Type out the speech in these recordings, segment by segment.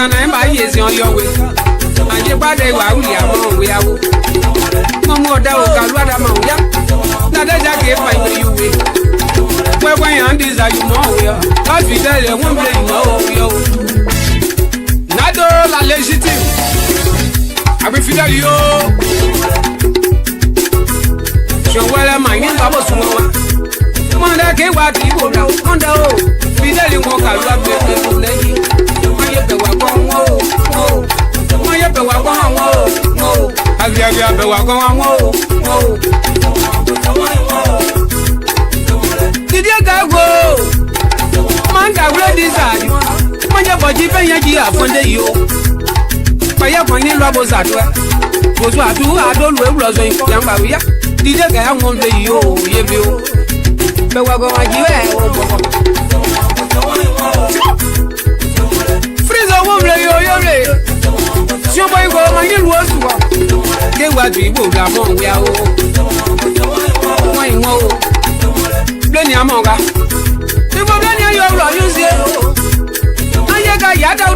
and I'm by years on your way. And your body, we are. No more doubt, Calvada. Now that I gave my you way. Where my aunties are you more? But we tell you, one day, no, not all are legitimate. I will feel you. So, well, I'm my name, Baba Sumo. Manda que what you go down, Manda, feel you walk out of the lady. My wagon, oh, my wagon, oh, have you ever wagon, oh, did you go? Manga, where desire? Manja, but you pay a year for the you. By your money, robbers at work. Was what I don't know, Rosa, young Maria. Did you get one day you, the wagon, freeze a woman, your boy, my new was get what we will have on. We are all Blany Amonga. The Bogania, you see. I got Yada.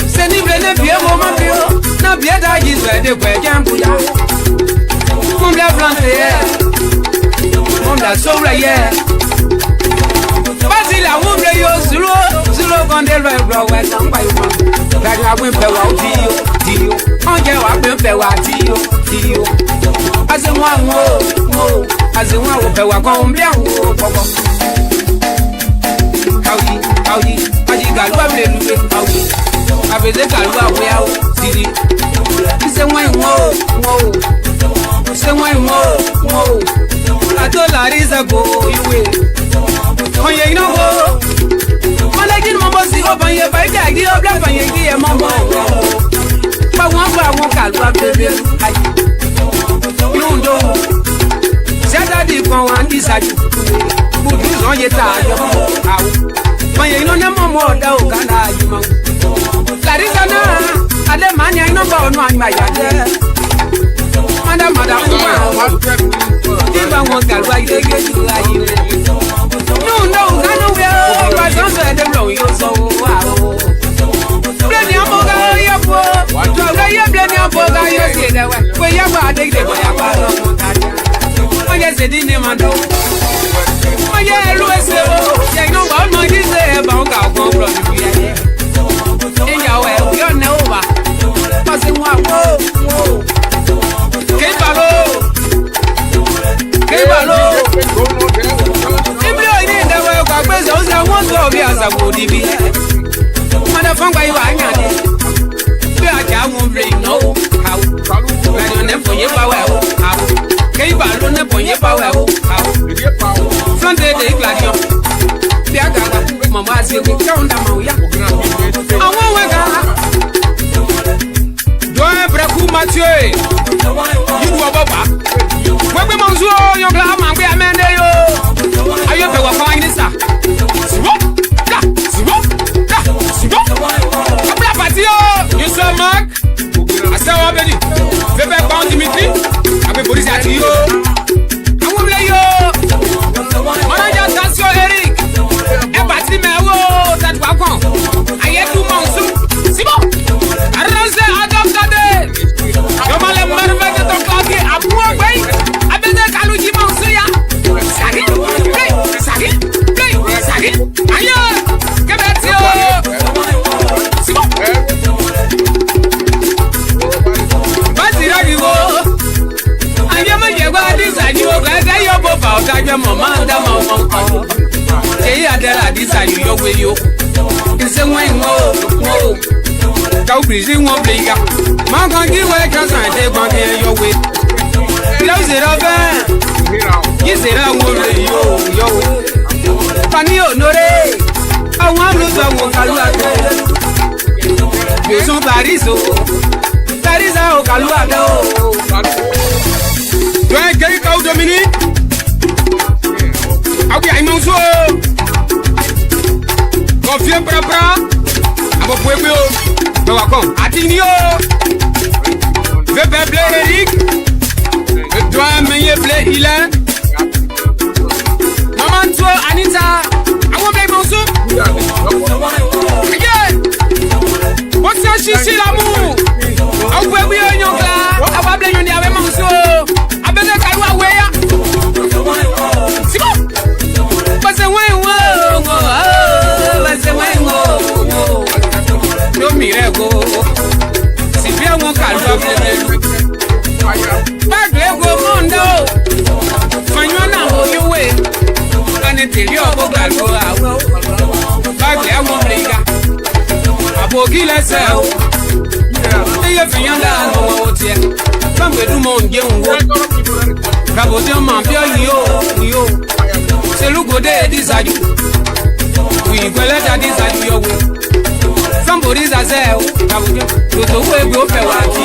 Send him the Piero Mapio. Now, Biada is ready where Jambuya. From the front, from the solar, yeah. Basila won't play your zero on the railroad where some by one. That I will pay out Dio. On your up and pay out Dio. As a one more, as a one will pay a combian. How you got one little bit. I will take a look where Didi. It's a one more. It's a one more. I told Larissa go you will. Oh, you know, I like it, Mamma. See, open your bike, I give up and you give Mamma. But one I won't call up the bill. You know, Saturday for one decide to put this on your tire. When you know, no more, no, can I? Larissa, I let money, I know about one, my dad. Madam, if I want to write, they get you like you. No, I know where my son's at the blow you so wow. Plenty of Boga, your poor, plenty of Boga, you see that way. Where you are, they get my apart. I guess they didn't even know. I get Louis, they know what my say about our problem. In your way, you're nova. Passing one, whoa. I want to be as a woody be. Motherfucker, you are not. I won't play no how. I don't know for your power. How? Came alone upon your power. How? Front day, Gladio. Piaga, Mamma, you can count among ya. I won't wake up. Don't break Mathieu. You do a baba. When we must go, your glamour, we are men. Are you ever finding this? You saw Mark? I saw Benny. The back bound Dimitri. I will put it at you. I will play you. Manager, that's your Eric. And Patty Mero, that welcome. I had 2 months. Simon. I don't say I don't got it. Your mother, mother, don't clock it. I'm more way. I bet that I will give Monsuya. Sagi, play. Aye, come back to you. Your mama, hey, I desire your way. It's a way, whoa. Go breathing one bigger. Man, can't give away because I take one your way. Close it up, you said I won't lay yo. Panio, no, I want to go Calua. You so Pariso. That is how Calua. Do I get out, Dominique? Abi ai manso. Confia pra abo pueblo. Do wakon. Atinio. Ve blé Eric. Le doigt meilleur blé il est. Maman toi Anita. Abo blé manso. Yeah. tèrí ọ̀bọ̀ gàlú àwọ̀ báàgì àwọn mìíràn àbò kí lẹ́sẹ̀ o ẹyẹ fìyàn láàánú ọwọ́ tiẹ̀ fáńgbẹ̀dúmọ̀ ń jẹun wọ́ kàbò tí ó máa bí ọ yìí ó selúgbòdé dísàjú ìgbẹ́lẹ́dà dísàjú yọ̀wọ̀ fáńgbòdì sàṣẹ́ o kàbò tí tòtò owó egbò fẹ̀ wá kí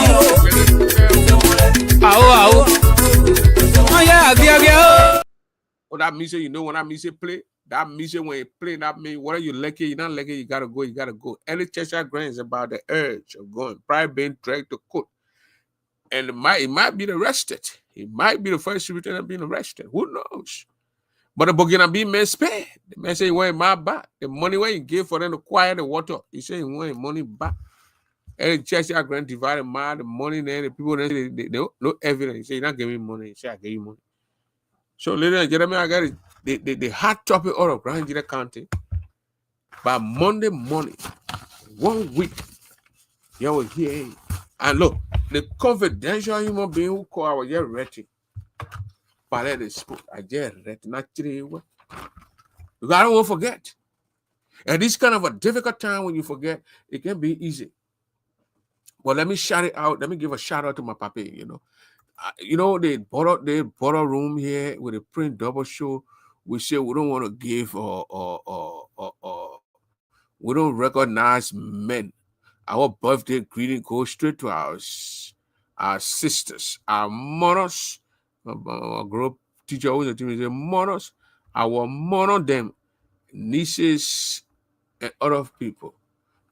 àwọ̀ wọ́n yẹ àgbẹ̀gẹ̀ o. Oh, that means you know when that music play, that music when you play, that means whether you like it, you not like it, you gotta go. Any Cheshire Grand is about the urge of going, probably being dragged to court. And it might be arrested. It might be the first lieutenant being arrested. Who knows? But the Burkina be man spare. The man say he want my back. The money when you give for them to quiet the water, he say he want money back. Any Cheshire Grand divided the money there, the people they no evidence. He say, you're not giving me money. He say, I give you money. So, ladies and gentlemen, I got it. The hot topic out of Grand Nigeria County by Monday morning, 1 week. You will hear. And look, the confidential human being who called, I was just ready. But they spoke. I just read. Naturally, because I don't want to forget. And this kind of a difficult time when you forget, it can be easy. Well, let me shout it out. Let me give a shout out to my papi, they bought a room here with a print double show. We say we don't want to give we don't recognize men. Our birthday greeting goes straight to our sisters, our mothers. Our group teacher always say mothers. Our mother, them nieces and other people.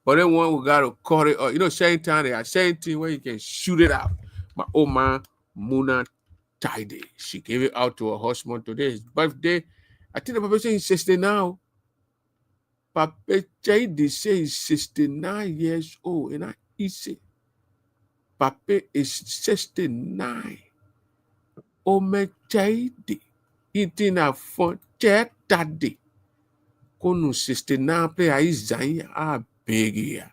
But then one we gotta call it. Same time they are saying thing where you can shoot it out. My old man. Muna Tidy. She gave it out to her husband today. His birthday. I think the Papa say he's 69. Papa Tidy say he's 69 years old. And he say, Papa is 69. Oh, my Tidy. Eating a fun chat daddy. Konu 69 play a Isaiah big here.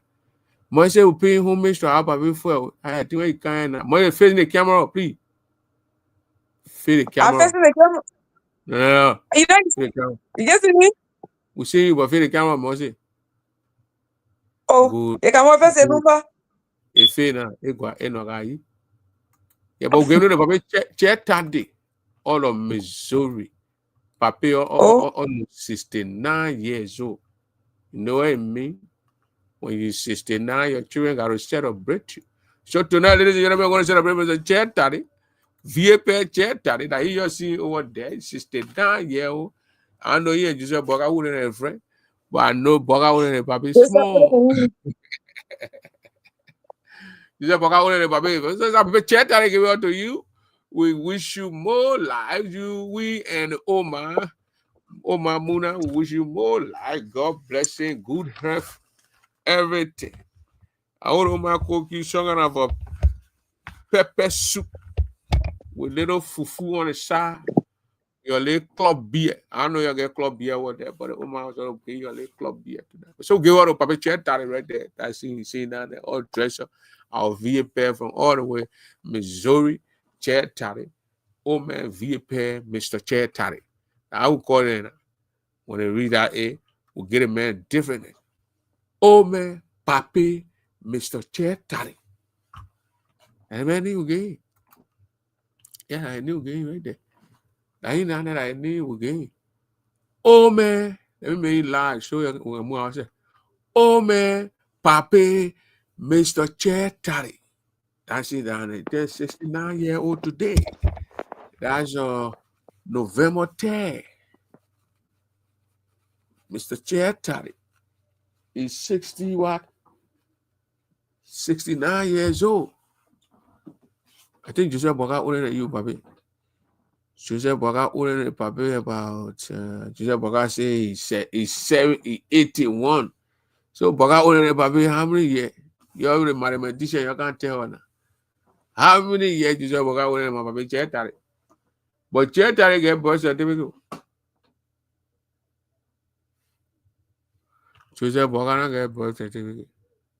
Moi, say we pay homage to our Papa before. I think we can. Moi, facing the camera, please. Face the camera. I'm facing the camera. Yeah. You know, you just see me? We see you, but face the camera, Mosi. Oh, good. You can face the number. If you know, yeah, but we know the Papa check Taddy, all of Missouri. Papa on 69 years old. You know what I mean? When you're 69, your children got to celebrate you. So tonight, ladies and gentlemen, we're going to celebrate with a chair daddy. VAP chair daddy. That you see over there, 69 years old. I know you just a bugger wouldn't have a friend, but I know bugger wouldn't have baby small. You say bugger wouldn't have baby. So I'm chair daddy give it out to you. We wish you more life. We and Oma Muna, we wish you more life. God blessing, good health. Everything. I want to cook you some kind of a pepper soup with little fufu on the side. Your little club beer. I know you get club beer over there, but the woman was going to pay your little club beer to that. So give her a paper chair tally right there. I see down there, all dresser, our VAP from all the way Missouri chair tally. Oh man, VAP, Mr. Chair Tally. I will call it when they read that A, we'll get a man different. Oh man, Papi, Mr. Chair Tally. And man, new game. Yeah, I knew game right there. I ain't that I knew game. Oh man, let me make live. Show you what I say. Oh man, Papi, Mr. Chair Tally. That's it down there. They're 69-year-old today. That's November 10th. Mr. Chair Tally. He's 69 years old. I think Joseph Boga older than you, Papi. Joseph Boga older than Papi about Joseph Boga say he's 81. So Boga older than Papi, how many years? You're the mathematician, you can't tell now. How many years Joseph Boga older than Papi Chair Tally? But Chair Tally get birth certificate. Joseph Boga get birth certificate.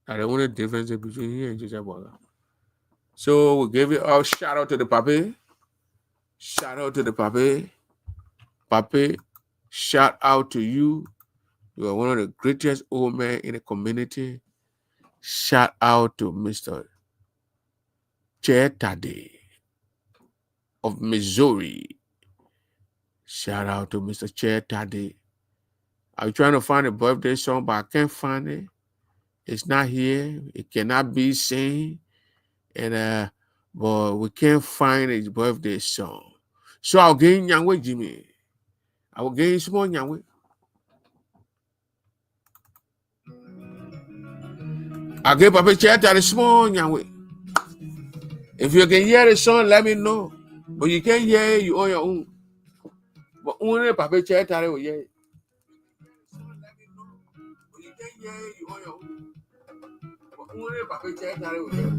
That's the only difference between here and Joseph Boga. So we give it a shout out to the Papi. Shout out to the Papi. Papi, Shout out to you. You are one of the greatest old men in the community. Shout out to Mr. Chetade of Missouri. Shout out to Mr. Chetade. I'm trying to find a birthday song, but I can't find it. It's not here. It cannot be seen. And but we can't find his birthday song. So I'll gain Yangwe Jimmy. I will gain small Yangwe. I'll give Papa Chetade small Yangwe. If you can hear the song, let me know. But you can't hear it, you on your own. But only Papa Chetade will hear it. But you can't hear it, you on your own. But only Papa Chetade will hear it.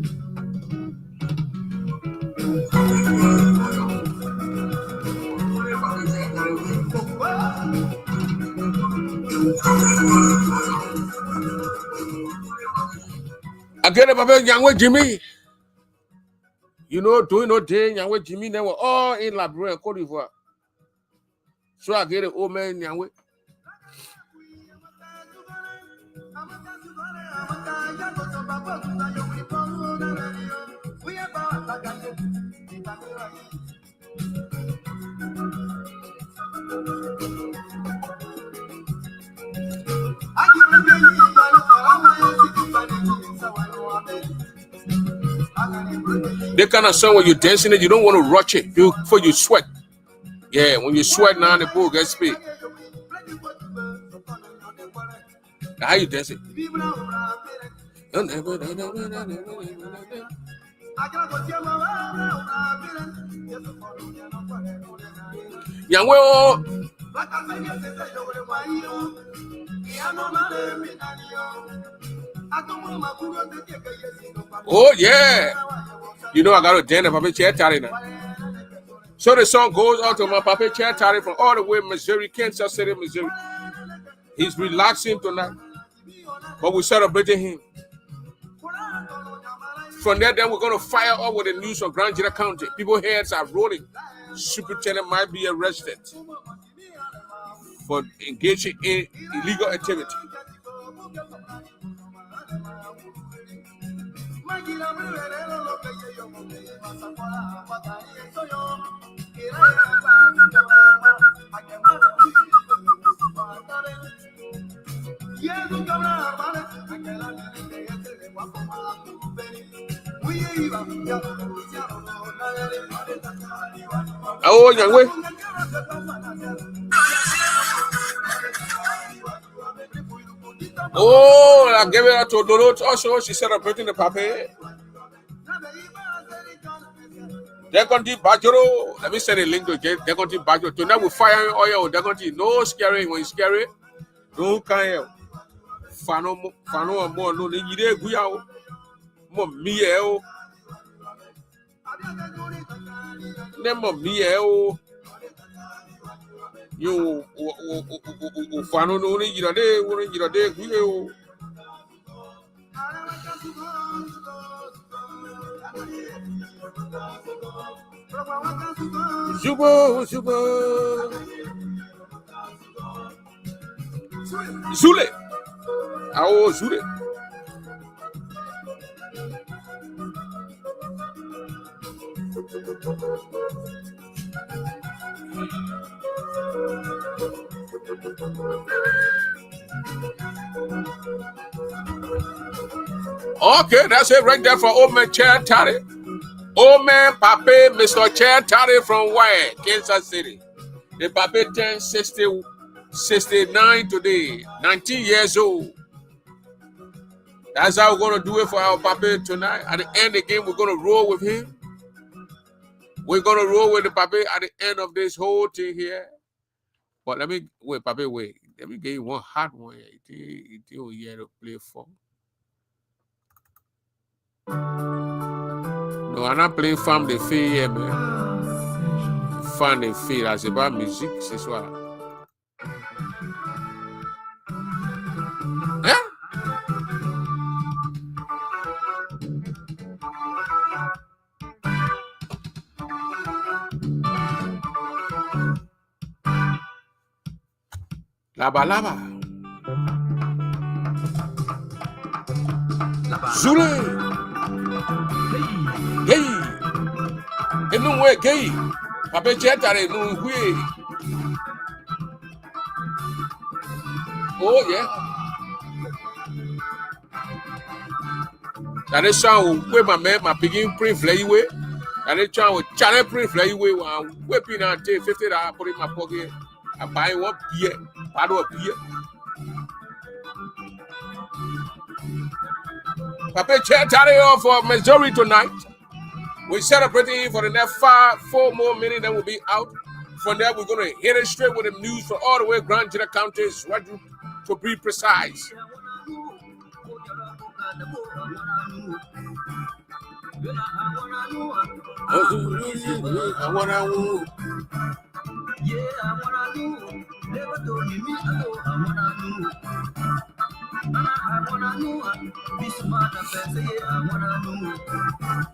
I get it, Papa Yangwe Jimmy. You know, doing no day, Yangwe Jimmy, they were all in Labrador and Cote d'Ivoire. So I get it, old man Yangwe. The kind of song when you're dancing it, you don't want to rush it before you sweat. Yeah, when you sweat now, the bull gets big. Now, how you dance it? Yangwe. Oh yeah. You know I got to dance Papa Chetade now. So the song goes out to my Papa Chetade from all the way Missouri, Kansas City, Missouri. He's relaxing tonight, but we're celebrating him. From there, then we're going to fire up with the news from Grand General County. People's heads are rolling. Superintendent might be arrested for engaging in illegal activity. Oh, Yangwe. Oh, I gave it to Dolot also. She's celebrating the Papa. Deconti Bajoro. Let me send a link to Deconti Bajoro. Tonight we fire oil. Deconti, no scaring. When you scary, don't care. Fano more no need to go more me. Nemo me. You fano no need to go. Zubo. Zule. Oh, Zule. Okay, that's it right there for Opn Chetade. Opn Papa, Mr. Chetade from where? Kansas City. The Papa turned 69 today, 19 years old. That's how we're going to do it for our Papa tonight. At the end of the game, we're going to roll with him. We're going to roll with the Papa at the end of this whole thing here. But let me, wait, Papa, wait. Let me give you one hot one here. It's here to play for. No, I'm not playing Femme de Fille here, man. Femme de Fille, là, c'est pas musique ce soir. Hein? Laba laba. Zule. Gay. Enu we gay. Papa chetare nu hui. Oh yeah. That is sound where my man, my begin print fly away. And they try with channel print fly away while whipping out $50, put in my pocket. I buy one beer, bottle of beer. Papa chetare off for majority tonight. We're celebrating for the next 4 more minutes, then we'll be out. From there, we're going to hit it straight with the news for all the way Grand General counties, to be precise.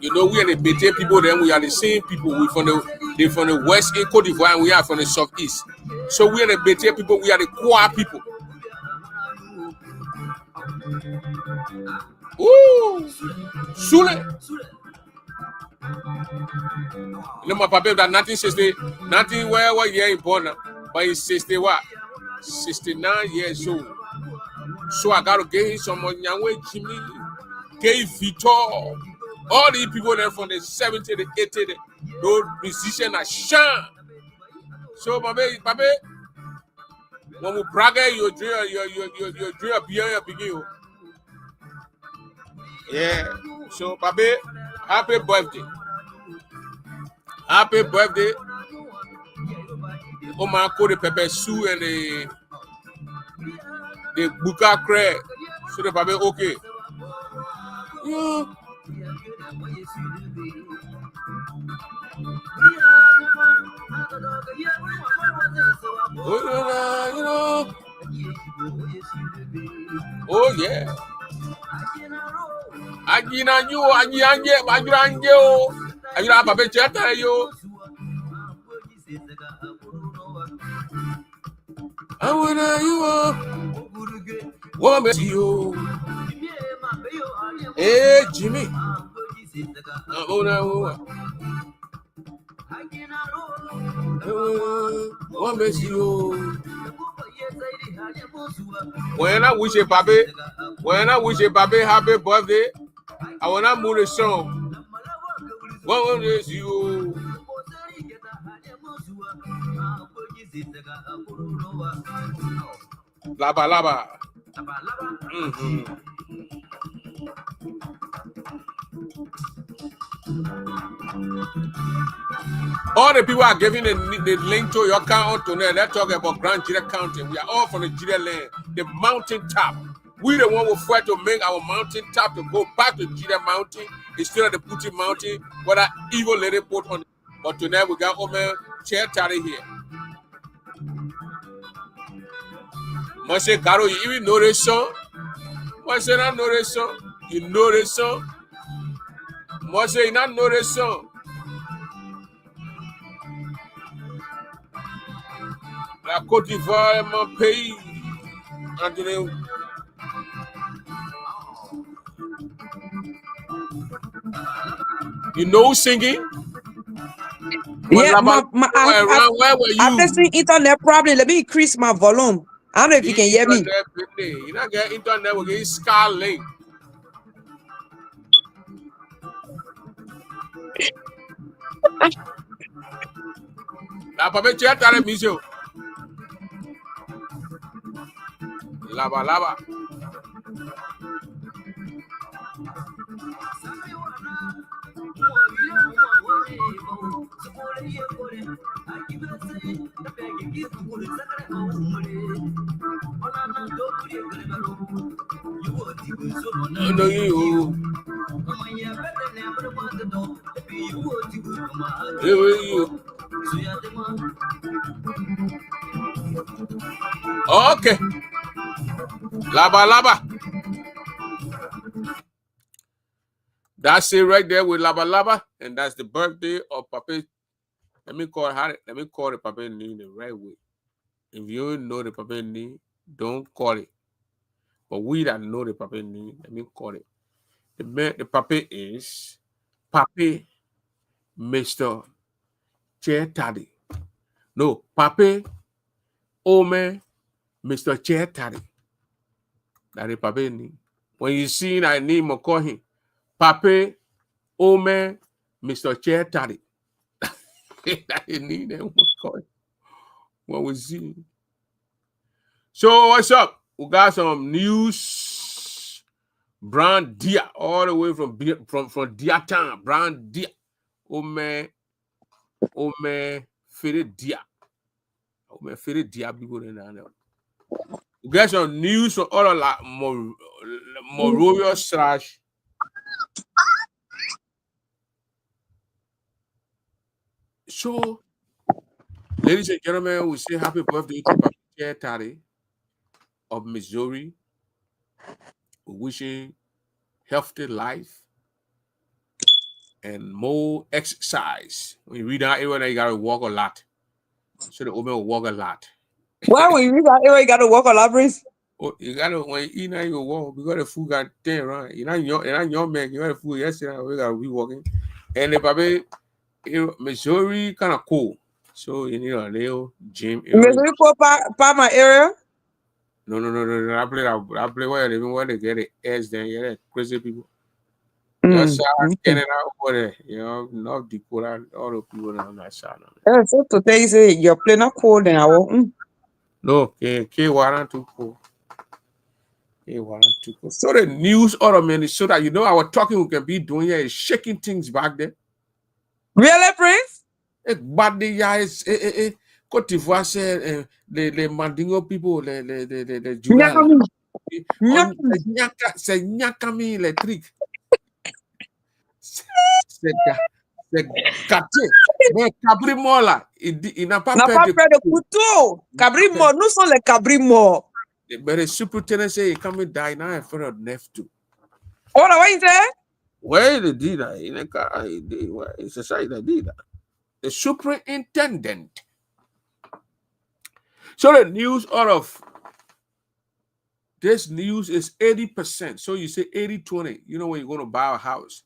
You know, we are the Bété people, then we are the same people. We're from the west in Cote d'Ivoire, and we are from the southeast. So we are the Bété people, we are the Kwa people. Ooh, Sule. You know, my papa that 1960, nothing where what year in born, but he's 69 years old. So I gotta get him some Nyangwe Jimmy, Gay Vitor, all these people there from the 70s, the 80s, those musicians are shine. So my baby, when we brag your drill behind your begin. Yeah. So baby, happy birthday. Happy birthday. Oh my God, the pepper soup and the buka crack. So the baby okay. Yeah. Oh yeah. Ajina you, Ajiranje, Ajira Papa Chata yo. I wanna you woman you. Hey Jimmy. I wanna woman you. When I wish a baby happy birthday, I wanna move the song. What is you? Laba laba. All the people are giving the link to your account tonight. They're talking about Grand Jira County. We are all from the Jira land, the mountain top. We the one who fight to make our mountain top to go back to Jira Mountain instead of the Putin Mountain, what that evil lady put on it. But tonight we got Opn Mic here. Moshe Garo, you even know this song? Moshe not know this song? You know this song? Moshe, you not know this song? La Côte d'Ivoire est mon pays. You know singing? Yeah, where were you? I'm facing internet problem. Let me increase my volume. I don't know if you can hear me. You not get internet, we get Starlink. La Papa Chat à la mission. Laba laba. No, you. Okay. Laba laba. That's it right there with Laba Laba, and that's the birthday of Papa. Let me call it Papa name the right way. If you know the Papa name, don't call it. But we that know the Papa name, let me call it. The Papa is Pape Mr. Chair Taddy. No, Pape Ome Mr. Chair Taddy. That is Papa name. When you see that name, call him Pape Ome Mr. Chair Taddy. That is name that we call him. When we see. So what's up? We got some news. Brown Dia, all the way from Dia Town. Brown Dia. Ome Fere Dia. Ome Fere Dia people in there. We got some news from all of like Monrovia slash. So, ladies and gentlemen, we say happy birthday to Papa Chair Taddy of Missouri. We wishing healthy life and more exercise. When you read that area, you gotta walk a lot. So the woman will walk a lot. Why when you got area, you gotta walk a lot, Prince? Oh, you gotta when you eat now you walk because the food got 10 right. You're not young man, you got the food yesterday, we gotta be walking. And the Papa Missouri kind of cool. So you need a little gym. Missouri for my area. No. I play where they get the edge then, yeah, crazy people. Your side, Canada over there, you know, North Dakota, all the people on that side. Yeah, so today you say you're playing not cold and I will. No, K Warren too cool. So the news order Minnesota, you know, our talking we can be doing here is shaking things back there. Really, Prince? But the guys, Côte d'Ivoire said les Mandingo people, les Jura, c'est Nyakami électrique. C'est gâté. Mais Cabri mort là, il n'a pas peur de couteau. Cabri mort, nous sommes les Cabri morts. But the superintendent say he come and die now in front of Nef too. Oh, what you say? Where they did that? In a car, it's a site that did that. The superintendent. So the news out of this news is 80%. So you say 80-20. You know, when you're going to buy a house,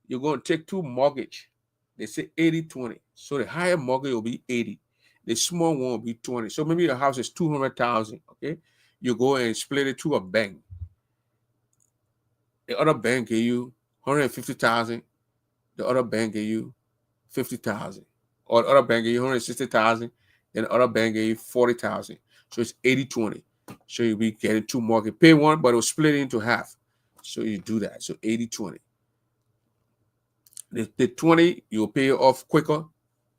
you're going to take two mortgage. They say 80-20. So the higher mortgage will be 80. The small one will be 20. So maybe the house is 200,000. Okay, you go and split it to a bank. The other bank gave you 150,000. The other bank gave you 50,000. Or the other bank gave you 160,000. And the other bank gave you 40,000. So it's 80-20. So you'll be getting two mortgage. Pay one, but it will split it into half. So you do that. So 80-20. The 20 you'll pay off quicker.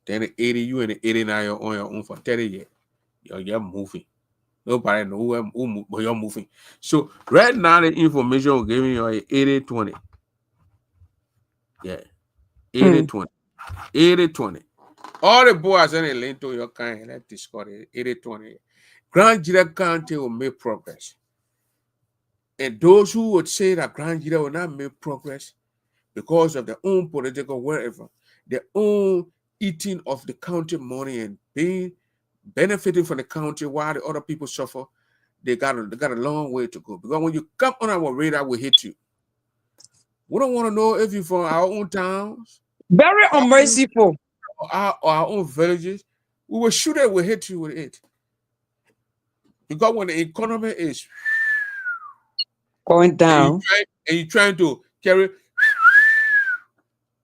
Then the 80 you and the 89 you're on your own for 30 years. You're moving. Nobody know who but you're moving. So right now the information we're giving you is 80-20. Yeah. 80-20. 80-20. All the boys in the lane to your kind, let's discuss it. 80-20. Grand Jira County will make progress. And those who would say that Grand Jira will not make progress because of their own political wherever, their own eating of the county money and benefiting from the county while the other people suffer, they got a long way to go. Because when you come on our radar, we hit you. We don't want to know if you're from our own towns. Very unmerciful. Our own villages. We will shoot it, we'll hit you with it. Because when the economy is going down and you're trying to carry,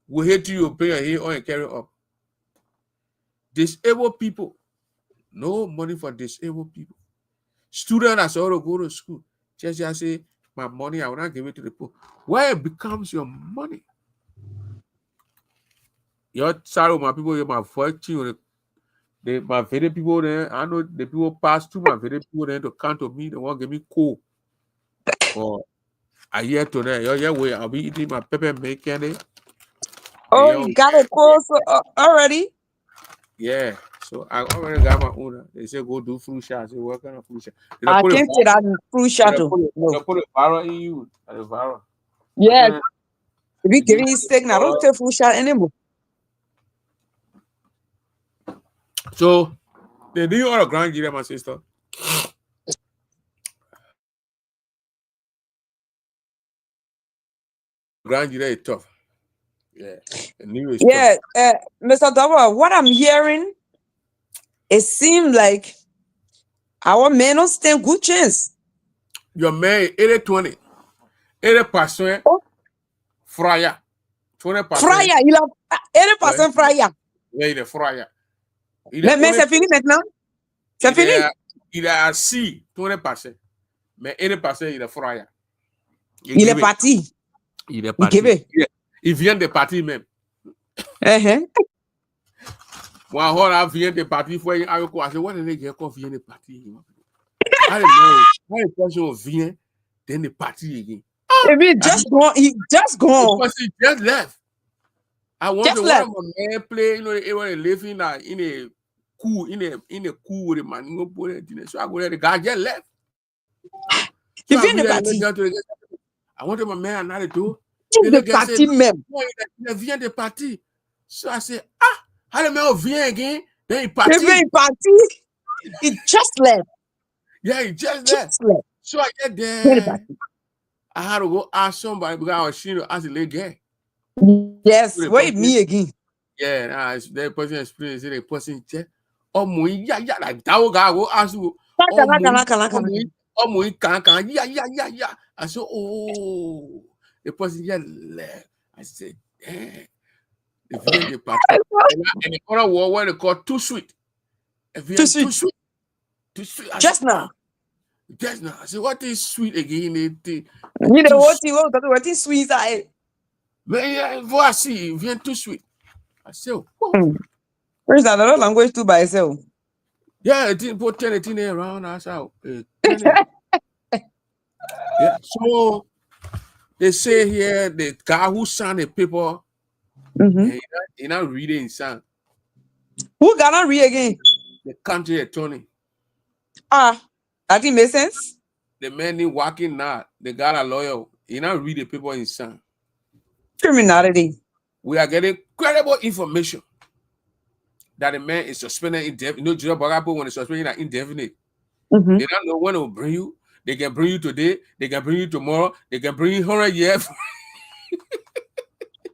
we hit you, pay your head on and carry up. Disabled people, no money for disabled people. Students that's all to go to school. Just say, my money, I will not give it to the poor. Where it becomes your money. Your sorrow, my people, my fortune, my very people there. I know the people pass through my very people there to come to me. They won't give me coal. For a year to that. Your way, I'll be eating my pepper milk candy. Oh, you got it close already? Yeah. So I already got my own. They say go do flu shot. I say, what kind of flu shot? I can't say that flu shot. They put a viral in you. A viral. Yeah. If you giving you sick, I don't take flu shot anymore. So They do all the Grand Nigeria, my sister. Grand Nigeria is tough. Yeah. The new is Yeah, tough. Mr. Double, what I'm hearing, it seems like our men don't stand good chance. Your man 80-20. 80% Oh, fryer. 20%. fryer, il a 80% fryer. Yeah, il est fryer. Mais c'est fini maintenant. C'est fini. Il est assis 20%. Mais 80% il est fryer. Il est parti. Il est parti. Il vient de partir même. Moi, on vient de partir. Il faut y aller quoi? C'est what the nigga qu'on vient de partir. I don't know. Why the person vient then the party again? He just gone. He just gone. The person just left. I want Just to left. watch my man play. You know, they were living in a cool with a man. You know, put it in. So I go there. The guy just left. He So vient de parti. I want my man another do. Il est parti même. Il vient de partir. So I said, how the man vient again? Then he party. He parti. He just left. Yeah, he just left. So I get there. I had to go ask somebody because I was seeing ask the lady guy. Yes, wait me again. Yeah, that person experienced the person check. Oh my, yeah, like that guy go ask you. Yeah. I said, oh, the person just left. I said, damn. The party. And the other word what they call too sweet. Too sweet. Just now. Just now. I said, what is sweet again? You know what is sweet? Mais voici, il vient tout de suite. I said, where's another language too by itself? Yeah, it didn't put 10 around us out. Yeah. So they say here the guy who signed the paper, he not reading his son. Who gonna read again? The country attorney. That didn't make sense. The man he walking now, the guy a lawyer, he not read the paper in his son. Criminality. We are getting credible information that the man is suspended indefinitely. You know, Joe Bagapo when it's suspended indefinite. They don't know when it will bring you. They can bring you today. They can bring you tomorrow. They can bring you 100 years.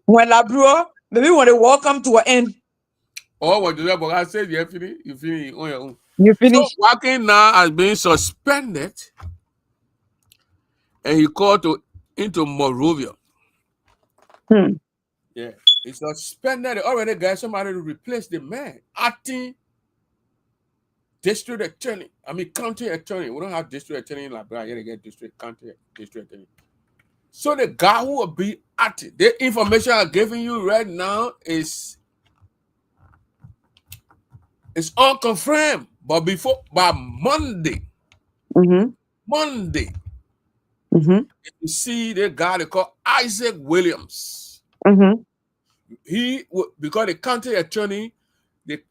When I bro, maybe when they welcome to an end. Or what Joe Bagapo said, you finish on your own. You finish. So walking now has been suspended, and he called into Morovia. Yeah, it's suspended. Already got somebody to replace the man. Acting district attorney. I mean, county attorney. We don't have district attorney in Liberia. They get district attorney. So the guy who will be acting, the information I'm giving you right now is unconfirmed. But by Monday, if you see the guy they call Isaac Williams. He because the county attorney, the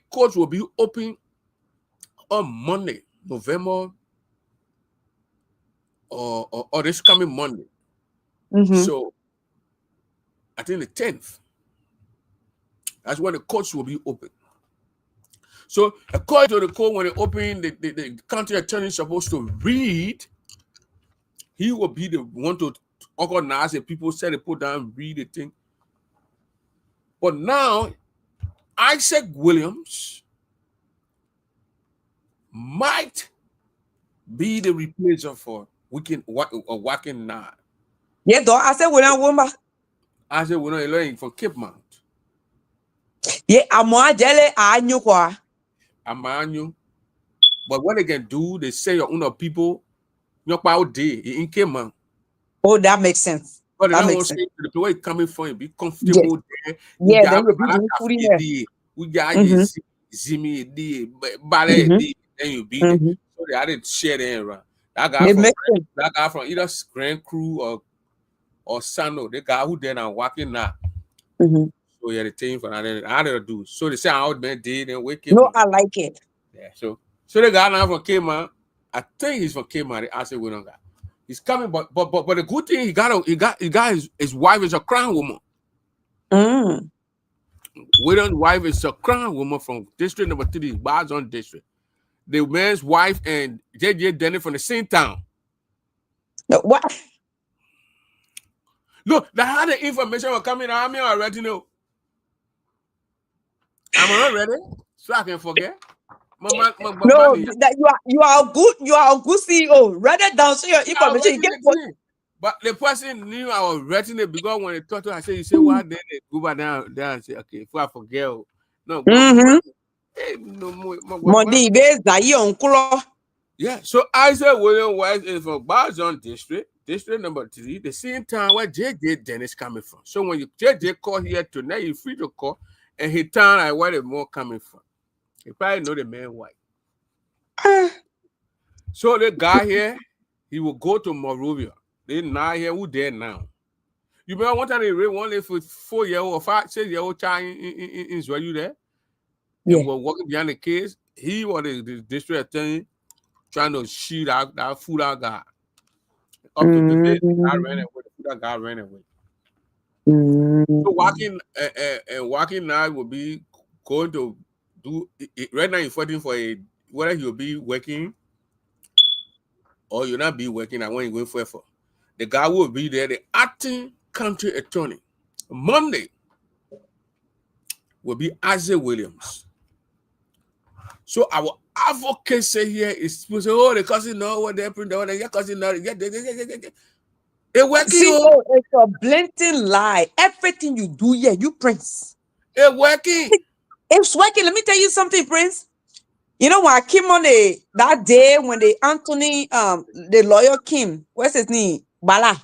court will be open on Monday, November, or this coming Monday. So I think the 10th. That's when the courts will be open. So according to the court, when they open, the county attorney is supposed to read. He will be the one to organize the people, say they put down, read the thing. But now, Isaac Williams might be the replacer for Walking now. Yeah, though I said when I woman. Isaac Williams learning from Cape Mount. Yeah, I'm more jelly. I knew what. But what they can do, they say your own people, your power day in Cape Mount. Oh, that makes sense. But that makes sense. The way it's coming from, be comfortable there. Yeah, then you'll be free there. We got Zimmy, ballet, then you be there. So they had to share them around. That guy from either Grand Crew or Sando, the guy who then are walking now. So yeah, the thing for that, how they do. So they say how man did and wake him. No, I like it. Yeah, so the guy now from Kmart, I think he's from Kmart. I said we don't got. He's coming, but the good thing he got his wife is a crown woman. William's wife is a crown woman from district number 3, Bazon district. The man's wife and JJ Dennis from the same town. What? Look, that's how the information was coming out. I'm already know. I'm not ready, so I can forget. No, that you are a good CEO. Write it down so your information you get. But the person knew I was writing it because when they talked to her, I said, "You say what?" Then they go back down and say, "Okay, if I forget, no, Monday, uncle. Yeah, so Isaac William West is from Bazon district, district number 3, the same town where JJ Dennis coming from. So when you JJ call here tonight, you're free to call, and he town like where the more coming from. You probably know the man white. So the guy here, he will go to Monrovia. They not here, who there now? You remember one time they raised one for 4-year-old or 5-6-year-old child in Israel, you there? Yeah. And we're walking behind the kids. He was the district attorney trying to shoot out that food out guy. Up to today, that guy ran away. So walking now will be going to do it. Right now he's fighting for whether he'll be working or you'll not be working. And when you're going for the guy will be there, the acting county attorney. Monday will be Isaac Williams. So our advocacy here is supposed to say, oh, the cousin know what they're putting down, your cousin know. It working. It's a blatant lie. Everything you do here, you Prince. It working. It's working. Let me tell you something, Prince. You know when I came on that day when the Anthony, the lawyer came, what's his name? Bala.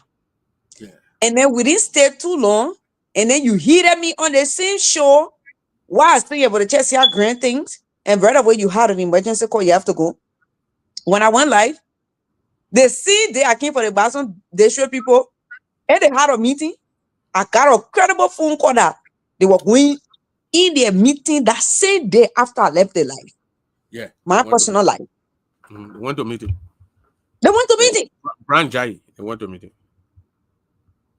Yeah. And then we didn't stay too long. And then you heated me on the same show while I speaking about the Chelsea grand things. And right away you had an emergency call, you have to go. When I went live, the same day I came for the Boston, they showed people, and they had a meeting. I got a credible phone call that they were going in their meeting that same day after I left the live. Yeah. My personal life. They went to meeting. They went to meeting. Brand Jai, they went to meeting.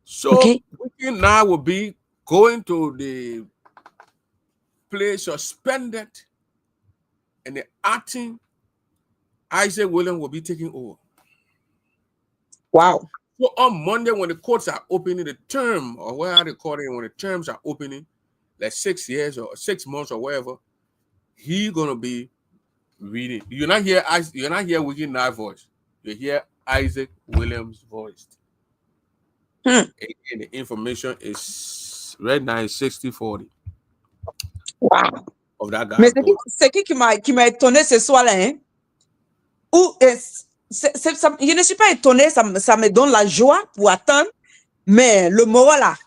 So we now will be going to the place suspended, and the acting Isaac Williams will be taking over. Wow. So on Monday, when the courts are opening the term, or where they call it, when the terms are opening, like 6 years or 6 months or whatever, he's gonna be reading. You're not here Wicked Night voice. You hear Isaac Williams' voice. And the information is right now is 60-40. Wow. Of that guy. Mais c'est qui m'a étonné ce soir-là, hein? Je ne suis pas étonné, ça me donne la joie pour attendre, mais le moral là,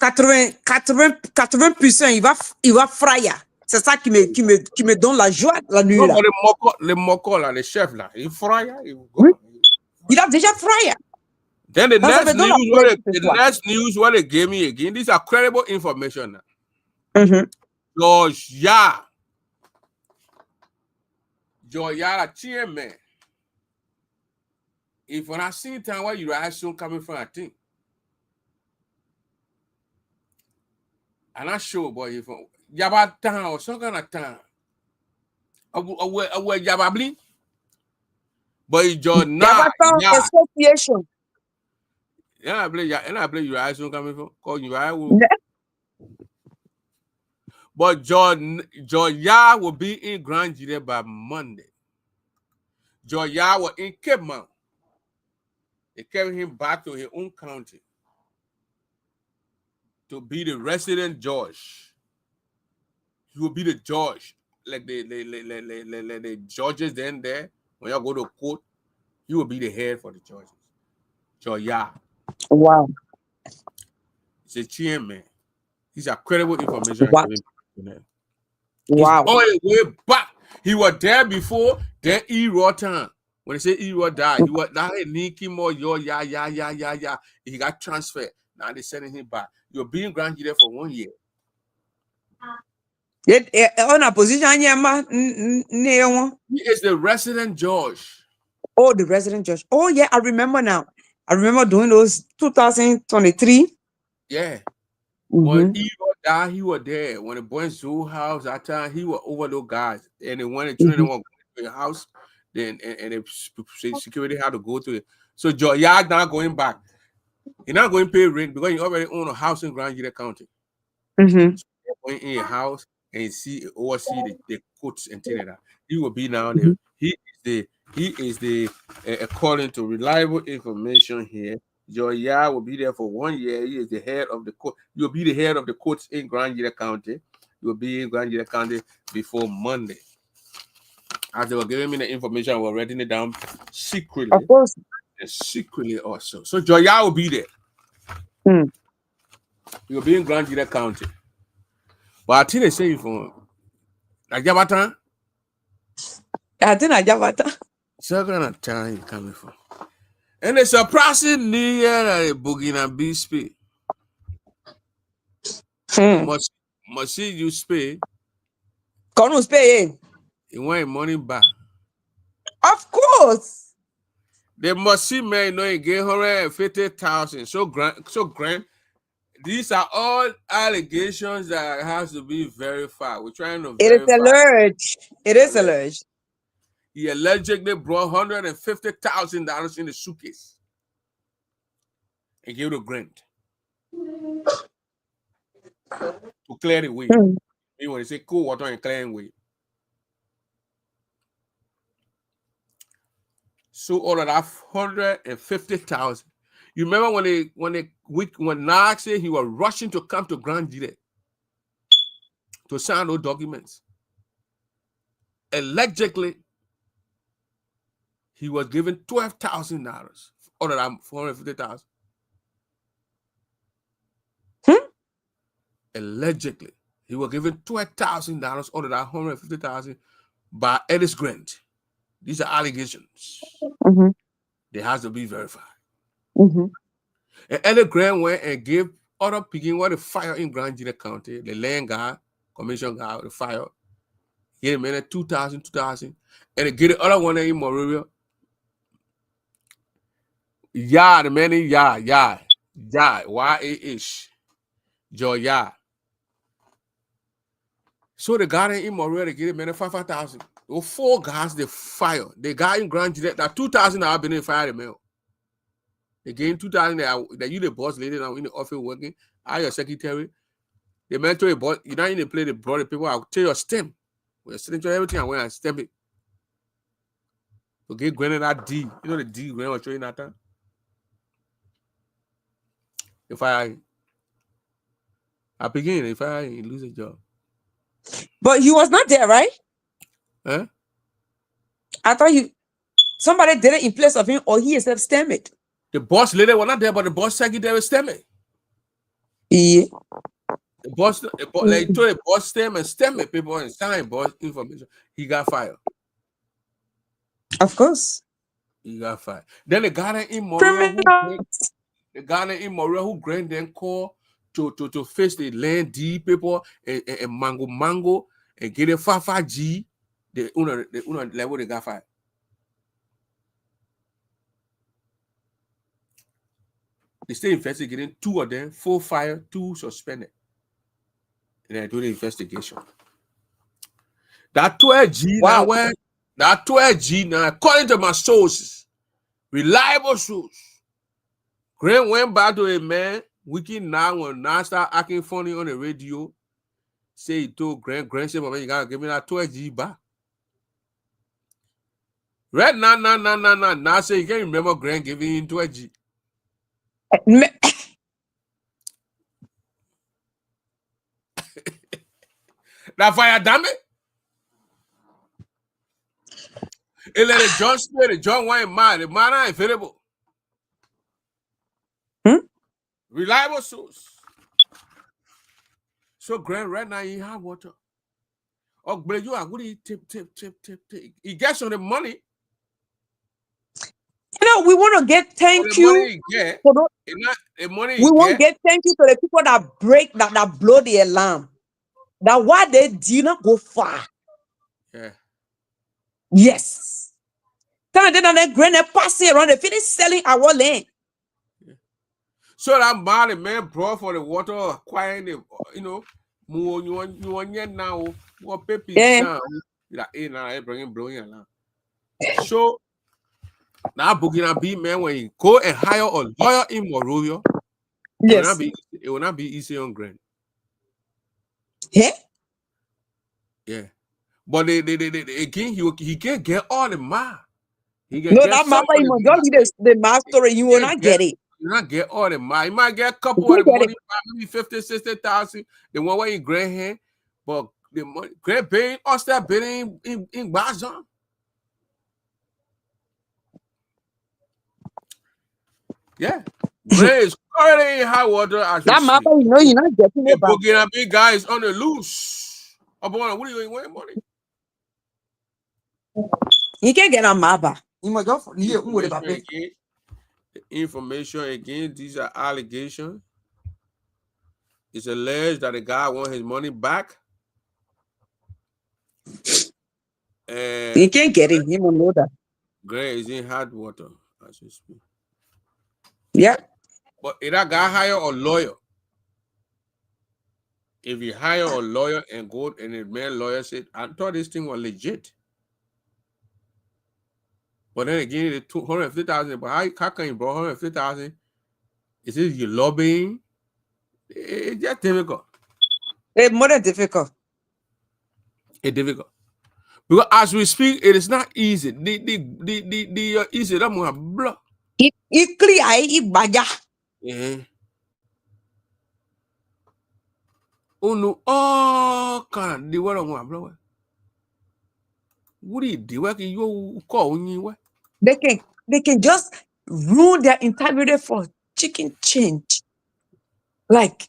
80%, il va fryer. C'est ça qui me donne la joie la nuit là. Les mocos là, les chefs là, ils fryer. Il a déjà fryer. Then the next news what they gave me again, these are credible information. George Yah, la chairman. If when I see time where you are soon coming from, I think. I'm not sure, boy, if Yaba town or some kind of town. Where Yababli? But it's your association. Yeah, I believe you are soon coming from. Call you I will. But Joya will be in Grand Jury by Monday. Joya was in Cape Mount. They carried him back to his own county to be the resident judge. He will be the judge, like the judges then there. When you go to court, he will be the head for the judges. Joya. Wow. He's a chairman. He's a credible information. Wow. Oh, way back. He was there before. Then E-Raw time. When they say E-Raw died, he was that Nikki more yeah. He got transferred. Now they're sending him back. You're being granted there for 1 year. On a position, he is the resident judge. Oh, the resident judge. Oh, yeah, I remember now. I remember doing those 2023. Yeah. When E-Raw that he was there when the boys Zoo house that time. He was over those guys, and then when the Mhm. children were going to the house, then and the security had to go to it. So Joe Yard not going back. You're not going to pay rent because you already own a house in Grand Gila County. Mhm. So you're going in your house and see oversee the courts and things like that. He will be now there. Mhm. He is the according to reliable information here. Joya will be there for 1 year. He is the head of the court. You'll be the head of the courts in Grand Gila County. You'll be in Grand Gila County before Monday. As they were giving me the information, I was writing it down secretly Of course. and secretly also. So Joya will be there. Mm. You'll be in Grand Gila County. But I think they say for like Jabatan, I think I Javata. so kind of time you coming from. And it's surprising New Year at the Bugina B speed. Hmm. Must see you pay. Come on, pay. You want money back. Of course. They must see me know you get 150,000. So grand. These are all allegations that has to be verified. We're trying to It is verify. alleged. It is alleged. He allegedly brought $150,000 in the suitcase and gave the grant to clear the way. Hmm. You want to say cool water and clearing way. So all of that 150,000. You remember when Nag said he was rushing to come to Grand Gila to sign those documents? Allegedly, he was given $12,000 out of that 450,000. Allegedly, he was given $12,000 out of that 150,000 by Ellis Grant. These are allegations. Mhm. They have to be verified. Mhm. And Ellis Grant went and gave other people what the fire in Grand Gila County, the land guy, commission guy, the fire. He gave him 2,000, and they get the other one in Moravia. Yeah, the man in yeah, Y-A-H, Joy, yeah. So the guy in Moravia, they get him 5,000. Those 4 guys, they fire. The guy in Grand Gila, that 2,000 have been in fire the mail. They gave 2,000 that you the boss lady now in the office working. I your secretary. The mentor you bought, you not in the play, they brought the people. I'll tell your stem. We're sitting to everything and when I stem it. To get granted that D. You know the D Granny was showing that time? If I begin, if I lose a job. But he was not there, right? Huh? I thought somebody did it in place of him, or he himself stem it. The boss lady was not there, but the boss secretary stem it. Yeah. The boss told the boss stem it, people and sign boss information. He got fired. Of course. He got fired. Then the guy in Moria who Grant then called to face the land D people and mango and get a 5G. The owner level they got fired. They still investigating 2 of them, 4 fired, 2 suspended. And they do the investigation. That 12G Wow. that 12G now, according to my sources, reliable sources, Grant went back to a man, wiki now when now start acting funny on the radio. Say he told Grant said, "Man, you gotta give me that 12G back." Right now, now say you can't remember Grant giving him 12G. That fire damn it. It let the John Smith, the John Wayne mad, the man are available. Reliable source. So Grant right now he have water. Oh, but you are good. Tip. He gets on the money. We want to get thank The you. money he get, the money We want to get thank you to the people that blow the alarm. That why they did not go far. Yeah. Yes. Then they grand passing around, they finish selling our land. So that man, the man brought for the water, quiet, you know, you want now, what paper sound, like, hey, now I bring him blowing around. So now Burkina B man, when you go and hire a lawyer in Monrovia, Yes. it will not be easy on Grand. Yeah. Yeah. But they again, he can't get all the ma. He can No, get that some matter. of You the must ma. just read the math story. You will not get it. You not get all the ma. You might get a couple You of the get it. money, maybe 50, 60,000. The one where in Grand hand, but the money Grand paying us that bidding in Bazan. Yeah. Grand is currently in high water as we That matter, speak. you know, you're not getting The it back. Burkina big guy is on the loose. What are you doing money? You can't get a map back. You must just worry about it. Information again, these are allegations. It's alleged that the guy want his money back. And You can't get it. You must know that. Gray is in hot water as we speak. Yeah. But if that guy hire a lawyer, if you hire a lawyer and go and the man lawyer said, I thought this thing was legit. But then again, the 250,000, but how can you borrow 150,000? Is it you lobbying? It's just difficult. It's more than difficult. It's difficult. Because as we speak, it is not easy. The easy that more block. It clear. It baja. Yeah. Oh no, oh God, the word of one block. What do you do? What you call you? They can just ruin their integrity for chicken change. Like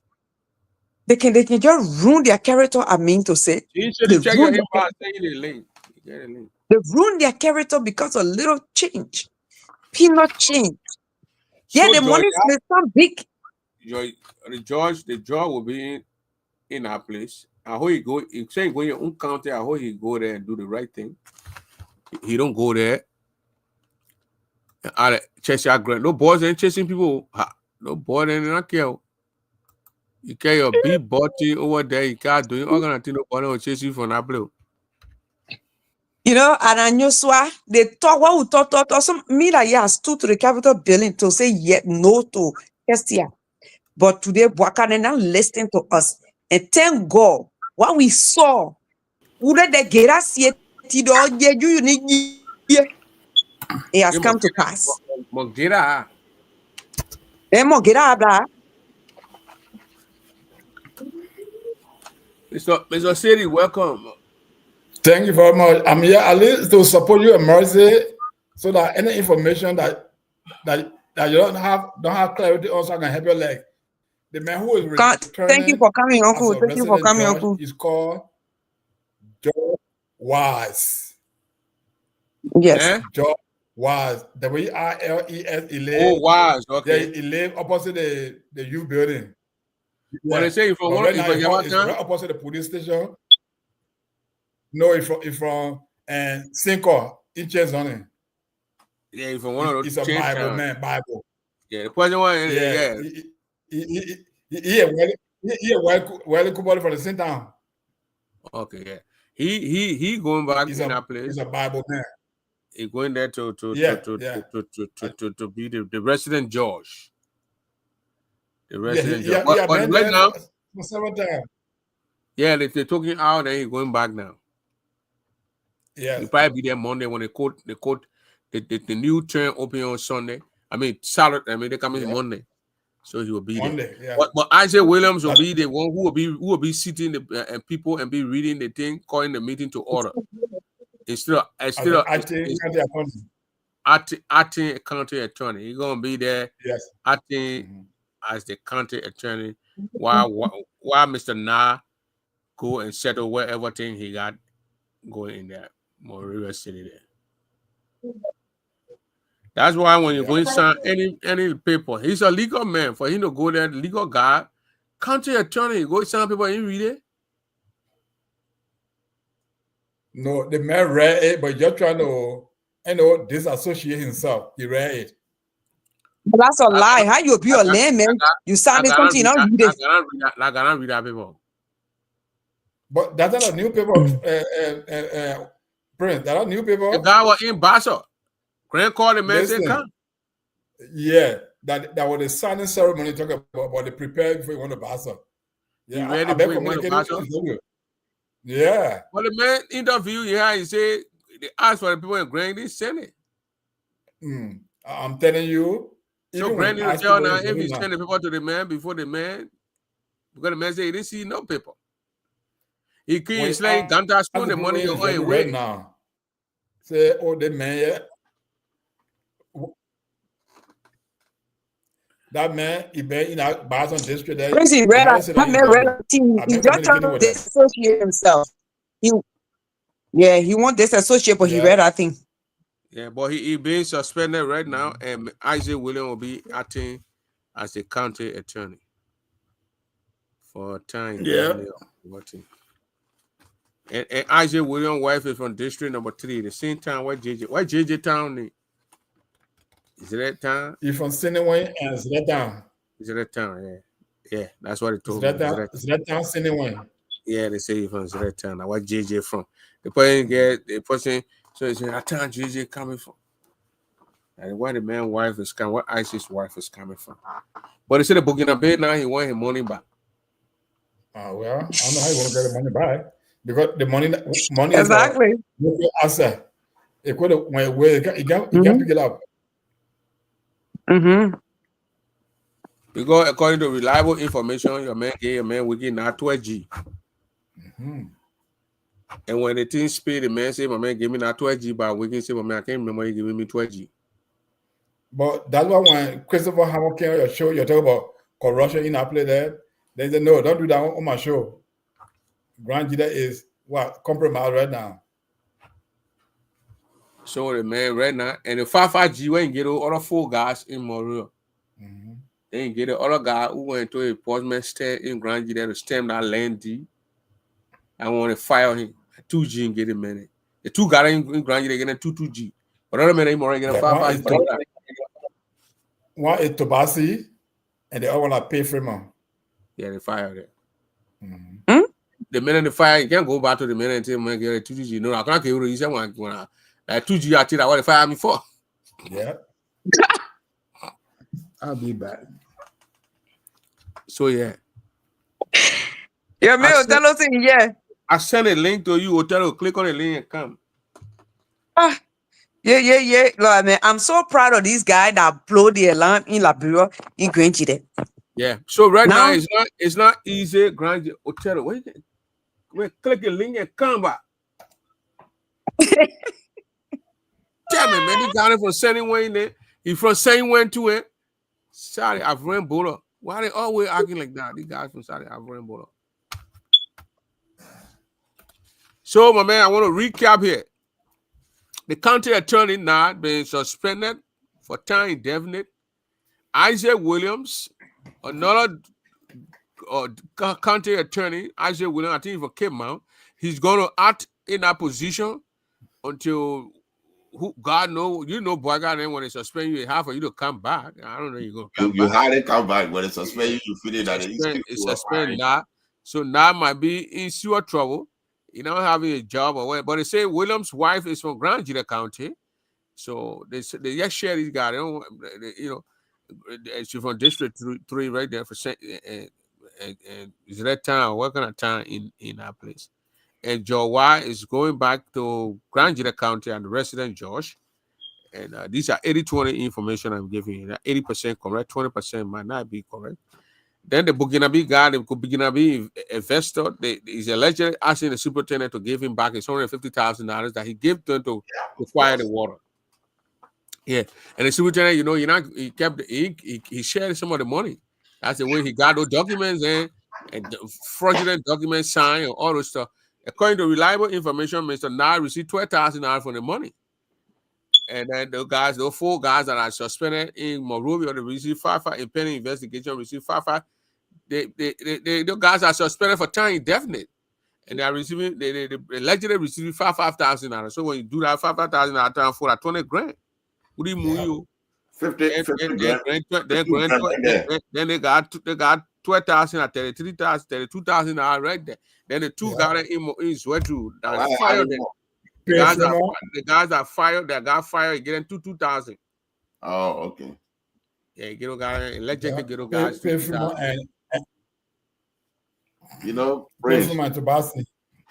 they can just ruin their character. I mean to say, You should they check your ruin, inbox. Send you the link. You get a link. they ruin their character because of little change, peanut change. Yeah, So the money is so big. the judge will be in our place. I hope he go. If saying go in your own county, I hope he go there and do the right thing. He don't go there. I chase your grant. No boys ain't chasing people. No boy ain't not care. You carry your big body over there. You can't do it. All gonna think nobody will chase you for that place. You know, and I knew they talk what we talk. Some me that yeah stood to the Capitol building to say yet no to Kestia. But today, Waka they now listening to us. And thank God what we saw. Would they get us yet? It has come to pass. Mogira. Emo get out of Mr. City, welcome. Thank you very much. I'm here at least to support you and Mercy, so that any information that you don't have clarity on, so I can help you. Like the man who is returning. Thank you for coming, Uncle. As a Thank you for coming, judge, Uncle. is called George Wise. Yes. Eh? George Wise. WILES. Oh, Wise. Okay. Yeah, he lives opposite the U building. Well, they say if I want, right now, it's right opposite the police station. No, it's from Cinco, Inches on it. Yeah, if I want It's a Bible, man, Bible. Yeah, the person one. Yeah. He well cool for the same time. Okay, yeah. He going back in that place. He's a Bible man. He going there to be the resident judge. The resident judge. But right now, several times. Yeah, they're talking out and he's going back now. Yeah. He'll probably be there Monday when the new term open on Sunday. I mean Saturday. I mean they come in Monday, so he will be Monday, there. Yeah. But Isaac Williams will be the one who will be sitting the people and be reading the thing, calling the meeting to order. Instead of acting county attorney, he's gonna be there. Yes. Acting as the county attorney, while Mr. Na go and settle whatever thing he got going in there, River City there. That's why when you go and sign any paper, he's a legal man. For him to go there, legal guy, county attorney, go sign paper and you read it. No, the man read it, but you're trying to, disassociate himself. He read it. But that's a lie. How you be a layman? You sounded something, you know, you did. I cannot read that paper. But that's not a new paper, Prince. That's a new paper. The guy was in Basel. Grand called the man Listen, said, come. Yeah, that was the signing ceremony talking about the prepare before you went to Basel. Yeah, ready I bet before he went to Basel? Yeah. But the man interview he said they asked for the people in Grand, they sent it. I'm telling you. So Grand didn't tell now if he send the paper to the man before the man, because the man said he didn't see no paper. He couldn't like Ganta spend the money your own way. Now. Say, oh, the man, yeah. That man, he been in our Boston district. Crazy, that man red team. He just trying to disassociate himself. He won't disassociate, but he read, I think. Yeah, but he being suspended right now, and Isaac Williams will be acting as a county attorney for a time. Yeah. And Isaac Williams' wife is from District Number 3, the same town where JJ Town is. Is it that town? He's from Sineway and it's that town. Is it that town? Yeah. Yeah, that's what they told me. Is that town Sineway? Yeah, they say he's from that town. Now, where JJ from? The person, so he said, that town JJ coming from. And where the man's wife is coming, where Isaac's wife is coming from. But he said the booking a bed now, he want his money back. Well, I don't know how you want to get the money back. Because the money exactly. Is asset. It could have went away. You got to pick it up. Because according to reliable information, your man will get now 12G. And when the thing speed, the man say, my man give me now 12G, but we can say, my man, I can't remember you giving me 12G. But that's why when Christopher Hammer came on your show, you're talking about corruption in our play there. They said, no, don't do that on my show. Grand Jida is what compromised right now. So the man right now, and the 55G went get other 4 guys in Montreal. Then get the other guy who went to a postman stand in Grand Jida to stamp that land deed. I want to fire him 2G and get him money. The 2 guys in Grand Jida getting 2G. But other men more get a 55G. One is Tobasi, and the other one I pay for him. Yeah, they fired it. The minute they fire, you can't go back to the minute until man get a 2G. No, I can't get you. Say one like 2G. I tell you what they fire me for. Yeah, I'll be back. So yeah, man, tell us yeah. I send a link to you. Hotel, click on the link and come. Yeah. Lord, man, I'm so proud of this guy that blow the alarm in Liberia in Grand Jida. Yeah. So right now it's not easy. Grand Hotel. Wait, click the link and come back. Damn it, man! He got it from Saint Wayne there. He from Saint Wayne to it. Sorry, I've run Bola. Why they always acting like that? These guys from Saudi, I've run Bola. So, my man, I want to recap here. The county attorney now been suspended for time indefinite. Isaac Williams, another county attorney, Isaac Williams, I think for Cape Mount, he's going to act in that position until God knows, boy, God, then when they suspend you, it's hard for you to come back. I don't know you're going to come back. You hardly come back, but they suspend you, you feel that it's suspended now. So now might be in sewer trouble. You know, having a job or what. But they say Williams' wife is from Grand Jida County. So they just share these guys. She's from District 3 right there for and is that town, what kind of town in that place? And Joe Y is going back to Grand Jida County and the resident Josh. And these are 80-20 information I'm giving you. 80% correct, 20% might not be correct. Then the Buginabi guy, the Buginabi investor, is allegedly asking the superintendent to give him back his $150,000 that he gave them to acquire the water. Yeah, and the superintendent, he shared some of the money. That's the way he got those documents and fraudulent documents signed and all those stuff. According to reliable information, Mr. Nye received $12,000 for the money. And then those 4 guys that are suspended in Monrovia, they received 5 in pending investigation, received 5. The guys are suspended for time indefinite, and they are receiving. They allegedly receiving $5,000. So when you do that $5,000 time for $20,000, what do you move you 50 grand. Then they got 12,000 or 33,000, 32,000 right there. Then the two got it in Sweater that fired them. The guys are fired. That got fired getting 2,000. Oh, okay. Yeah, get guy electric get guys 50,000. You know,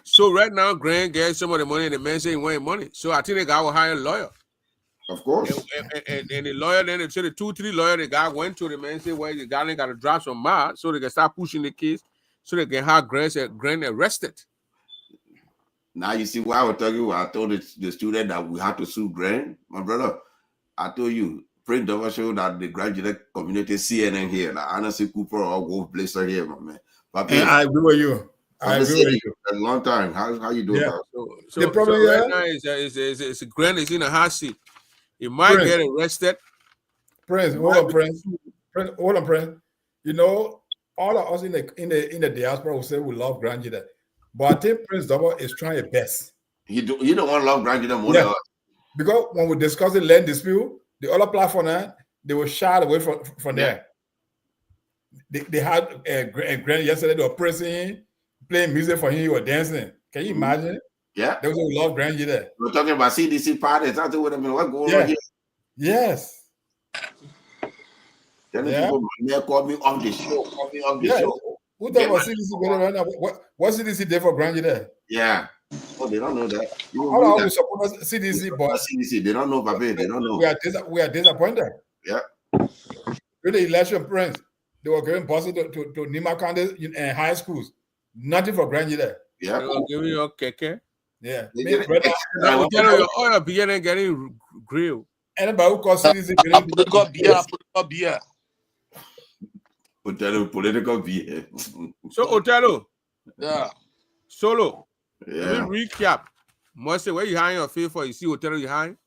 so right now, Grant gets some of the money, and the man say he want money. So I think the guy will hire a lawyer. Of course. And the lawyer, then they say the 2-3 lawyer, the guy went to the man say, well, the guy got to drop some mark so they can start pushing the case so they can have Grant arrested. Now you see why I was telling you. I told the student that we had to sue Grant. My brother, I told you, Prince Dover showed that the graduate community CNN here, like Anansi Cooper or Wolf Blazer here, my man. But I agree with you. I agree with you. A long time. How you doing? Yeah. So right now is Grant is in a hot seat. He might get arrested. Prince, hold on, Prince. You know, all of us in the diaspora will say we love Grand Judah, but I think Prince Dover is trying his best. You don't want to love Grand Judah more than us. Because when we discuss the land dispute, the other platform, they were shied away from there. They had a Grand yesterday. They were pressing him, playing music for him. He was dancing. Can you imagine? Yeah, they was love Grand Judah. We're talking about CDC parties. I what I mean. What going on here? Yes. They called me on the show. Who talking about CDC right now? What CDC there for Grand Judah? Yeah. Oh, they don't know that. All our support CDC, but CDC, they don't know, Babe. They don't know. We are disappointed. Yeah. With the election, Prince, they were giving buses to Nima County in high schools. Nothing for Grand Judah. Yeah. They will give you your keke. Yeah. Your oil beer getting grilled. Anybody who calls CDC beer. Political beer. So Othello. Yeah. Solo. Yeah. Let me recap. Must say where you hiding your face for? You see Othello you hiding?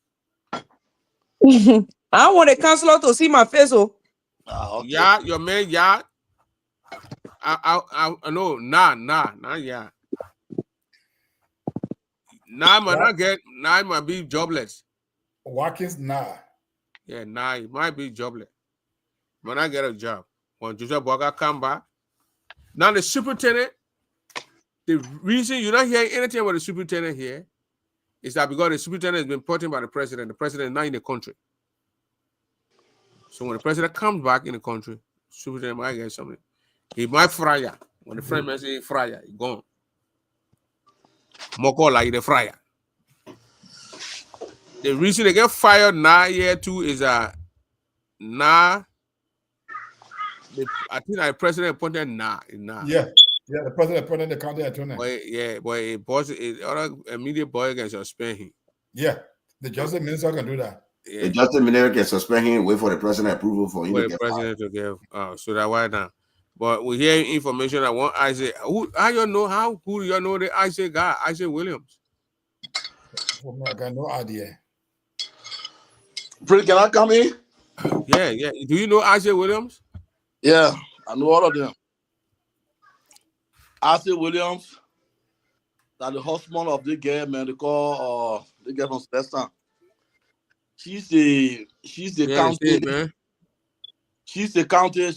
I want a counselor to see my face. Oh. Okay. Yeah, your man, yeah. I know, nah, yeah. Nah, might be jobless. Watkins, nah. Yeah, nah, he might be jobless. Might not get a job. When Joseph Boga come back. Now the superintendent, the reason you're not hearing anything about the superintendent here is that because the superintendent has been put in by the president is not in the country. So when the president comes back in the country, superintendent might get something. He might fry ya. When the French man say fry ya, he gone. Moko like the fryer. The reason they get fired now here too is now I think the president appointed now. Yeah, the president appointed the county attorney. But a boss, other immediate boy can suspend him. Yeah, the justice minister can do that. Yeah. The justice minister can suspend him, wait for the president approval for him to get president to give. So that why now. But we hear information that one Isaac. Who you know the Isaac guy, Isaac Williams? I got no idea. Can I come in? Yeah. Do you know Isaac Williams? Yeah, I know all of them. Isaac Williams, that the husband of the girl, man, they call the girl from Celestin. She's the county, man. She's the county,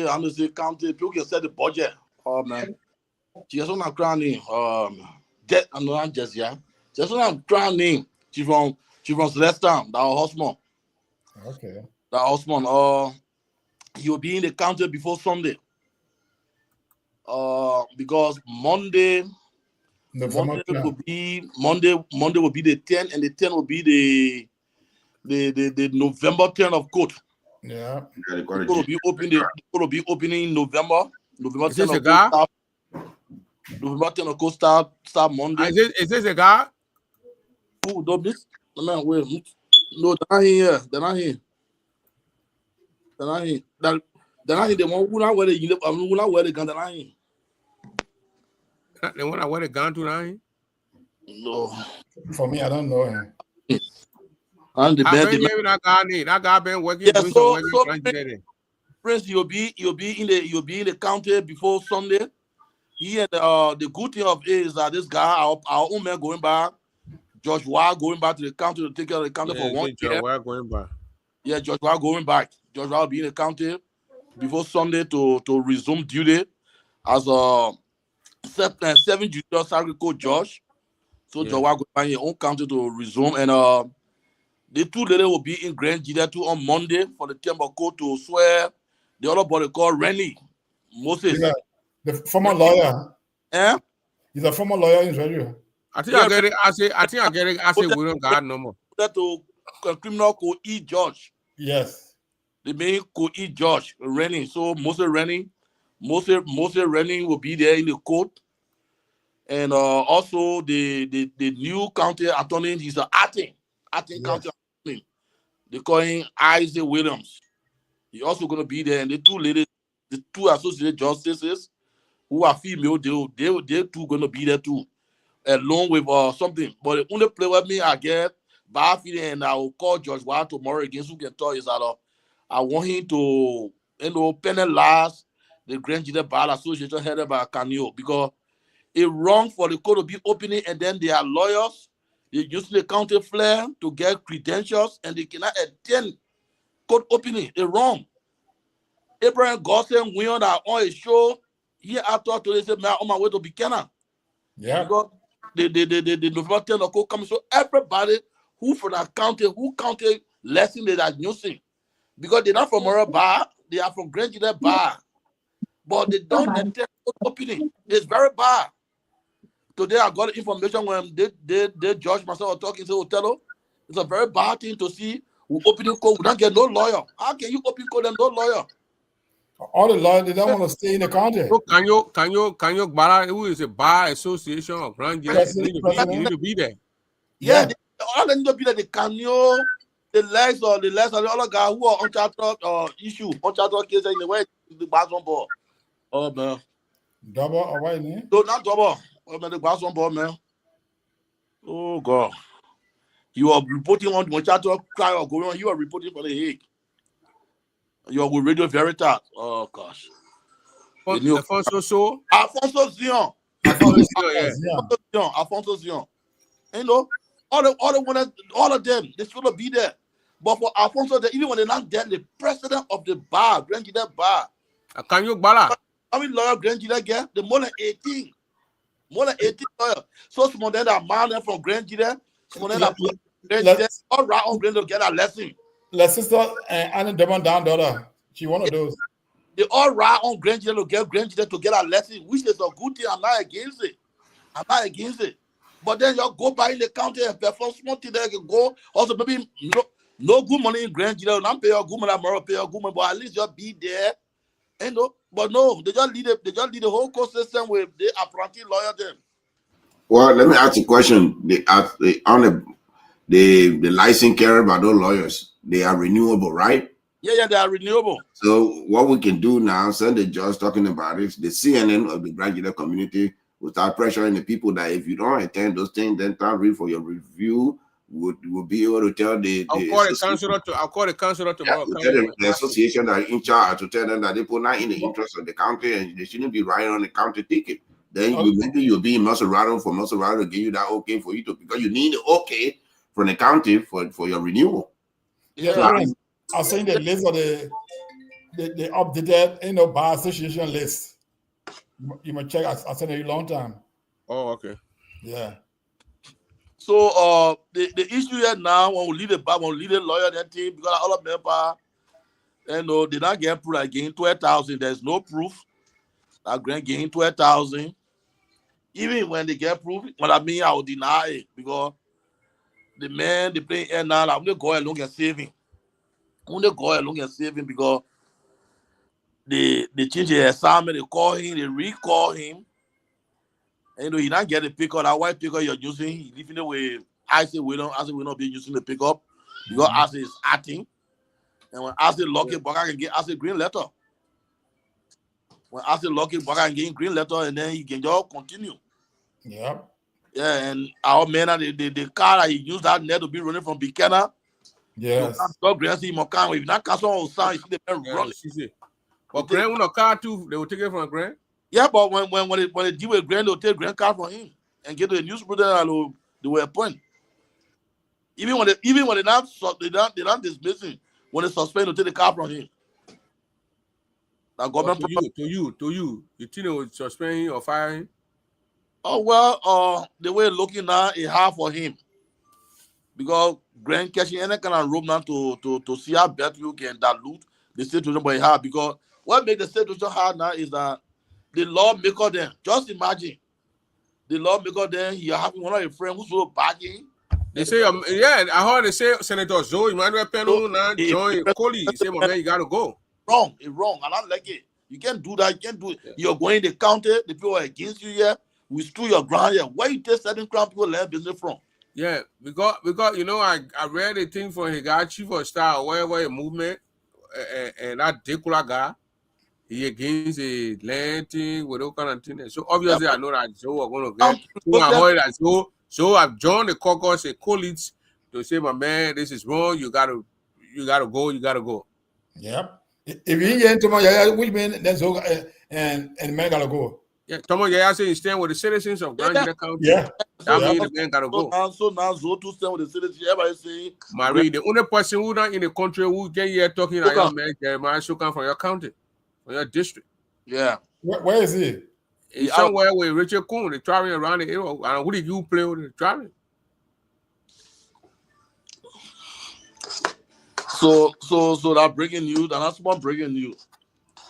I'm gonna say county, people can set the budget. Oh man. She has one crown name. Jet and not just yeah. She has one crown name. She from Celestin, that her husband. Okay. That husband. He will be in the county before Sunday. Because Monday will be the 10th, and the 10th will be the November 10th of court. Yeah. It's going to be opening in November. November 10th of court. November 10th of court start Monday. Is this a guy? Oh, don't miss. Man, wait. No, they're not here. They're not here. They're not here. They want who not wear the uniform. Who not wear the gun? They're not here. They want to wear the gun to now? No. For me, I don't know him. That guy been working. Yeah, so Prince, you'll be in the county before Sunday. He and the good thing of it is that this guy, our own man going back, Josh Ward going back to the county to take care of the county for 1 year. Ward going back. Yeah, Joshua going back. Joshua will be in the county before Sunday to resume duty as a 7 junior circuit coach Josh. So Yeah. Joshua go find his own county to resume, and the two ladies will be in Grand Gita too on Monday for the Timber Court to swear the other body called Rennie Moses. Yeah, the former lawyer. Eh? He's a former lawyer in Israel. I think I get it. I think I get it. I say we don't got no more. That to criminal co E George. Yes. The main co E George Rennie. So Moses Rennie will be there in the court. And also the new county attorney, he's an acting county attorney. They call him Isaac Williams. He's also going to be there. And the two ladies, the two associate justices who are female, they two going to be there too, along with something. But the only play with me I get bad feeling, and I will call Judge Wild tomorrow against who can tell is that I want him to penalize the Grand Jury Bar Association headed by Canio, because it's wrong for the court to be opening and then they are lawyers. They use the county flair to get credentials and they cannot attend court opening. It's wrong. Abraham Gosson went on a show here after today said, "Man, on my way to Buchanan." Yeah. Because the November 10 court coming. So everybody who from that county, who county lesson they are using, because they're not from Murray Bar, they are from Grand Jury Bar, but they don't attend court opening. It's very bad. Today I got information when they judge myself talking to Othello. It's a very bad thing to see we opening court, we don't get no lawyer. How can you open court and no lawyer? All the lawyers, they don't want to stay in the county. So can you Bala, who is a bar association of Grand Jury, you need to be there. Yeah, all they need to be there. The Canio, the legs of the other guy who are uncharted case in the way the bathroom ball. Oh man. Double or white name? No, not double. Oh man, the bathroom ball, man. Oh God. You are reporting on uncharted crime or going on, you are reporting for the Hague. You are with Radio Veritas. Oh gosh. Alfonso Zion. Alfonso Zion. You know, all of them, they should be there. But for Alfonso, even when they're not there, the president of the bar, Grand Jury Bar. Can you Bala? How many lawyer Grand Jury get? The more than 18. More than 18 lawyers. So some of them are man from Grand Jury. Some of them are Grand Jury. All right on Grand to get a lesson. La sister Annie Devon down daughter. She one of those. They all right on Grand Jury to get a lesson, which is a good thing. I'm not against it. But then you go by in the county and perform small thing there can go. Also, maybe no good money in Grand Jury. Not pay your good money, pay your good money, but at least just be there. And no, but no, they just lead the whole court system with the apprentice lawyer them. Well, let me ask you a question. The license carried by those lawyers, they are renewable, right? Yeah, they are renewable. So what we can do now, send the judge talking about it, the CNN of the Grand Jury community will start pressuring the people that if you don't attend those things, then time read for your review. Would be able to tell I'll call the counselor tomorrow. Yeah, tell the association that are in charge to tell them that they put not in the interest of the county and they shouldn't be riding on the county ticket. Then maybe you'll be in Maserado for Maserado to give you that okay for you to, because you need the okay from the county for your renewal. Yeah, so I'll send the list of the updated bar association list. You might check. I'll send it a long time. Oh, okay. Yeah. So the issue here now, when we lead the bar, when we lead the lawyer, that team, because all of them are, they not get proof again 12,000. There's no proof that Grant gain 12,000. Even when they get proof, what I mean, I will deny it because the man they play here now, I'm gonna go along and save him. Because they change the assignment, they call him, they recall him. And he not get the pickup. That white pickup you're using, he leaving it with Isaac Williams. Isaac will not be using the pickup because Isaac is acting. And when Isaac lucky, Baka can get Isaac green letter. When Isaac lucky, Baka can get green letter, and then he can just continue. Yeah. Yeah, and our man, the car that he used that net to be running from Buchanan. Yes. If you not cancel on sound, you see the man running. But Grant want a car too. They will take it from Grant. Yeah, but when they deal with Grant, they'll take Grant car from him and get to the newspaper and they will appoint. Even when they not dismissing when they suspend to take the car from him. That government to you. You think they would suspend him or fire him? Oh well, the way looking now is hard for him because Grand catching any kind of room now to see how better you can dilute the situation, but it's hard because what makes the situation hard now is that the lawmaker then just imagine the lawmaker then you're having one of your friends who's so bagging. They say, I heard they say Senator Zoe Emmanuel Peno now join Coley. He say, my man, you gotta go. Wrong, it's wrong. I don't like it. You can't do that. You can't do it. Yeah. You're going to the county, the people are against you here. We screw your ground here. Where you take certain crown people learn business from? Yeah, because you know, I read a thing from he got chief of staff or whatever a movement, and that Dekula guy, he against the land thing with all kind of thing. So obviously, I know that Joe are going to get. So I heard that so I've joined the caucus and colleagues to say, my man, this is wrong. You gotta go. Yep. If you ain't tomorrow, which mean that's and man gotta go. Yeah, Tomo Yaya say you stand with the citizens of Grand County. Yeah. That means the man gotta go. So now Zoto stand with the citizens. Everybody say Marie, the only person who not in the country who get here talking like your man Jeremiah Shokan from your county, from your district. Yeah. Where is he? He's somewhere with Richard Kuhn. They're traveling around the area. And who did you play with the traveling? So that breaking news, and that's one breaking news.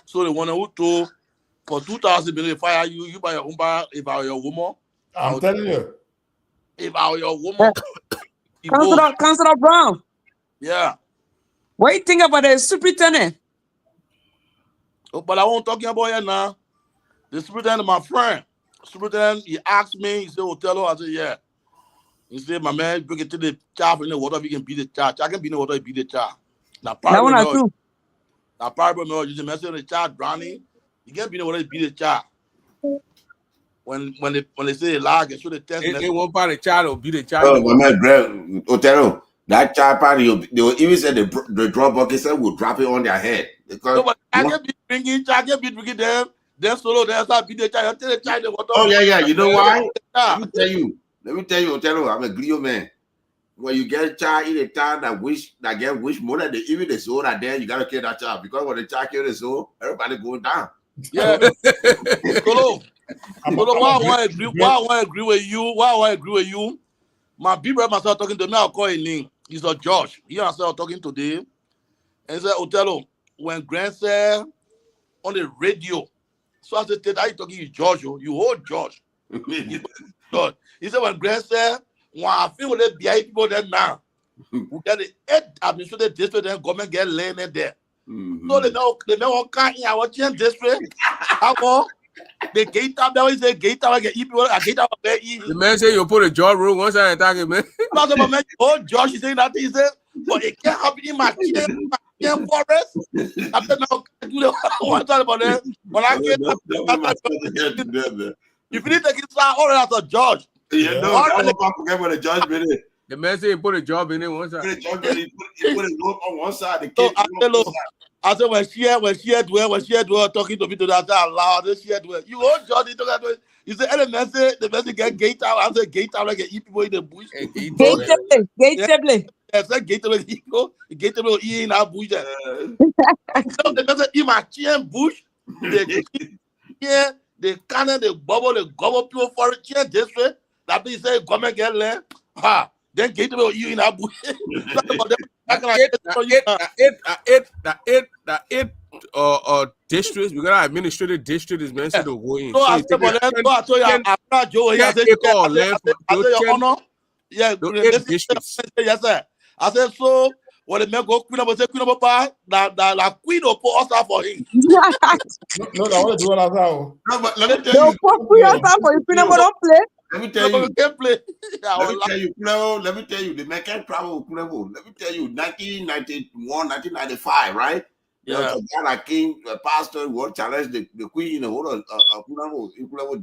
So the one who told for 2,000 million fire you buy your own bar if I were your woman. I'm telling you. If I were your woman, Councilor Brown. Yeah. What do you think about the superintendent? Oh, but I won't talking about it now. The superintendent, my friend. Superintendent, he asked me, he said, Othello, I said, yeah. He said, my man, you can take the child in the water, you can beat the child. I can be in the water, beat the child. Now, probably you just messing with the child drowning. You can't be in the water, beat the child. When they say lag, and show the test. They won't buy the child or beat the child. Oh, my man, Greg, Otero, that child party, they will even say the drop bucket said will drop it on their head. Because no, but I can be bringing them. Then solo, then start beat the child. Tell the child the water. Oh, yeah. You know why? Let me tell you, Otero, I'm a Grio man. When you get a child in a town that get wish more than even the soul that there, you gotta kill that child. Because when the child kill the soul, everybody going down. Yeah. Solo, why I want to agree with you? My big brother myself talking to me, I'll call his name. He's a judge. He and I talking today. And he said, Othello, when Grant said on the radio, so I said, are you talking to George? You hold George. He said, when Grant said, when I feel with the BI people there now, we get the 8 administrative district and government get land there. So they know what kind of our district. How about the gate up there is a gate out get people a gate out there. The man say you put a job room once I attack him, man. Oh, Josh is saying that he said, but it can't happen in my forest. After now, do the one time about that. When I get if you need to get started, all as a judge. Yeah, no, I don't forget what the judge been in. The man say he put a job in it one side. He put his rope on one side. The so kid I said when she had talking to me to that loud, she had you won't judge it to that way. You say the message get gate out. I said gate out like eat people in the bush. Gate table. I said gate table in our bush. So the message in my chain bush. The cannon, the gobble people for it chain this way. That means say come and get land. Then gate table you in our bush. Districts, we got administrative district is meant to go in. So I said, I told you, I'm Joe. I said, your honor. Yeah, yes, sir. I said, so when the man go queen up, say queen up, the queen will put us for him. No, I want to do what I know. No, but let me tell you. Let me tell you, the man can travel. Let me tell you, 1991, 1995, right? Yeah. There was a guy that came, a pastor who would challenge the queen in the whole of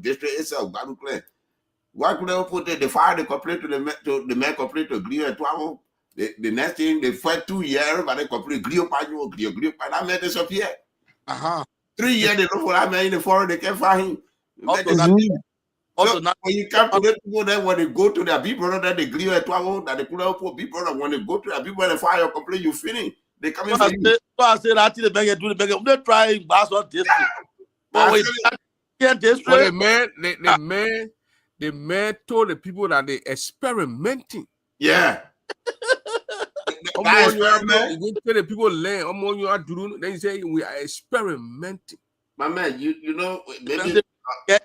district itself. Why could they put the fire the complaint to the man complaint to agree and travel? The next thing, they fight 2 years, everybody complain, agree. That man disappear. 3 years, they look for that man in the forest, they can't find him. So when you come to the people there, when they go to their big brother, that they agree and travel, that they could help big brother, when they go to their big brother, fire complaint, you finish. They coming for you. So I say that the beggar do the beggar. They try Basel district. But when you district, Well, the man told the people that they experimenting. Yeah. You tell the people learn. Then you say we are experimenting. My man, you know, maybe I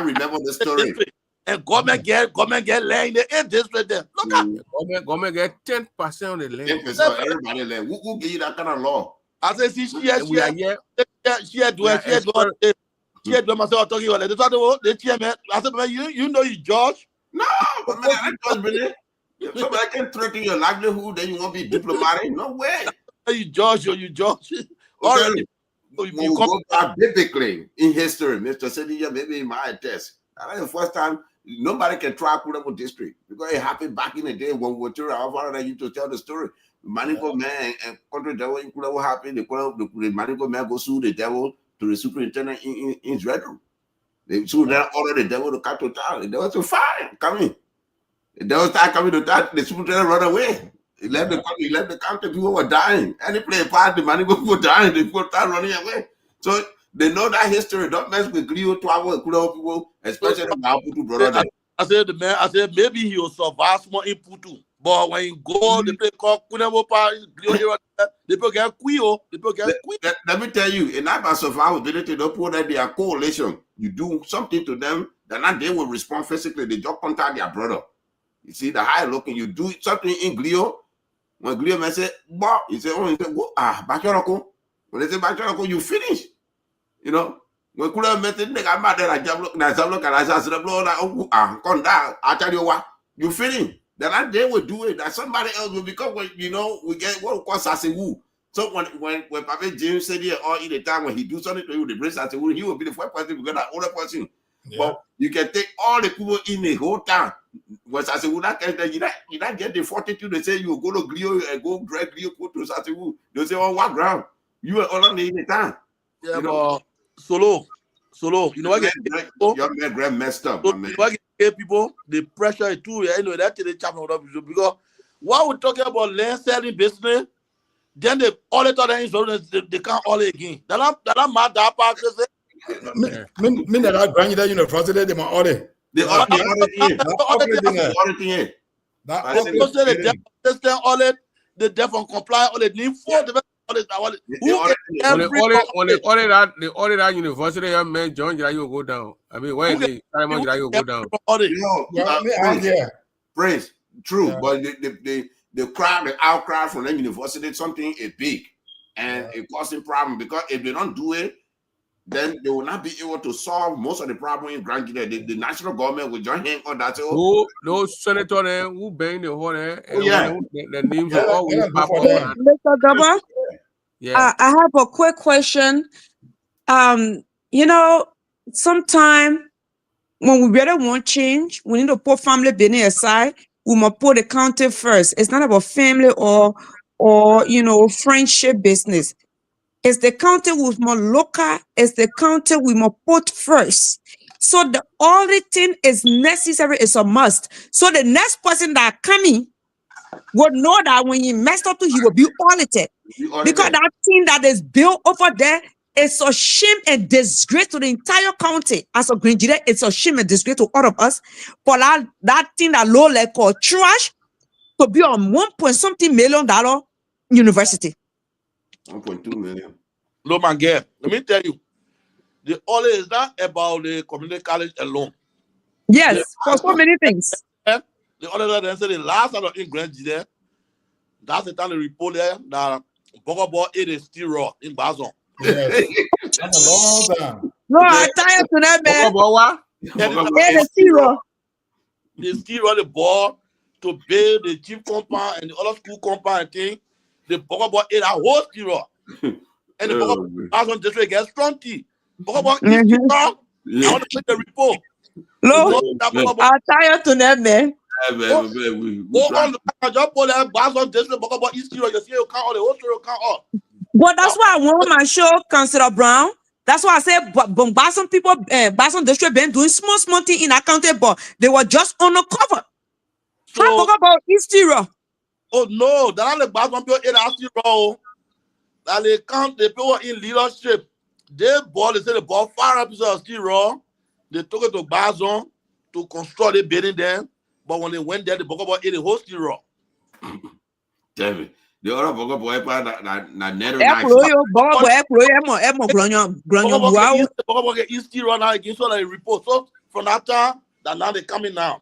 remember the story. And government get land in the 8th district there. Look at government get 10% on the land. 10% everybody land. Who give you that kind of law? I say, see, she do myself talking about it. The chairman. I said, man, you know you judge. No, but man, I don't believe. Somebody can threaten your livelihood, then you won't be diplomatic. No way. You judge. Already. You go back biblically in history, Mr. Cedillo, maybe in my test. That's the first time nobody can try Kurabo district because it happened back in the day when we were I used to tell the story. The Manico man and country devil in Kurabo happened. The Manico man go sue the devil to the superintendent in his bedroom. They sued that order the devil to cut to town. The devil said, fine, come in. The devil started coming to town. The superintendent run away. He left the county. People were dying. And they play a part. The Manico were dying. They put start running away. So they know that history. Don't mess with Glio, Twabo, Kurabo people, especially the Maputo brother. I said maybe he will survive small in Putu. But when you go, they play called Kunamo Glio, they get Quio, Let me tell you, in that survivability, don't put that they are coalition. You do something to them, then not they will respond physically. They just contact their brother. You see the high looking, you do something in Glio. When Glio man say, "Bah," he say, "Oh, he say, Bachoroko." When they say Bachoroko, you finish. You know, when Kula met it, nigga, mad there, I jump look, and I say, come down. I tell you what, you finish. Then that they will do it. That somebody else will become. You know, we get what we call Sasewu. So when Papa James said here, all in the time when he do something to you, the brace Sasewu, he will be the first person because that other person. Yeah. But you can take all the people in the whole town. When Sasewu that you not get the fortitude. They say you go to Glio and go drag Glio go to Sasewu. They say, oh, what ground? You are all on the town. Yeah, but Solo. You know what? Your man messed up. So, you know what? People, the pressure too. You know that's the chapter because while we're talking about land selling business, then they all the other insurance they can't all again. That mad that part. Me that I grant that university they want all the. The the deaf and comply all the need for the the order that university young man John you go down. I mean, why they you go down? Praise true, yeah. But the crowd, the outcry from the university, something is big and it causing problem because if they don't do it, then they will not be able to solve most of the problem in Grand Guinea. The national government will join hands on that. Those senators who bang the horn the names are always pop up. Mr. Gaba, I have a quick question. You know, sometime when we really want change, we need to put family business aside. We must put the county first. It's not about family or friendship business. It's the county with more local, it's the county we must put first. So the auditing is necessary, it's a must. So the next person that coming would know that when he messed up, he will be audited. Because that thing that is built over there is a shame and disgrace to the entire county. As a Green Jide, it's a shame and disgrace to all of us. For that thing that low like called trash to be on $1.something million university. 1.2 million. No man, let me tell you, the only is not about the community college alone. Yes, for so many things. The other than say the last time in Grand there, that's the time the report there that Bogobo is still raw in Bazon. Yes. That's a long time. No, I'm tired to that man. They still run the ball to build the chief compound and the other school compound thing. The Bogobo is a whole still and the Bogobo Bazon district gets strong tea. Bogobo is still raw. I want to make the report. Look, I'm tired to that man. But that's why I want my show, Councilor Brown. That's why I said, but some people, some district been doing small thing in accountable, but they were just on the cover. So, how about East Tiro? Oh no, they're not the bad one people in actually role. That they count the people in leadership. They say the ball far up is still raw. They took it to Bazon to construct the building there. But when they went there, the Bogabo ate the whole still raw. Tell me. The other Bogabo na never Bogabo get still raw now again, so they report. So from that time, that now they coming now.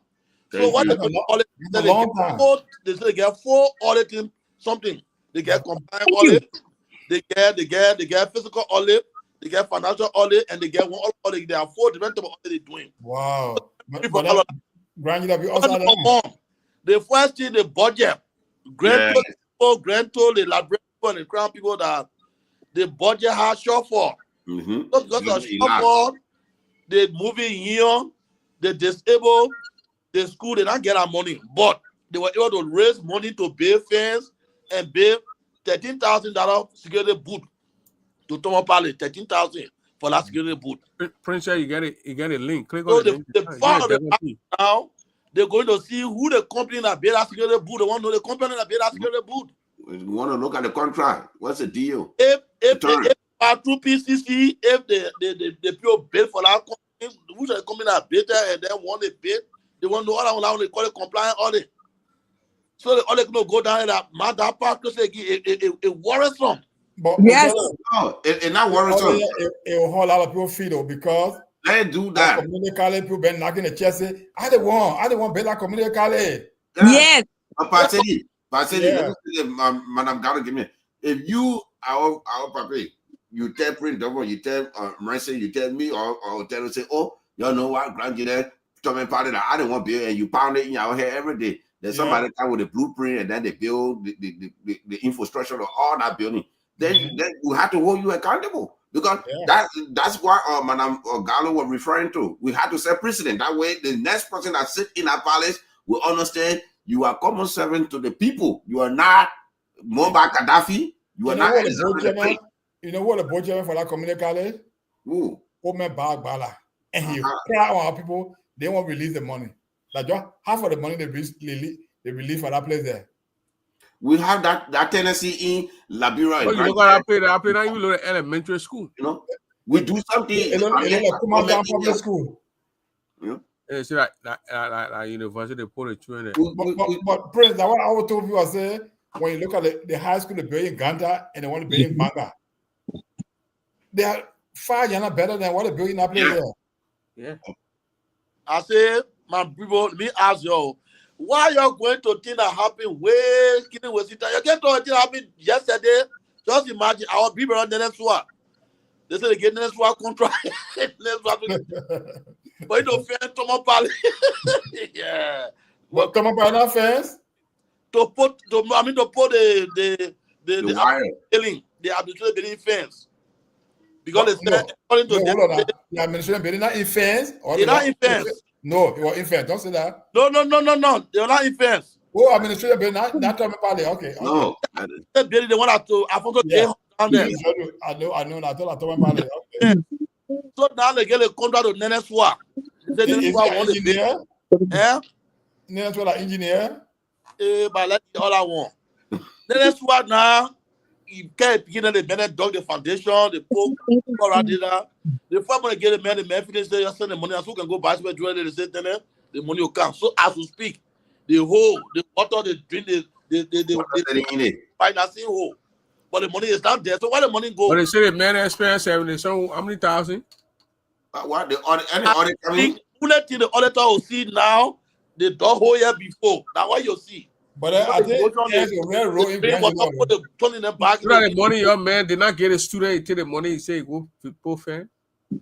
So what they say they get 4 auditing something. They get compliant audit, they get physical audit, they get financial audit, and they get one audit. There are 4 different types of audit they're doing. Wow. The first thing, the budget. Grand told the library and the crown people that the budget has shortfall. Because of shortfall, they moving here, they disable the school, they don't get our money. But they were able to raise money to pay fence and pay $13,000 security boot to Thomas Pally. $13,000 for that security boot. Prince, you get a link. Click so on the link. Now they're going to see who the company that paid that security boot. They want to know the company that paid that security boot. We want to look at the contract. What's the deal? If through PCC, if the people bid for that company, which is the company that bid there, and then want to bid, they want to know how they call it compliant audit. So the audit can go down in that part to say it worrisome. But yes, no, it's not worrisome. It will hold a lot of people feel because they do that. Community college people been knocking the chest. Say, I don't want better community college. Yes. Pastor, Madam Garo, give me. If you our papa, you tell Prince Double, you tell Mercy, you tell me, or tell us say, oh, you know what, grandchildren, Tommy party that I don't want to build, and you pound it in your head every day. There's somebody come with a blueprint, and then they build the infrastructure of all that building. Then we have to hold you accountable because that's what Madam Gallo was referring to. We have to set precedent. That way, the next person that sit in our palace will understand you are common servant to the people. You are not Muammar Gaddafi. You are not. You know what the budget for that community college? Who? Omen Bagbala. And he cry on our people. They won't release the money. Like just half of the money they release for that place there. We have that tendency in Labira. But you look at I play now, you look at elementary school. You know, we do something. Public school. Yeah. It's like university, they put it through. But Prince, what I would tell people, I say, when you look at the high school, they build in Ganta and they want to build in Banga. They are far better than what they build in that place there. Yeah. I say, my people, me ask you, why you're going to think that happened way skinny with it? You get to think that happened yesterday. Just imagine our people on the next one. They say they get the next one contract. But you don't fear Thomas Pally. Yeah. What Thomas Pally fence? To put the building, the administrative building fence. Because they said according to the administrative building not in fence. They're not in fence. No, it was in fence. Don't say that. No. They're not in fence. Oh, administrative building not Thomas Pally. Okay. No. The building they want to down there. I know. I told Thomas Pally. Okay. So now they get a contract with Neneswa. They say Neneswa want to build. Yeah. Neneswa engineer. But let's see all I want. Neneswa now. You can't begin to dog the foundation, the poke, the farmer get the man, the man finish there, send the money, so can go buy some jewelry, the money will come. So as we speak, the hole, the water, the drink, the financing hole. But the money is not there. So why the money go? But they say the man experience having so how many thousand? What the audit coming? The auditor will see now the door hole here before. Now what you see? But I think there's a real role in the money your man did not get a student till the money he say go to fan.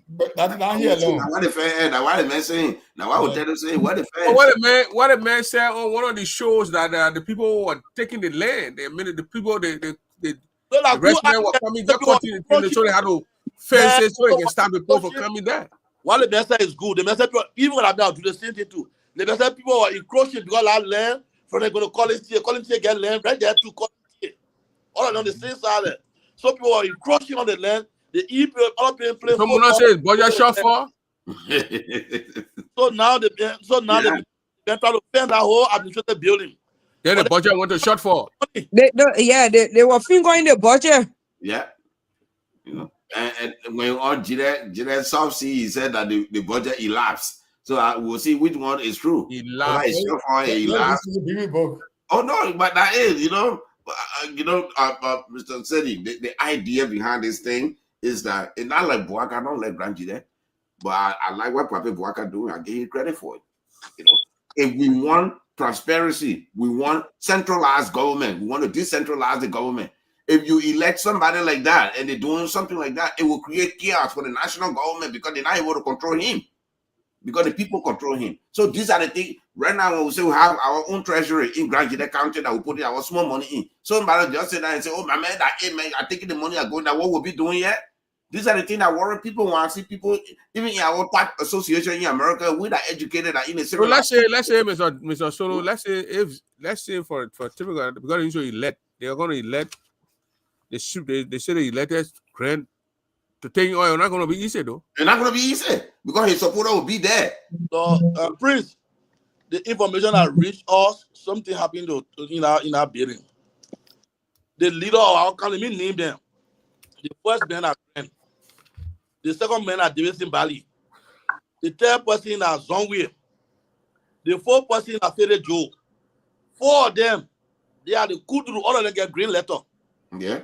But that's not here alone. Now what the fan? Now what the man saying? Now what would tell them saying? What the fan? What the man said on one of the shows that the people were taking the land. I mean the people the residents were coming that continue so they had to fence it so they can stop the people from coming there. While the message is good, the message even when I'm now do the same thing too. The message people were encroaching because that land. From they're going to call it get land right there to call it. All on the same side. Some people are encroaching on the land. The people all playing. Someone says budget short for. So now they're trying to fend that whole administrative building. Then the budget went to shortfall. They were fingering the budget. Yeah. You know, and when on Gillette South Sea, he said that the budget elapsed. So we'll see which one is true. Elapsed. Oh no, but that is, Mr. Sedi, the idea behind this thing is that it's not like Boaka, I don't like Granjide, but I like what Pape Boaka doing. I give you credit for it. If we want transparency, we want centralized government, we want to decentralize the government. If you elect somebody like that and they're doing something like that, it will create chaos for the national government because they're not able to control him. Because the people control him. So these are the things. Right now, when we say we have our own treasury in Granjide County that we put our small money in, somebody just say that and say, "Oh my man, I'm taking the money and going that. What we'll be doing yet?" These are the things that worry people. When I see people, even in our part association in America, we are educated and in a so let's say, Mr. Solo, let's say for typical, because they are going to elect. They say they elected Grant. To take oil, not going to be easy though. It's not going to be easy because his supporter will be there. So, Prince, the information that reached us, something happened in our building. The leader of our company named them. The first man at Grant. The second man at Davidson Valley. The third person at Zongwe. The fourth person at Fede Joe. 4 of them, they are the Kudru. All of them get green letter. Yeah.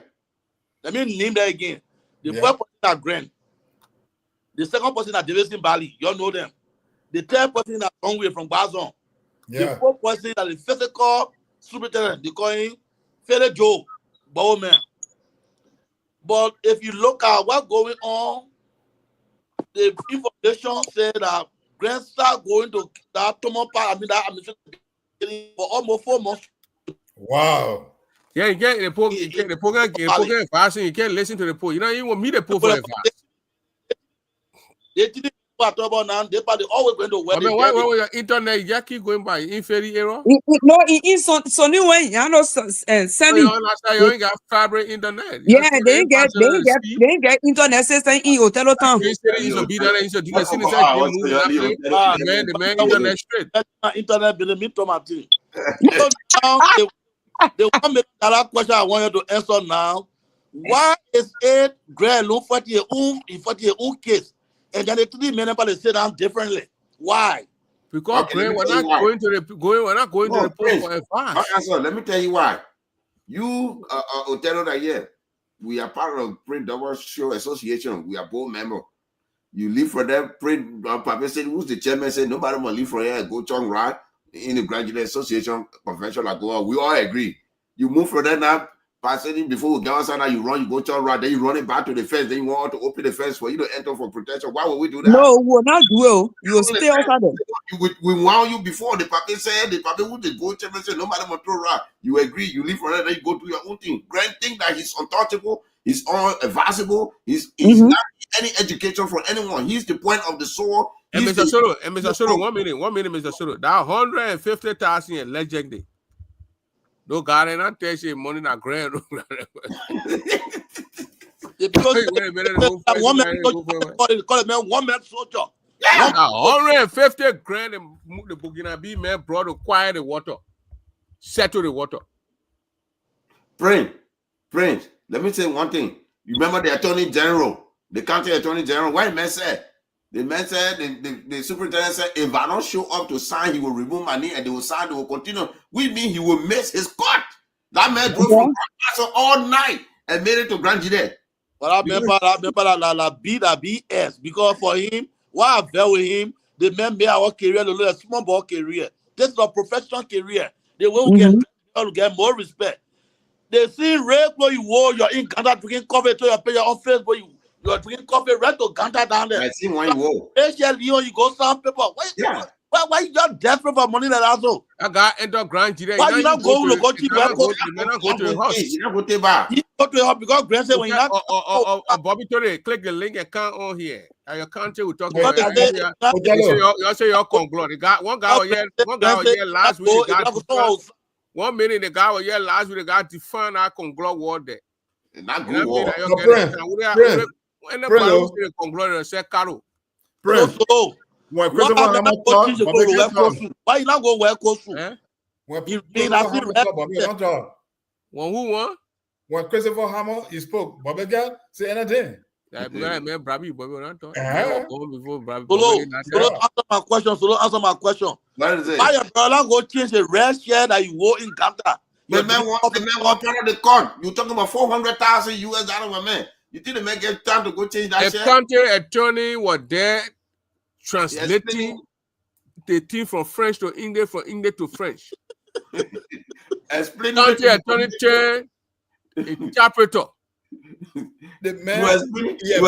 Let me name that again. The first person at Grant. The second person at Davidson Valley. You all know them. The third person at Zongwe from Bazon. Yeah. The fourth person at the physical superintendent. They call him Fede Joe. Bowman. But if you look at what's going on, the information said that Grant start going to that Tomo Park, for almost 4 months. Wow. Yeah, you can't the program fasting. You can't listen to the poll. You know, you want me to poll for a fast. They didn't talk about now. They always going to I mean, why your internet? You keep going by inferi error. No, in so new way. You know, sending. You ain't got fiber internet. Yeah, they ain't get internet system in hotel town. The man internet straight. Internet bill me to my team. The one million question I want you to answer now. Why is it Grant look for your own case? And then the 3 million people say that differently. Why? Because we're not going to the poll for a fast. Let me tell you why. You Otero that year, we are part of Print Double Show Association. We are both members. You leave for them. Print Papa said, who's the chairman? Said nobody will leave for here. Go Chong Rad in the Graduate Association convention. Like go. We all agree. You move for that now. Passing before we get outside, you run, you go Chong Rad, then you run it back to the fence. Then you want to open the fence for you to enter for protection. Why would we do that? No, we will not do it. You will stay outside there. We want you before the Papa said the Papa would go chairman said nobody will throw Rad. You agree. You leave for that. Then you go do your own thing. Grant think that he's untouchable. He's unadvisable. He's not any education for anyone. He's the point of the soul. And Mr. Soto, 1 minute, Mr. Soto. That 150,000 allegedly. No God ain't not tell you money not grand. Because one man soldier. Yeah, 150 grand and the Burkina B man brought to quiet the water, settle the water. Prince, let me say one thing. You remember the Attorney General, the county Attorney General, what the man said? The man said, the superintendent said, if I don't show up to sign, he will remove my name and they will sign, they will continue. We mean he will miss his court. That man drove from Castle all night and made it to Grand Jide. But I remember that BS because for him, what I felt with him, the man made our career a small ball career. This is a professional career. They will get more respect. They see Ray you wore, you're in Ghana drinking coffee to your pay your own face, but you're drinking coffee right to Ghana down there. I see why you wore. You go some people. Why you not desperate for money like that? So I got enter Grand Jide. Why you not go to go to the house? You not go to the bar. You go to the house because Grant said when you not Bobby Tore, click the link and come on here. And your country will talk But about you say your conglomerate. One guy was here last week. 1 minute the guy was here last week. The guy defined our conglomerate there. Not good war. Conglomerate said Caro. When why you not go wear costume? When You Christopher mean I see Hammer red? spoke, Bobby, don't talk. One who won? When Christopher Hammer he spoke, Bobby girl say anything. That man, Brabby, Bobby, not talk. Uh-huh. Before Brabby, Solo, Bobby, not Solo, talk. answer my question. Solo, answer my question. What is it? Why your brother go change the red shirt that you wore in Ghana? The man want out of the court. You talking about $400,000 US, my man. You think the man get time to go change that A shit? county attorney was there translating the thing from French to English, from English to French. Explain County attorney chair, interpreter. The man, yeah,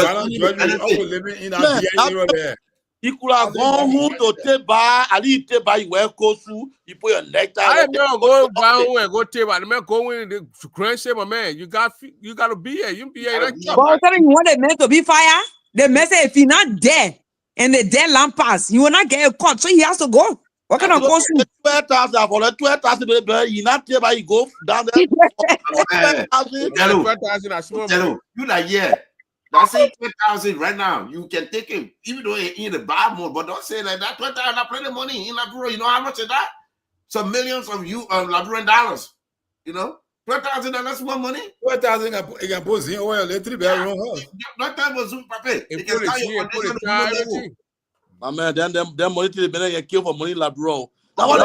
always living in that area there. He could have gone home to take by, and he take by you wear kosu, you put your necktie. I am not going down and go take, but the man going the grand say, my man, you got to be here. You be here. But I'm telling you, want the man to be fire? The man say if he not there and the dead lamp pass, you will not get a cut, so he has to go. What kind of kosu? 12,000 for the 12,000, you not there, but you go down there. 12,000. You like, yeah. That's it, 12,000 right now. You can take him, even though he's in the bad mode, but don't say like that. 12,000, I plenty money in Labrador. You know how much is that? Some millions of Labradorian dollars. You know, $12,000 more money. 12,000 you can put in oil, let 3-bedroom house. Not time for Zoom, Papa. It put it here, put it everything. My man, then them money to the better get killed for money Labrador. That one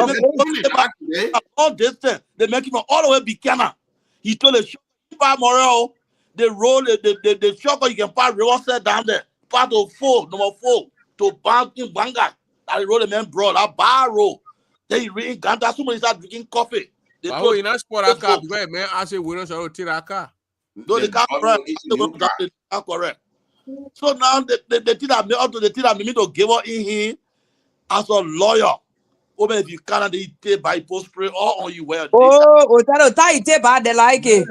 all this thing. They make him all the way Buchanan. He told the shopper Morel. They roll the shopper you can pass river set down there. Part of number 4 to Bank in Banga. That the road the man brought that bar roll. Then he read Ganta. Somebody start drinking coffee. They told you not sport a car because man, I say we don't show take a car. No, they can't correct. So now the thing that me up to the thing that me to give up in here as a lawyer. Over if you can't take by post spray or on you wear. Oh, that take by the like it.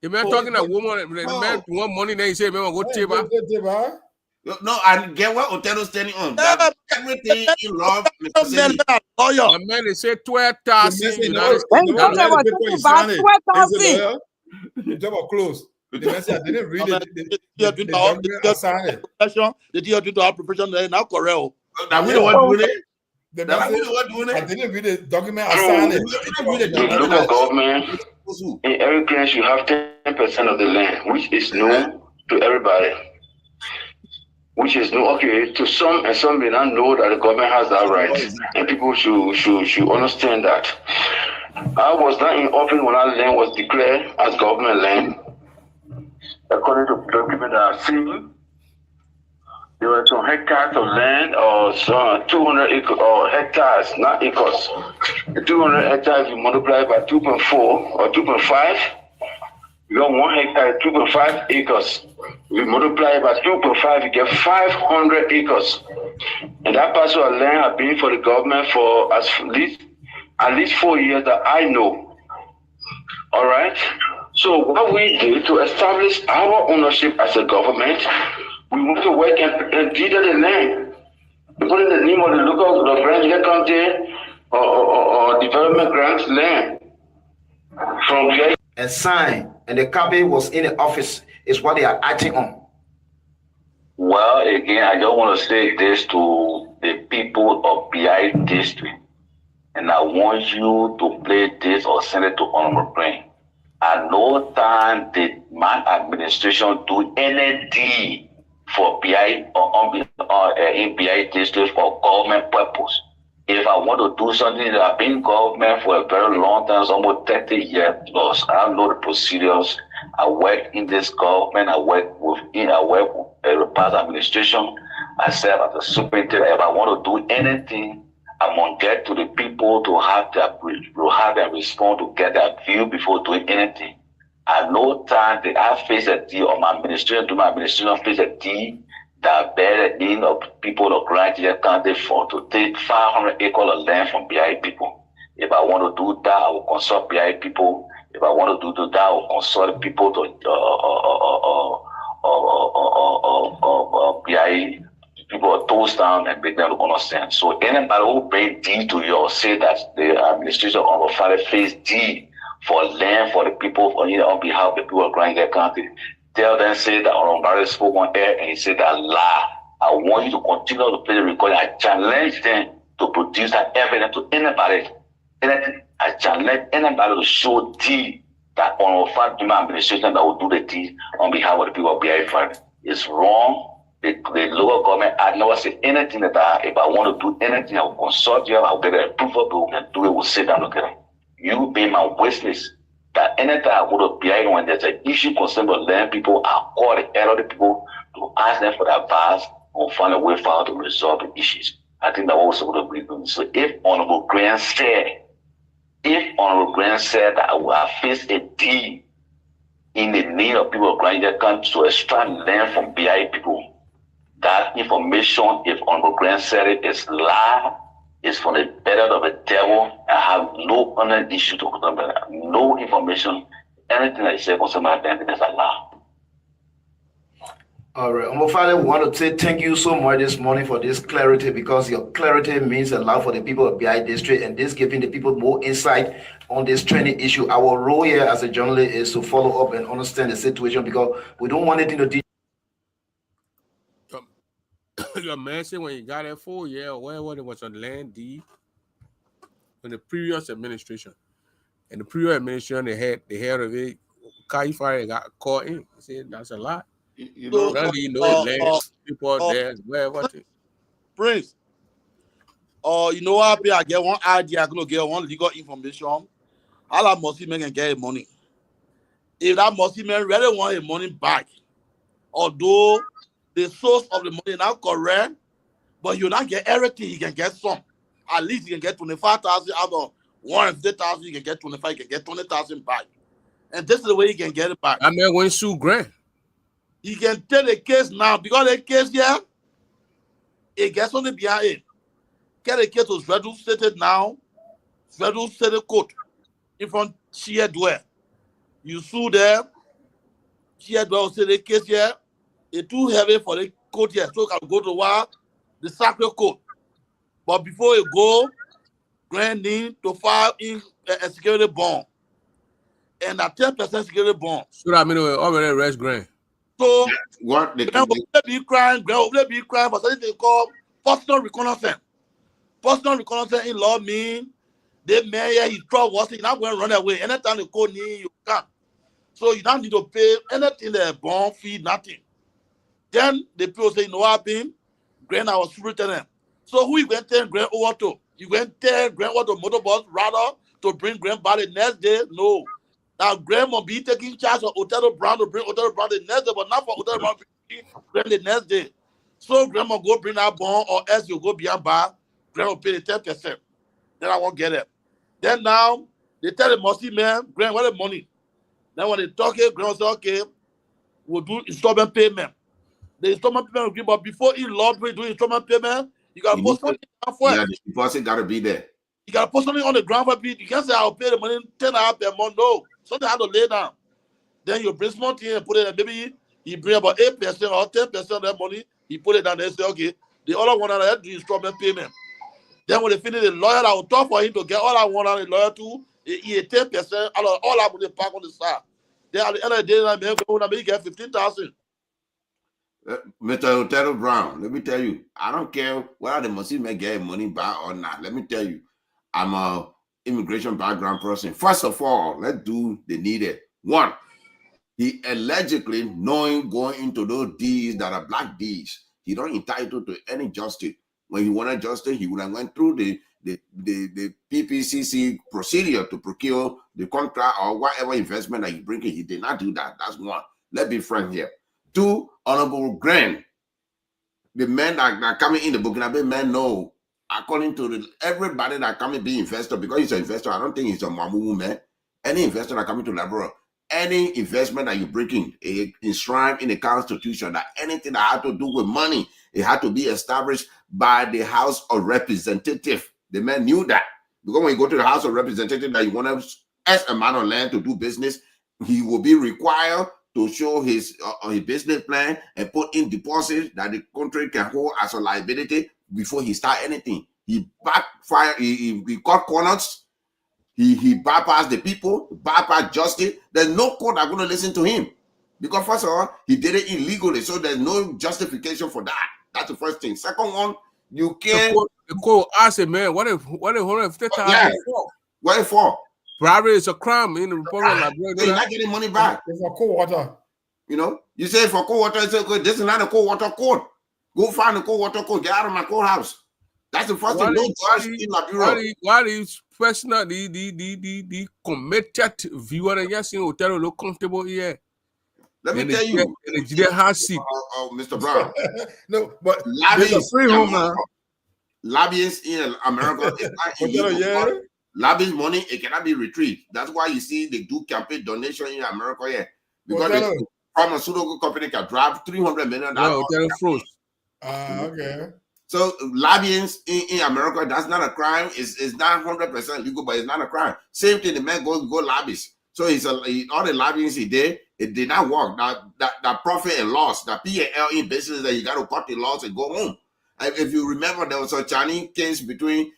The man talking a woman, the man want money, then he say, man, go take back. No, I get what Otero's standing on. Everything in love. The man, they say 12,000. You talk about close. The man said, I didn't read it. The deal to our profession now correct. Now we don't want to do it. I didn't read the document. I signed it. Local government, in every class you have 10% of the land, which is known to everybody. Which is known, okay, to some, and some may not know that the government has that right. And people should understand that. I was not in office when our land was declared as government land. According to the document that I've seen, there were some hectares of land, or some 200 acres, or hectares, not acres. 200 hectares, you multiply by 2.4 or 2.5, you got 1 hectare, 2.5 acres. We multiply by 2.5, you get 500 acres. And that parcel of land has been for the government for at least 4 years that I know. All right? So what we did to establish our ownership as a government, we want to work and deed the land. We put in the name of the local, the branch county or development grants land from here. And sign, and the copy was in the office, is what they are acting on. Well, again, I don't want to say this to the people of BI district, and I want you to play this or send it to Honorable Brain. At no time did my administration do any deed for BI or in BI district for government purpose. If I want to do something that I've been in government for a very long time, almost 30 years plus, I know the procedures. I work in this government. I work with the past administration. I serve as a superintendent. If I want to do anything, I'm gonna get to the people to have them respond, to get their view before doing anything. At no time did I face a deal, or my administration face a deal that bear the name of people of Grand County for to take 500 acres of land from BI people. If I want to do that, I will consult BI people. If I want to do that, I will consult people to BI people toast down and make them understand. So anybody who bring D to you or say that the administration of our father face D for land for the people on behalf of the people of Grand County, tell them, say that Barry spoke on air and he said that lie. I want you to continue to play the recording. I challenge them to produce that evidence to anybody anything, I challenge anybody to show deed that on our human administration that will do the deed on behalf of the people of BI5. It's wrong. The local government, I never say anything that if I want to do anything, I will consult you, I'll get an approval, but we can do it, we'll sit down together. You be my witness that anytime I go to BI when there's an issue concerning the land people, I call the elderly people to ask them for advice or find a way for how to resolve the issues. I think that was what we do. So if Honorable Grant said that I will have faced a deed in the need of people of Grand come to extract land from BI people, that information, if Honorable Grant said it, is lie, is from the better of the devil. I have no other issue to come about. No information, anything that you say concerning my identity is a lie. All right, Father, we want to say thank you so much this morning for this clarity, because your clarity means a lot for the people of BI district, and this giving the people more insight on this training issue. Our role here as a journalist is to follow up and understand the situation, because we don't want anything to Your man said when you got that 4 year or whatever, it was on land deed in the previous administration. And the previous administration, they had of it, Kaifari got caught in. He said that's a lot. You know, land, people there, whatever. Prince. You know what? I get one idea, I'm gonna get one legal information. All that Muslim men can get money. If that Muslim man really want his money back, although the source of the money not correct, but you not get everything, he can get some. At least he can get 25,000 out of 150,000, you can get 25, you can get 20,000 back. And this is the way he can get it back. I mean, when Sue Grant. He can take the case now, because the case here, it gets on the behind it. Get the case was federal stated now, federal state court in front Chia Dwell. You sue them, Chia Dwell say the case here, it's too heavy for the court here, so it can go to what? The sacred court. But before it go, Grant need to file in a security bond. And a 10% security bond. So that means we already arrest Grant. So, What they Grant will be crying for something called personal reconnaissance. Personal reconnaissance in law means the mayor, he trouble was he not going to run away. Anytime the court need, you can. So you don't need to pay anything, the bond fee, nothing. Then the people say, you know what happened? Grant, I was superintendent. So who you going to tell Grant over to? You going to tell Grant over to motorbus rather to bring Grant back the next day? No. Now Grant will be taking charge of Othello Brown to bring Othello Brown the next day, but not for Othello Brown to bring Grant the next day. So Grant will go bring that bond, or else you go beyond bar, Grant will pay the 10%. Then I won't get it. Then now they tell the Muslim man, Grant, where the money? Then when they talk it, Grant will say, okay, we'll do installment payment. The installment payment will be, but before in law do installment payment, you gotta put something down for it. Yeah, the deposit gotta be there. You gotta put something on the ground for it. You can't say I'll pay the money 10 hours per month. No, something had to lay down. Then you bring small thing and put it. Maybe he bring about 8% or 10% of that money. He put it down there and say, okay, the other one that do installment payment. Then when they finish, the lawyer that will talk for him to get all I want on the lawyer too, he 10% all I money park on the side. Then at the end of the day, maybe get 15,000. Mr. Othello Brown, let me tell you, I don't care whether the Muslim may get money back or not. Let me tell you, I'm a immigration background person. First of all, let's do the needed. One, he allegedly knowing going into those deeds that are black deeds, he don't entitled to any justice. When he wanted justice, he would have went through the PPCC procedure to procure the contract or whatever investment that he bring in. He did not do that. That's one. Let's be frank here. Two, Honorable Grant, the men that are coming in the Burkina Faso men know, according to everybody that coming be investor, because he's an investor, I don't think he's a mamu man. Any investor that coming to Labrador, any investment that you bring in, enshrined in the Constitution, that anything that had to do with money, it had to be established by the House of Representatives. The man knew that. Because when you go to the House of Representatives that you want X amount of land to do business, he will be required to show his business plan and put in deposits that the country can hold as a liability before he start anything. He backfired, he cut corners, he bypassed the people, bypassed justice. There's no court that's going to listen to him. Because first of all, he did it illegally, so there's no justification for that. That's the first thing. Second one, you can't. The court asked him, man, what if 150,000? What for? Bribery is a crime in the Republic of Liberia. So you're not getting money back. It's for cold water. You know, you say for cold water, say, okay, this is not a cold water code. Go find a cold water code. Get out of my courthouse. That's the first thing. No judge in Liberia. What is personal? The committed viewer and yes, in hotel look comfortable here. Let me tell you, and the hard seat. Mr. Brown. No, but lobbyists free home now. Lobbyists in America is not illegal. Lobbyist money, it cannot be retrieved. That's why you see they do campaign donation in America here. Because the pharmaceutical company can drive $300 million. Okay. So lobbyists in America, that's not a crime. It's not 100% legal, but it's not a crime. Same thing, the man go lobbies. So all the lobbyists he did, it did not work. That profit and loss, that P&L in business that you got to cut the loss and go home. If you remember, there was a Chinese case between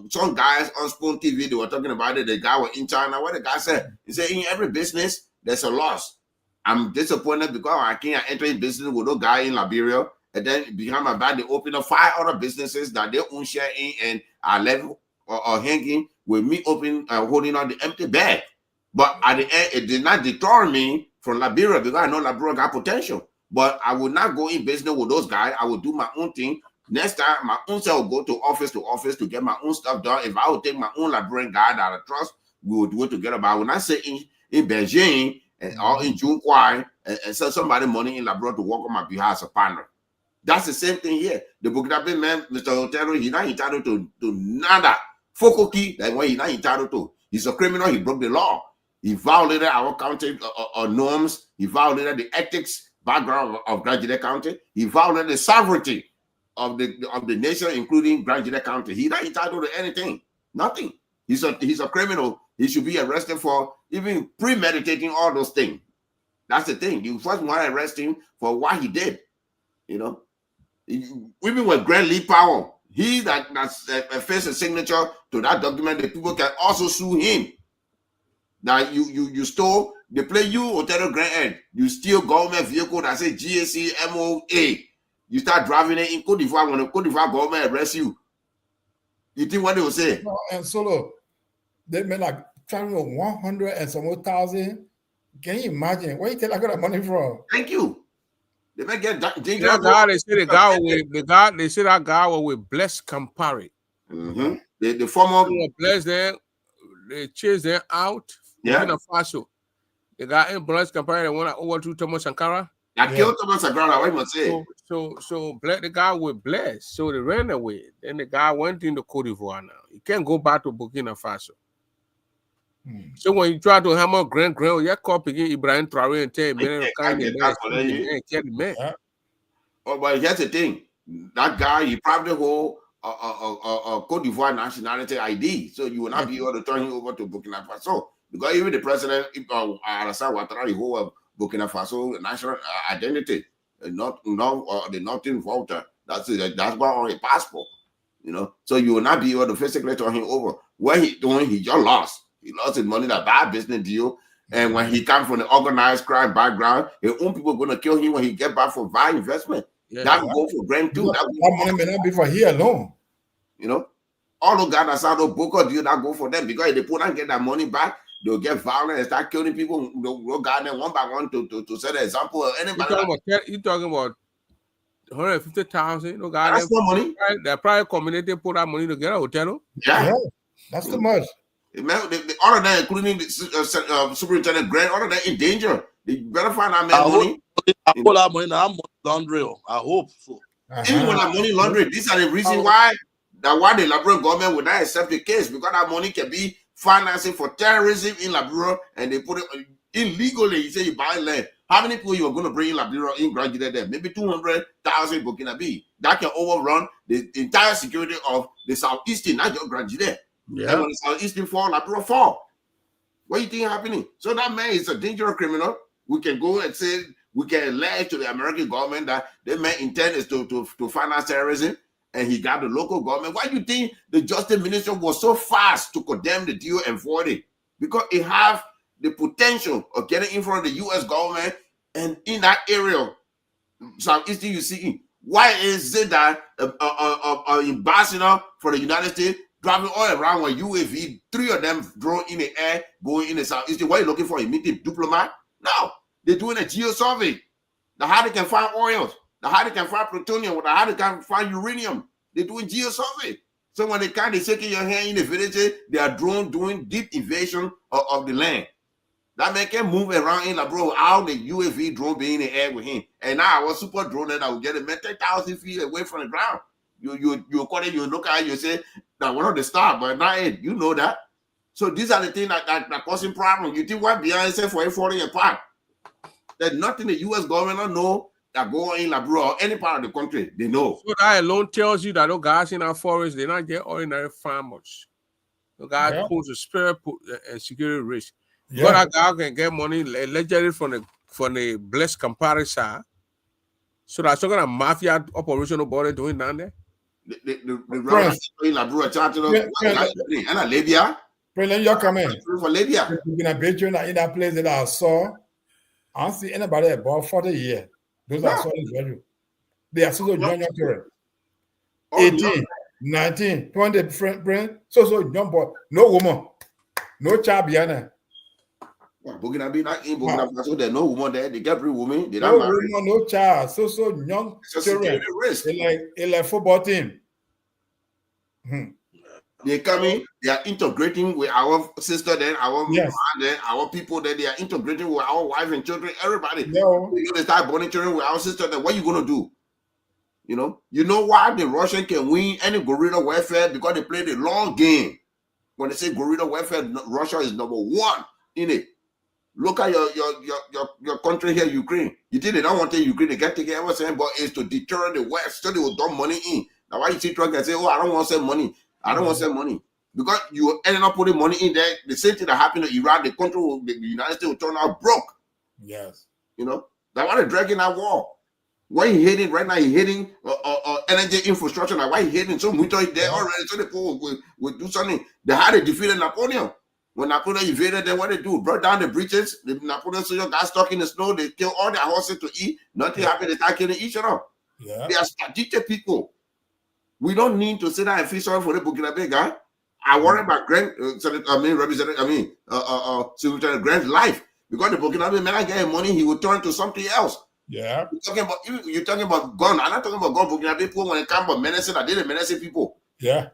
some guys on Spoon TV. They were talking about it. The guy was in China. What the guy said, he said, in every business, there's a loss. I'm disappointed because I can't enter in business with no guy in Liberia. And then behind my back, they open up 5 other businesses that they own share in and are left or hanging with me open holding on the empty bag. But at the end, it did not deter me from Liberia because I know Liberia got potential. But I would not go in business with those guys. I would do my own thing. Next time, my own self will go to office to get my own stuff done. If I would take my own Liberian guy that I trust, we would do it together. But I would not say in Beijing or in Junquai and sell somebody money in Liberia to work on my behalf as a partner. That's the same thing here. The Burkina man, Mr. Otero, he's not entitled to nada. Focal key, like what he's not entitled to. He's a criminal. He broke the law. He violated our county norms. He violated the ethics background of Grand Jide County. He violated the sovereignty of the nation, including Grand Jide County. He's not entitled to anything. Nothing. He's a criminal. He should be arrested for even premeditating all those things. That's the thing. You first want to arrest him for what he did. You know, even with Grand Lee Powell, he that's faced a signature to that document. The people can also sue him. Now you stole, they play you Otero Grand End. You steal government vehicle that say GAC MOA. You start driving it in Cote d'Ivoire when the Cote d'Ivoire government arrests you. You think what they will say? No, and Solo, they made like traveling 100 and some more thousand. Can you imagine? Where you take that money from? Thank you. They may get that. They say that guy was with Bless Campari. Mm-hmm. The former Bless there, they chased them out. Yeah. Faso. The guy in Bless Campari, the one that overthrew Thomas Sankara. I killed Thomas Sankara. What must say? So the guy was blessed. So they ran away. Then the guy went into Cote d'Ivoire now. He can't go back to Burkina Faso. So when you try to hammer Grand, you call again Ibrahim Traoré and tell him, Oh, but here's the thing. That guy, he probably hold a Cote d'Ivoire nationality ID. So you will not be able to turn him over to Burkina Faso. Because even the president, Alassane Ouattara, he hold a Burkina Faso national identity. Not the Northern Volta. That's why on his passport. You know, so you will not be able to physically turn him over. What he doing, he just lost. He lost his money, that bad business deal. And when he comes from the organized crime background, his own people are going to kill him when he get back for bad investment. That will go for Grand too. That money may not be for here alone. You know, all those guys that start those Boko deal that go for them because if they put and get that money back, they'll get violent and start killing people. They'll guard them one by one to set an example of anybody. You're talking about 150,000. No, that's no money. The private community put that money together, hotel. Yeah, that's too much. All of that, including the superintendent Grant, all of that in danger. You better find that man money. I put that money now, money laundry. I hope so. Even when that money laundry, these are the reason why the Liberian government would not accept the case, because that money can be financing for terrorism in Liberia, and they put it illegally. You say you buy land. How many people you are going to bring in Liberia in Grand Jide there? Maybe 200,000 Burkinabe. That can overrun the entire security of the southeastern, not just Grand Jide. Yeah. And when the southeastern fall, Liberia fall. What do you think is happening? So that man is a dangerous criminal. We can go and say, we can allege to the American government that the man intent is to finance terrorism, and he got the local government. Why do you think the Justice Minister was so fast to condemn the deal and void it? Because it have the potential of getting in front of the U.S. government, and in that area, southeastern, you see, why is it that an ambassador for the United States driving all around with UAV, 3 of them drone in the air, going in the south. Is the what you're looking for? A meeting diplomat? No, they're doing a geo survey. The how they can find oils, the how they can find plutonium, the how they can find uranium. They're doing geo survey. So when they can't, they shaking your hand in the village, they are drone doing deep invasion of the land. That man can move around in bro, how the UAV drone be in the air with him. And now our super drone that will get him 10,000 feet away from the ground. You call it, you look at it, you say that one of the stars, but not it. You know that. So these are the things that causing problems. You think what behind say for it falling apart? There's nothing the US government know that go in bro, or any part of the country, they know. So that alone tells you that those guys in our forest, they're not just ordinary farmers. The guys pose a spirit and security risk. But that guy can get money allegedly from the blessed comparison. So that's some kind of mafia operational body doing down there. The in bro, and Libya. President, you're coming for Libya. In a bedroom in that place that I saw. I don't see anybody above 40 years. Those are solid value. They are so young children. 18, 19, 20 different, so young boy. No woman, no child behind her. So there's no woman there. They get every woman. They no woman, no child. So young children. It's like football team. They come in, they are integrating with our sister, then our mom, then our people, then they are integrating with our wife and children, everybody. They start born children with our sister, then what are you going to do? You know why the Russian can win any guerrilla warfare? Because they play the long game. When they say guerrilla warfare, Russia is number 1 in it. Look at your country here, Ukraine. You think they don't want to take Ukraine, they get taken everything, but it's to deter the West, so they will dump money in. Now why you see Trump and say, oh, I don't want to send money. I don't want to send money. Because you ended up putting money in there. The same thing that happened to Iran, the country, the United States will turn out broke. Yes. That's why they're dragging that war. Why he hitting right now? He hitting energy infrastructure. Like why he hitting so much there already? So the people will do something. They had to defeat Napoleon. When Napoleon invaded, then what they do? Brought down the bridges. The Napoleon soldiers got stuck in the snow. They kill all their horses to eat. Nothing happened. They start killing each other. Yeah. They are strategic people. We don't need to sit down and feel sorry for the Burkina Faso guy. I worry about Secretary Grant's life, because the Burkina Faso man get money, he will turn to something else. Yeah. You're talking about gun. I'm not talking about gun. Burkina Faso people when it comes about menacing, I did a menacing people. Yeah.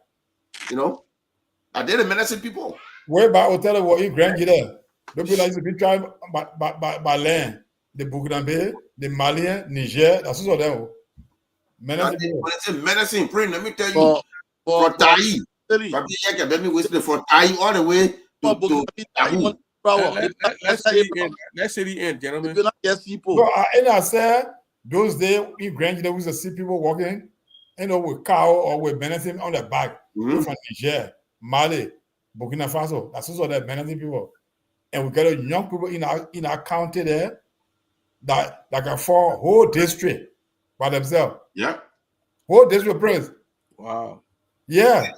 I did a menacing people. Where by hotel what you Grant get there? The people like to be tried by land. The Burkina Faso, the Malian, Niger, that's all them. Menacing, print. Let me tell you, for Tai, for Tai all the way to let's see the end, gentlemen. So, and I said those days we grandchildren used to see people walking, with cow or with menacing on their back from Niger, Mali, Burkina Faso. That's also the menacing people, and we got a young people in our county there that can form a whole district by themselves. Yeah. Whole district prince. Wow. Yeah.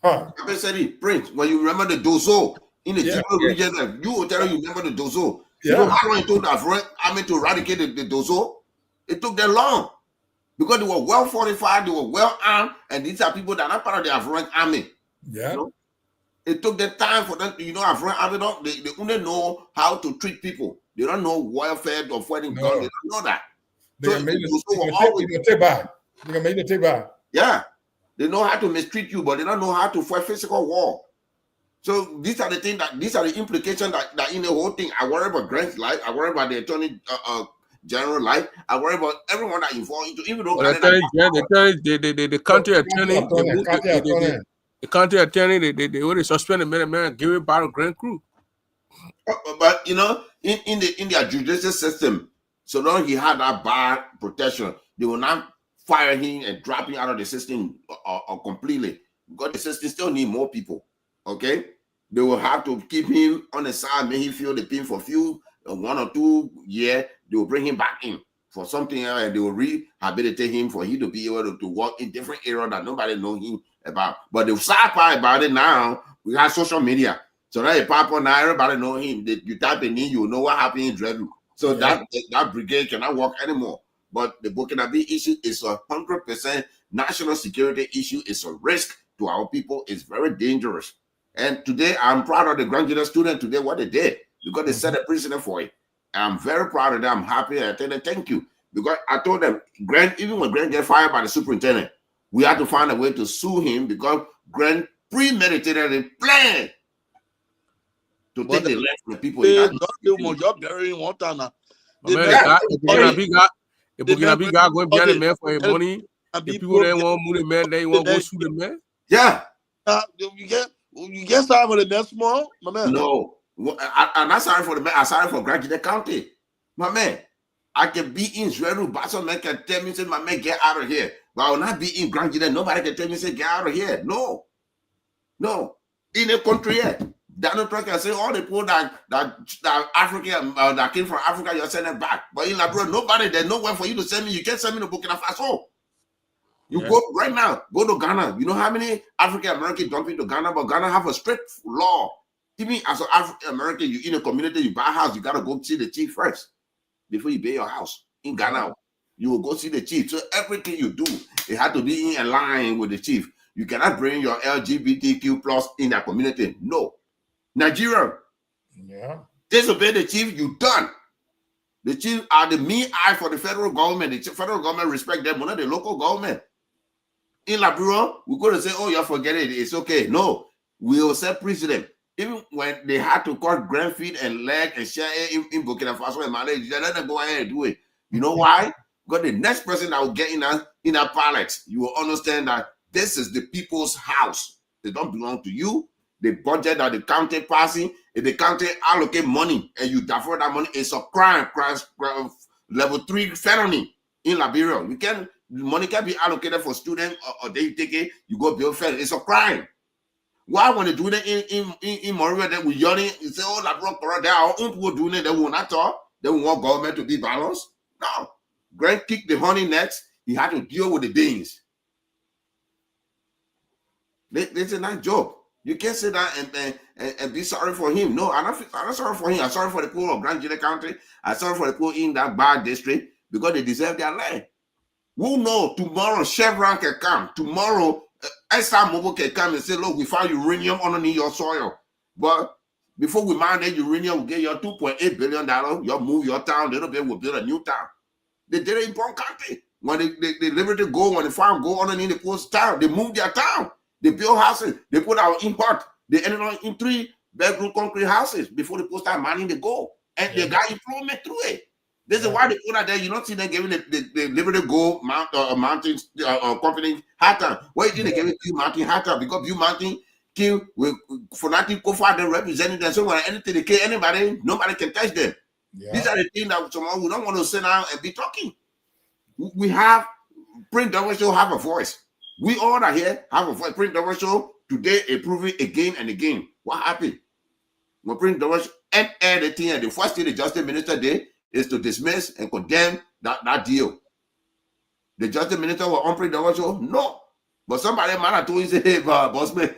Prince, when you remember the Dozo in the Jibo region, you will tell you remember the Dozo. Yeah. You know how long it took the army to eradicate the Dozo? It took them long. Because they were well fortified, they were well armed, and these are people that are not part of the Afghan army. Yeah. It took them time for them, Afghan army, they only know how to treat people. They don't know warfare or fighting guns. They don't know that. They can make the take back. Yeah. They know how to mistreat you, but they don't know how to fight physical war. So these are the things these are the implications that in the whole thing. I worry about Grant's life. I worry about the Attorney General life. I worry about everyone that involved into, even though the country attorney, they already suspended man, give it back to Grand Crew. But in their judicial system, so long he had that bar protection, they will not fire him and drop him out of the system completely, because the system still need more people. Okay, they will have to keep him on the side, make him feel the pain for 1 or 2 years. They will bring him back in for something else, and they will rehabilitate him for him to be able to work in different areas that nobody knows him about. But the sad part about it now, we have social media, so that pop on now, everybody know him. You type in, you know what happened in Dreadwood. So that brigade cannot work anymore. But the Burkina Faso issue is 100% national security issue. It's a risk to our people is very dangerous. And today, I'm proud of the graduate student today, what they did, because they set a precedent for it. And I'm very proud of them. I'm happy. I tell them thank you. Because I told them, Grant, even when Grant get fired by the superintendent, we had to find a way to sue him because Grant premeditated a plan to take the land from the people. Job burying one time now. The Burkina guy going behind the man for his money. The people that want move the man, they want to go sue the man. Yeah. You get sorry for the man small, my man. No. I'm not sorry for the man. I'm sorry for Graduate County. My man, I can be in Israel, but some man can tell me, say, my man, get out of here. But I will not be in Graduate. Nobody can tell me, say, get out of here. No. No. In a country here, Donald Trump can say all the people that African that came from Africa, you're sending back. But in Labrador, nobody, there's nowhere for you to send me. You can't send me to Burkina Faso. You go right now, go to Ghana. You know how many African Americans dump into Ghana? But Ghana have a strict law. Even as an African American, you in a community, you buy a house, you gotta go see the chief first before you buy your house. In Ghana, you will go see the chief. So everything you do, it had to be in line with the chief. You cannot bring your LGBTQ plus in that community. No. Nigeria, disobey the chief, you done. The chief are the main eye for the federal government. The federal government respect them, not the local government. In Labrador, we're going to say, oh, you forget it. It's okay. No, we will set precedent. Even when they had to cut grand feet and leg and share in Burkina Faso and Mali, they let them go ahead and do it. You know why? Because the next person that will get in our palace, you will understand that this is the people's house. They don't belong to you. The budget that the county passing, if the county allocate money and you defer that money, it's a crime, level 3 felony in Liberia. The money can be allocated for students or they take it, you go build felony. It's a crime. Why when they do that in Moria that we yelling and say, oh, Labrador, there are our own people doing it, they will not talk, they will want government to be balanced. No. Grant kicked the honey next, he had to deal with the Danes. This is not a joke. You can't sit down and be sorry for him. No, I'm not sorry for him. I'm sorry for the people of Grand Jide County. I'm sorry for the people in that bad district because they deserve their land. Who knows? Tomorrow, Chevron can come. Tomorrow, ExxonMobil can come and say, look, we found uranium underneath your soil. But before we mine that uranium, we get your $2.8 billion. You'll move your town. Little bit, we'll build a new town. They did it in Pond County. When they liberate gold, when they found gold underneath the post town, they moved their town. They built houses. They put our import. They ended up in 3-bedroom concrete houses before they start mining the gold. And they got employment through it. This is why they put out there. You don't see them giving the Liberty Gold Mountains company hard time. Why did they give it View Mountain hard time? Because View Mountain kill with fanatic co-founder them representing them. So when anything they kill anybody, nobody can touch them. These are the things that someone we don't want to sit down and be talking. We have Prince Double Show have a voice. We all are here have a voice. Prince Double Show today approving again and again. What happened? When Prince Double Show and the thing, and the first thing the Justice Minister did is to dismiss and condemn that deal. The Justice Minister was on Prince Double Show? No. But somebody might have told him, say, hey, boss man,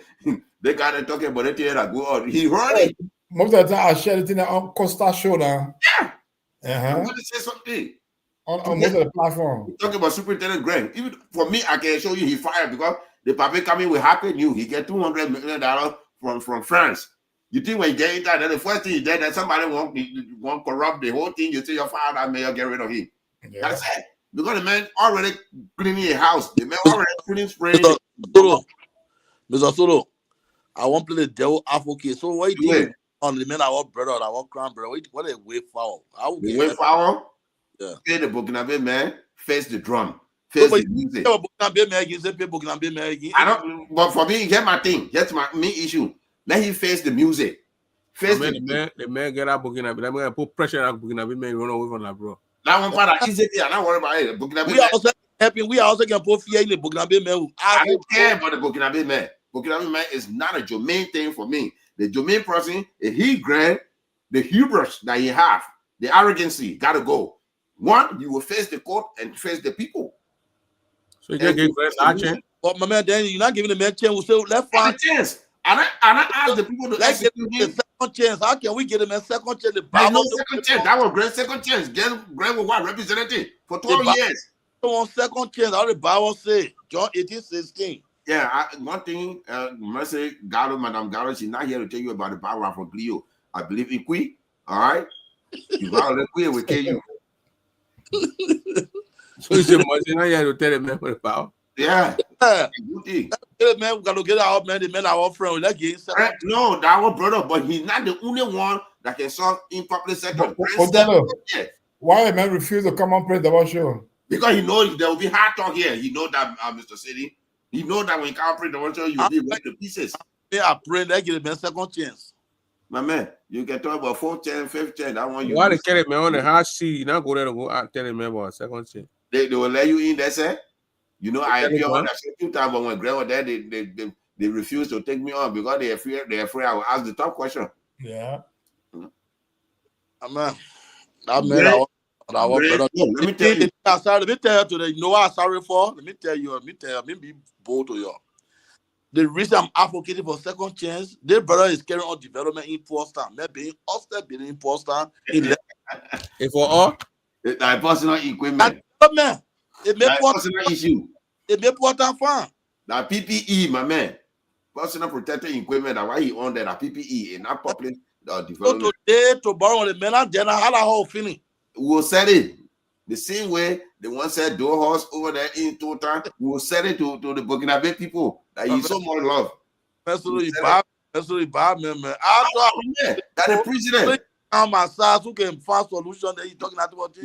they got to talking about it here that go on. He heard it. Most of the time I share it in on Costa Show now. Yeah. I'm going to say something. On most of the platform. Talking about Superintendent Grant. Even for me, I can show you he fired because the public coming with happy news. He get $200 million from France. You think when you get into that, the first thing you did, that somebody won't corrupt the whole thing, you say your father that mayor get rid of him. Yeah. That's it. Because the man already cleaning a house. The man already putting spray. Mr. Solo, I want to play the devil advocate. So what you doing on the man I want brother, I want crown brother? What a way foul. The way foul? Yeah. Play the Burkinabe man, face the drum, face the music. I don't, but for me, here's my thing. Here's my main issue. Let him face the music. Face the man get out Burkinabe. That man put pressure on Burkinabe man run away from that, bro. That one part easy. I'm not worried about it. Burkinabe we are also helping. We are also going to put fear in the Burkinabe man. I don't care about the Burkinabe man. Burkinabe man is not a Jermaine thing for me. The Jermaine person, if he grant the hubris that he have, the arrogancy, gotta go. One, you will face the court and face the people. So you can give a chance. But my man, then you're not giving the man chance. We say let's find a chance. And I ask the people to execute him. Second chance. How can we get him a second chance? There's no second chance. That was great second chance. Grant was what representative for 12 years. On second chance, how the Bible say, John 18:16. Yeah, one thing, Mercy Gallo, Madame Gallo, she's not here to tell you about the power for Clio. I believe in Qui. All right, you violate Qui, we kill you. So you say, Mercy, not here to tell the man for the power. Yeah. Good thing. Man, we gotta get out, man. The men are offering like no, that our brother, but he's not the only one that can solve in public sector. Why a man refuse to come on play the show? Because he knows there will be hard talk here. He knows that, Mr. City. He knows that when you can't play the show, you'll be ripped to pieces. Yeah, I pray they give him a second chance. My man, you can talk about 4th chance, 5th chance. That one you. Why they carry me on the hard seat? You not go there to go out tell me about a second chance. They will let you in there, sir. You know, I appear on that 2 times, but when Greg was there, they refused to take me on because they're afraid I will ask the top question. Yeah. Amen. Let me tell you. Let me tell you today. You know what I'm sorry for? Let me tell you. Let me be bold to you. The reason I'm advocating for second chance, their brother is carrying on development in Potsdam. Maybe Oster being in Potsdam. If for all, that personal equipment. Man, it may personal issue. It may Potsdam farm. That PPE, my man. Personal protective equipment. That why he on there. That PPE in that public development. So today, to borrow the men and general, how finish. We'll set it the same way the one said door horse over there in total. We'll set it to the Burkina Faso people that you so much love. Absolutely bad, man. That the president. My sons who can find solution that you talking about.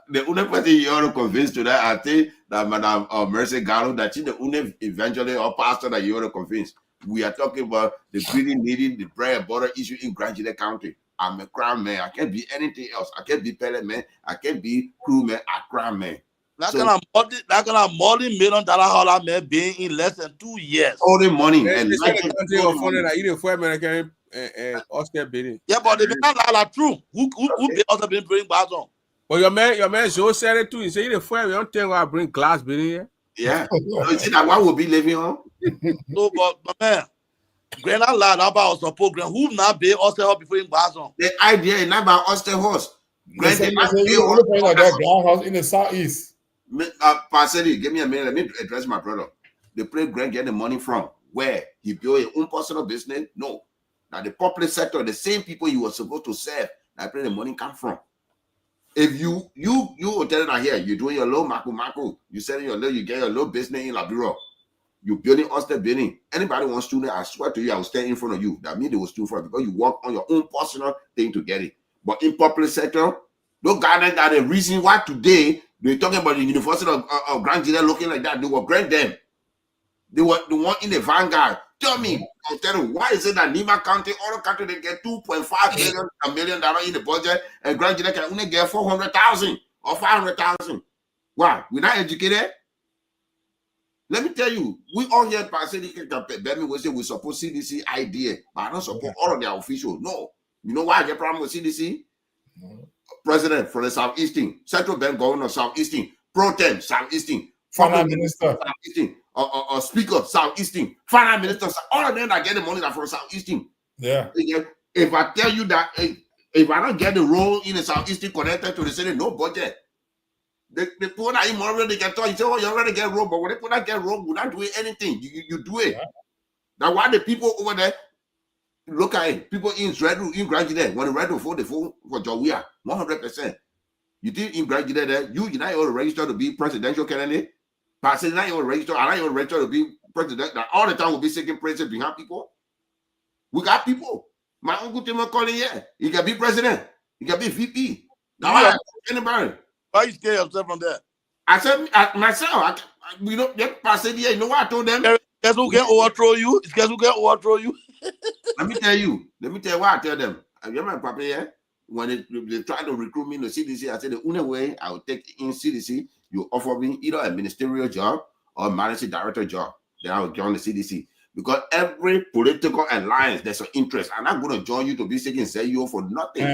The only person you ought to convince to that, I think that Madame Mercy Gallo, that she's the only eventually or pastor that you ought to convince. We are talking about the really needing the bread and butter issue in Grand Gila County. I'm a crown man. I can't be anything else. I can't be pellet man. I can't be crew man. I crown man. That kind of multi-million dollar man being in less than 2 years. All the money and it's the country of funding that you for American Oscar bidding. Yeah, but they not true. Who also been bring bars on? But your man Joe said it too. He said, "You for me, don't tell me I bring glass bidding here." Yeah, you see that one will be living on. No, but man, Grand lad about us program. Who not be also help before in bars on? The idea is not about Austin horse. Grand house in the southeast. Pastor, give me a minute. Let me address my brother. The place Grant get the money from where he built his own personal business. No, now the public sector, the same people you were supposed to serve, that's where the money come from. If you will tell that here, you're doing your low macro, you selling your low, you get your low business in Laburo, you building Austin building. Anybody wants to, I swear to you, I will stand in front of you. That means they will steal for it because you work on your own personal thing to get it. But in public sector, those guys that the reason why today they're talking about the University of Grand Gila looking like that, they will grant them. They were the one in the vanguard. Tell me, I'll tell you, why is it that Nima County, all the country, they get $2.5 million in the budget, and Grand Gila can only get 400,000 or 500,000? Why? We're not educated. Let me tell you, we all here we support CDC idea, but I don't support all of their officials. No. You know why I get problem with CDC? President from the Southeastern, Central Bank Governor Southeastern, Pro Tem Southeastern, Finance Minister Southeastern, or Speaker Southeastern, Finance Minister, all of them that get the money that from Southeastern. Yeah. If I tell you that if I don't get the role in the Southeastern connected to the city, no budget. They put that in more they can talk. You say, oh, you already get road, but when they put that get road, we're not doing anything. You do it. Yeah. Now why the people over there look at it? People in Grand Gila, when the red vote, they vote for Jawia, 100%. You think in Grand Gila there, you're not even registered to be presidential candidate? But I said, not even registered, I'm not even registered to be president. That all the time will be seeking president behind people. We got people. My uncle Tim calling here. He can be president. He can be VP. Now I anybody. Why you scare yourself from that? I said myself. We don't get past it here. You know what I told them? Guess who can overthrow you? Guess who can overthrow you? Let me tell you what I tell them. I remember Papa here when they try to recruit me to CDC. I said the only way I will take in CDC, you offer me either a ministerial job or a managing director job. Then I will join the CDC. Because every political alliance, there's an interest. I'm not going to join you to be taking CEO for nothing.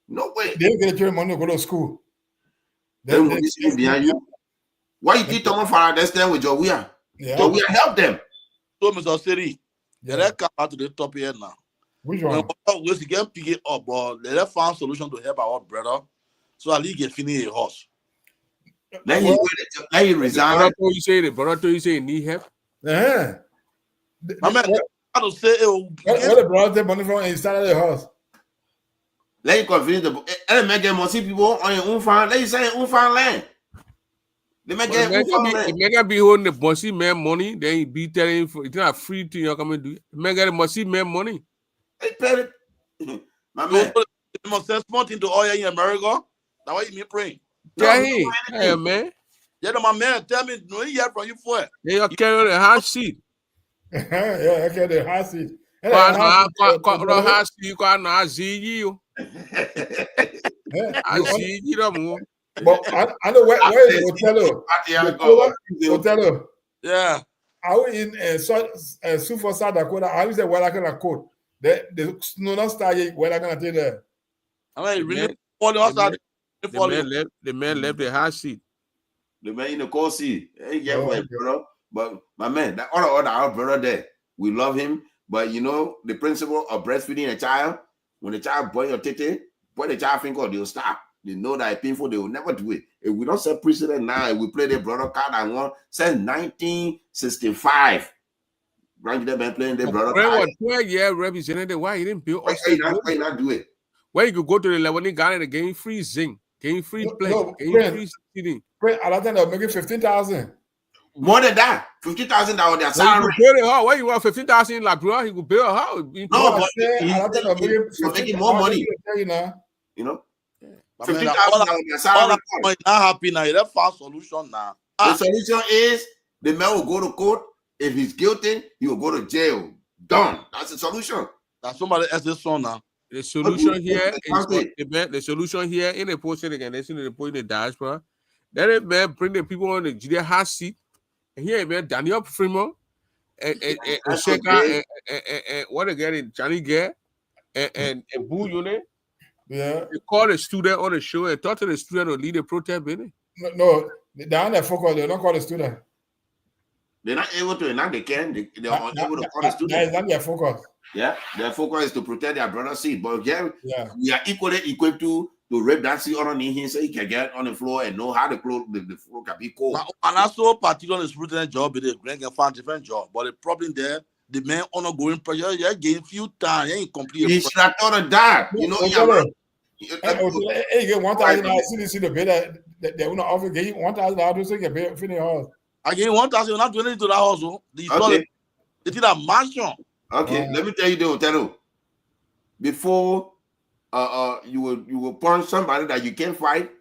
No way. They get your money to go to school. Then will be behind you. Why you keep talking for this time with Jawia? Yeah. Jawia help them. So, Mr. Siri, let come out to the top here now. Which one? We can pick it up, but let us find solution to help our brother so at least get finish a horse. Let him resign. The brother told you say he need help. Yeah. My man, how to say Where the brother take money from inside the house? Let him convince the man get more people on your own farm. Let you say your own farm land. The man get own farm land. The man be holding the bossy man money, then he be telling him it's not free thing you come and do. The man get the bossy man money. Hey, pay my man. You must send small thing to oil in America. That's why you me praying. Tell him, hey man. Yeah, no, my man, tell me, no, he hear from you for it. They you carry the hot seat. Yeah, okay, the hot seat. The hot seat, you can't not see you. I see you don't move. But I know where is the hotel? Yeah. I was in Sioux Falls, South Dakota. I was there where I can quote. The snow not started where I can take there. I mean, really follow us out. The man left the hot seat. The man in the cold seat. Hey, yeah, brother. But my man, that our brother there, we love him. But you know, the principle of breastfeeding a child, when the child boil your tete, boil the child finger, they'll stop. They know that it's painful, they will never do it. If we don't set precedent now, if we play the brother card and one since 1965. Grandchildren been playing their brother card. 12-year representative, why he didn't build Why not do it? Where you could go to the level in Ghana and gain free zinc, gain free play, gain free seating. I don't think they'll make it 15,000. More than that, $50,000 their salary. Build a house. Why you want 15,000 in La Bro? He could build a house. No, but he's making more money. You know, $50,000 their salary. Not happy now. That's fast solution now. The solution is the man will go to court. If he's guilty, he will go to jail. Done. That's the solution. That's somebody else's son now. The solution here is the solution here in the posting again. They see the point in the diaspora. Then it man bring the people on the Judea hot seat. And here, man, Daniel Fremont and Sheka and what again in Johnny Gare and Boo Unit. Yeah. They call the student on the show and talk to the student or lead a protest, baby. No, they're on their focus. They don't call the student. They're not able to, now they can. They're unable to call the student. That is not their focus. Yeah, their focus is to protect their brother's seat. But yeah, we are equally equipped to rape that seat underneath him so he can get on the floor and know how the floor can be cold. And also, particularly the superintendent job, they can find different job. But the problem there, the man ongoing pressure, yeah, gain few times, ain't complete. He should have thought of that. You know, hey, get $1,000. See the bid that they will not offer. Get $1,000 so you can pay finish house. I gave 1,000. You're not doing it to that house. They did a mansion. Okay, let me tell you the hotel. Before you will punch somebody that you can't fight,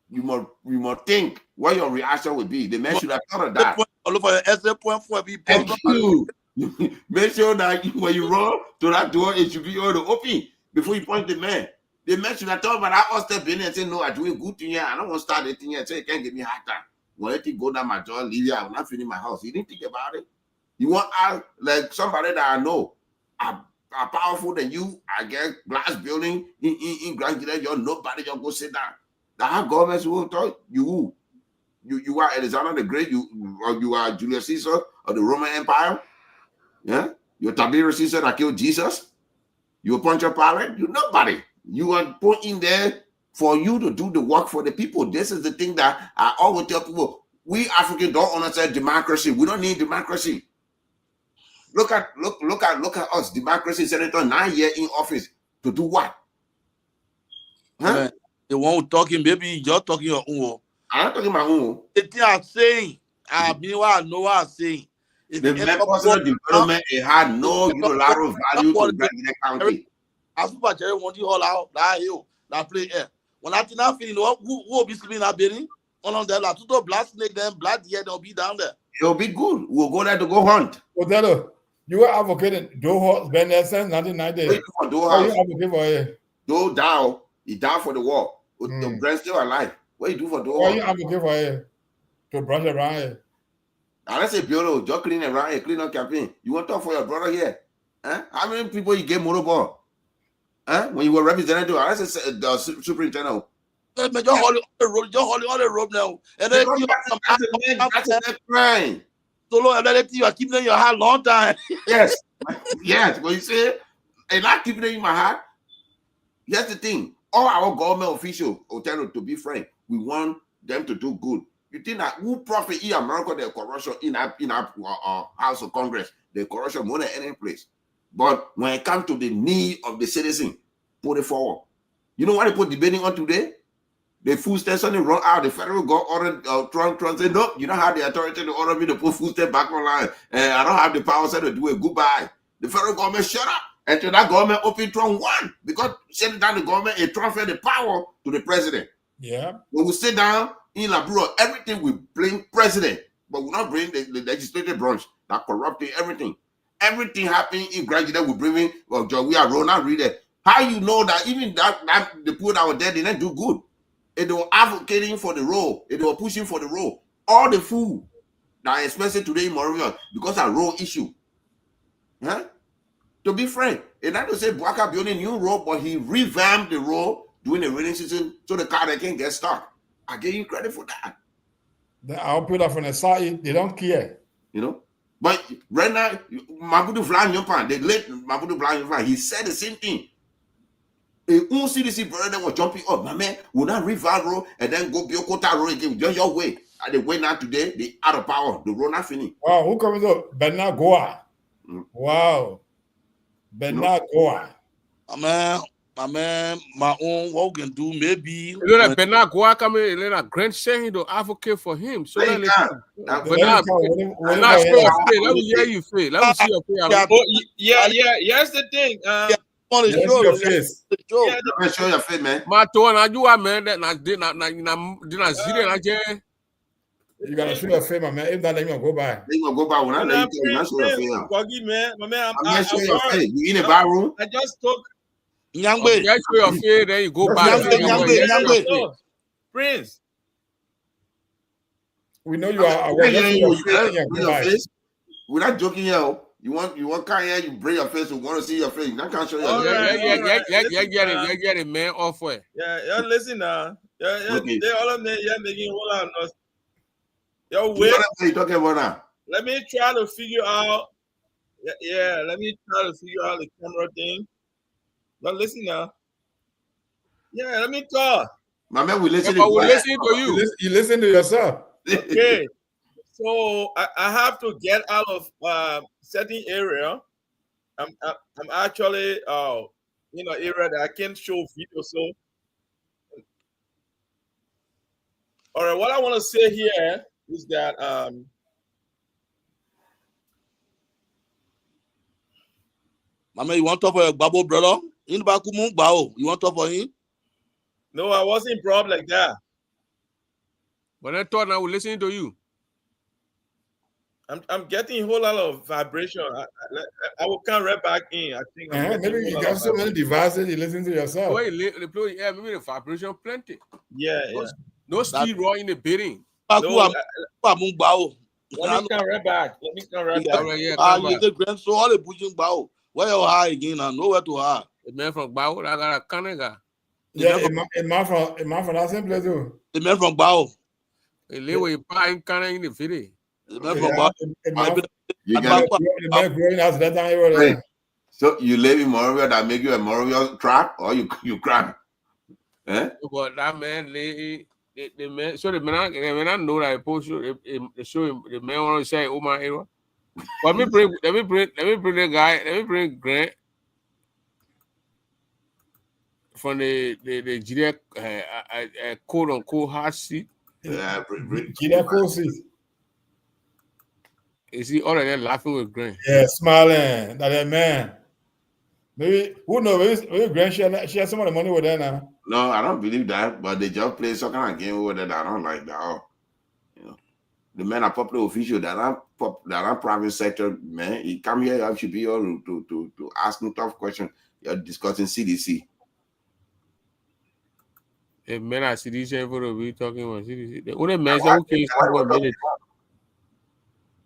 you must think what your reaction would be. The man should have thought of that. Make sure that when you run to that door, it should be all open before you punch the man. The man should have thought about that. I'll step in and say, no, I'm doing good thing here. I don't want to start the thing here and say you can't give me a hard time. Well, let it go down my jaw, leave you. I will not finish my house. You didn't think about it. You want like somebody that I know are powerful than you. I get glass building in Grand Gila. You're nobody. You go sit down. The how governments will talk you. You are Alexander the Great. You are Julius Caesar of the Roman Empire. Yeah, you're Tiberius Caesar that killed Jesus. You're Pontius Pilate. You're nobody. You are put in there for you to do the work for the people. This is the thing that I always tell people. We Africans don't understand democracy. We don't need democracy. Look at us. Democracy senator 9 years in office to do what? Huh? The one who talking, maybe you're talking your own. I'm not talking my own. The thing I'm saying, I mean what I know what I'm saying. The personal development it had no unilateral value to the county. As people are want you all out that hill, that play air. When I think I'm feeling who will be sleeping in that building? One of them, like two black snake, then black deer, they'll be down there. It'll be good. We'll go there to go hunt. Othello, you were advocating Doe Horse been there since 1990. For Doe House. Doe down. He died for the war. The brand still alive. What you do for Doe Horse? What you advocate for here? To brush around here. And I say, Bureau, just clean around here, clean up campaign. You want to talk for your brother here? Huh? How many people you gave motorball? Huh? When you were representative, I say the superintendent. Just hold the rope now. And then that's a next crime. Solo, and then you are keeping in your hand long time. Yes. Yes. When you say, and not keeping it in my heart, here's the thing. All our government officials, Othello, to be frank, we want them to do good. You think that who profit in America the corruption in our House of Congress, the corruption more than any place. But when it comes to the need of the citizen, put it forward. You know what they put debating on today? The food stamps on the run out. The federal government ordered Trump said, no, you don't have the authority to order me to put food stamp back online. And I don't have the power to do it. Goodbye. The federal government shut up. Until that government opened Trump won. Because shutting down the government, it transferred the power to the president. Yeah. When we sit down in Labrador, everything we blame president, but we not bring the legislative branch that corrupted everything. Everything happening in graduate we bring in we are Ronald Reader. How you know that even that the people that were there didn't do good? They were advocating for the role. They were pushing for the role. All the food that are expensive today in Montreal because of road issue. Huh? To be frank, and not to say Bwaka building a new road, but he revamped the road during the rainy season so the car they can get stuck. I give you credit for that. I'll put that from the side. They don't care. You know? But right now, Mabudu Vlan, the late Mabudu Vlan, he said the same thing. A CDC brother was jumping up. My man, will not revamp road and then go Biokota road again. Just your way. And the way now today, they out of power. The road not finished. Wow, who comes up? Bernard Goa. Wow. Bernard Goa. My man, my own, what we can do, maybe. You know that Bernard Goa coming in a grand saying to advocate for him. So let me hear you fail. Let me see your face. Here's the thing. On the show, your face. Show your face, man. My tour, I do a man that I did not You gotta show your face, my man. If not, then you're gonna go by. They gonna go by when I let you show your face. My man, I'm show your face. You in the bar room? I just took Nyangbe. show your face, then you go by. Nyangbe. Prince. We know you are aware. Your face. We're not joking here. You want car here, you bring your face, we want to see your face. You can't show your face. Yeah, get it, man, off way. Yeah, listen now. Okay. They all of them, making whole lot of noise. Yo, What wait. are you talking about now? Let me try to figure out. Yeah, let me try to figure out the camera thing. But listen now. Yeah, let me talk. My man, we listen We're listening to you. You listen to yourself. Okay. So I have to get out of certain area. I'm actually area that I can't show video. So all right, what I want to say here is that Mama, you want to talk for your bubble brother? You want to talk for him? no, I wasn't brought like that. When I thought I was listening to you. I'm getting a whole lot of vibration. I will come right back in. I think Maybe you got so many devices, you listen to yourself. Maybe the vibration plenty. Yeah. No steel raw in the building. Let me come right back. So all the pushing bow. Where you high again and nowhere to hide. The man from Bao, I got a Canada. Yeah, a man from that same place too. The man from Bao. They live with pine Canada in the city. The man from Bao. You got man growing out that time you were So you live in Montreal that make you a Montreal trap or you cry? Eh? But that man, the man, so the man I know that I post they show him the man want to say, oh my hero. But let me bring the guy, let me bring Grant from the GDA quote unquote hot seat. Yeah, GDA cool seat. Is he all of them laughing with Grant? Yeah, smiling. That man. Maybe who knows? Maybe Grant share some of the money with them now. No, I don't believe that. But they just play some kind of game over there that I don't like that. Oh, you know, the men are popular official that are private sector man. He come here, you should be able to ask him tough questions. You're discussing CDC. The men are CDC for the we talking about CDC. The only man who can say 1 minute.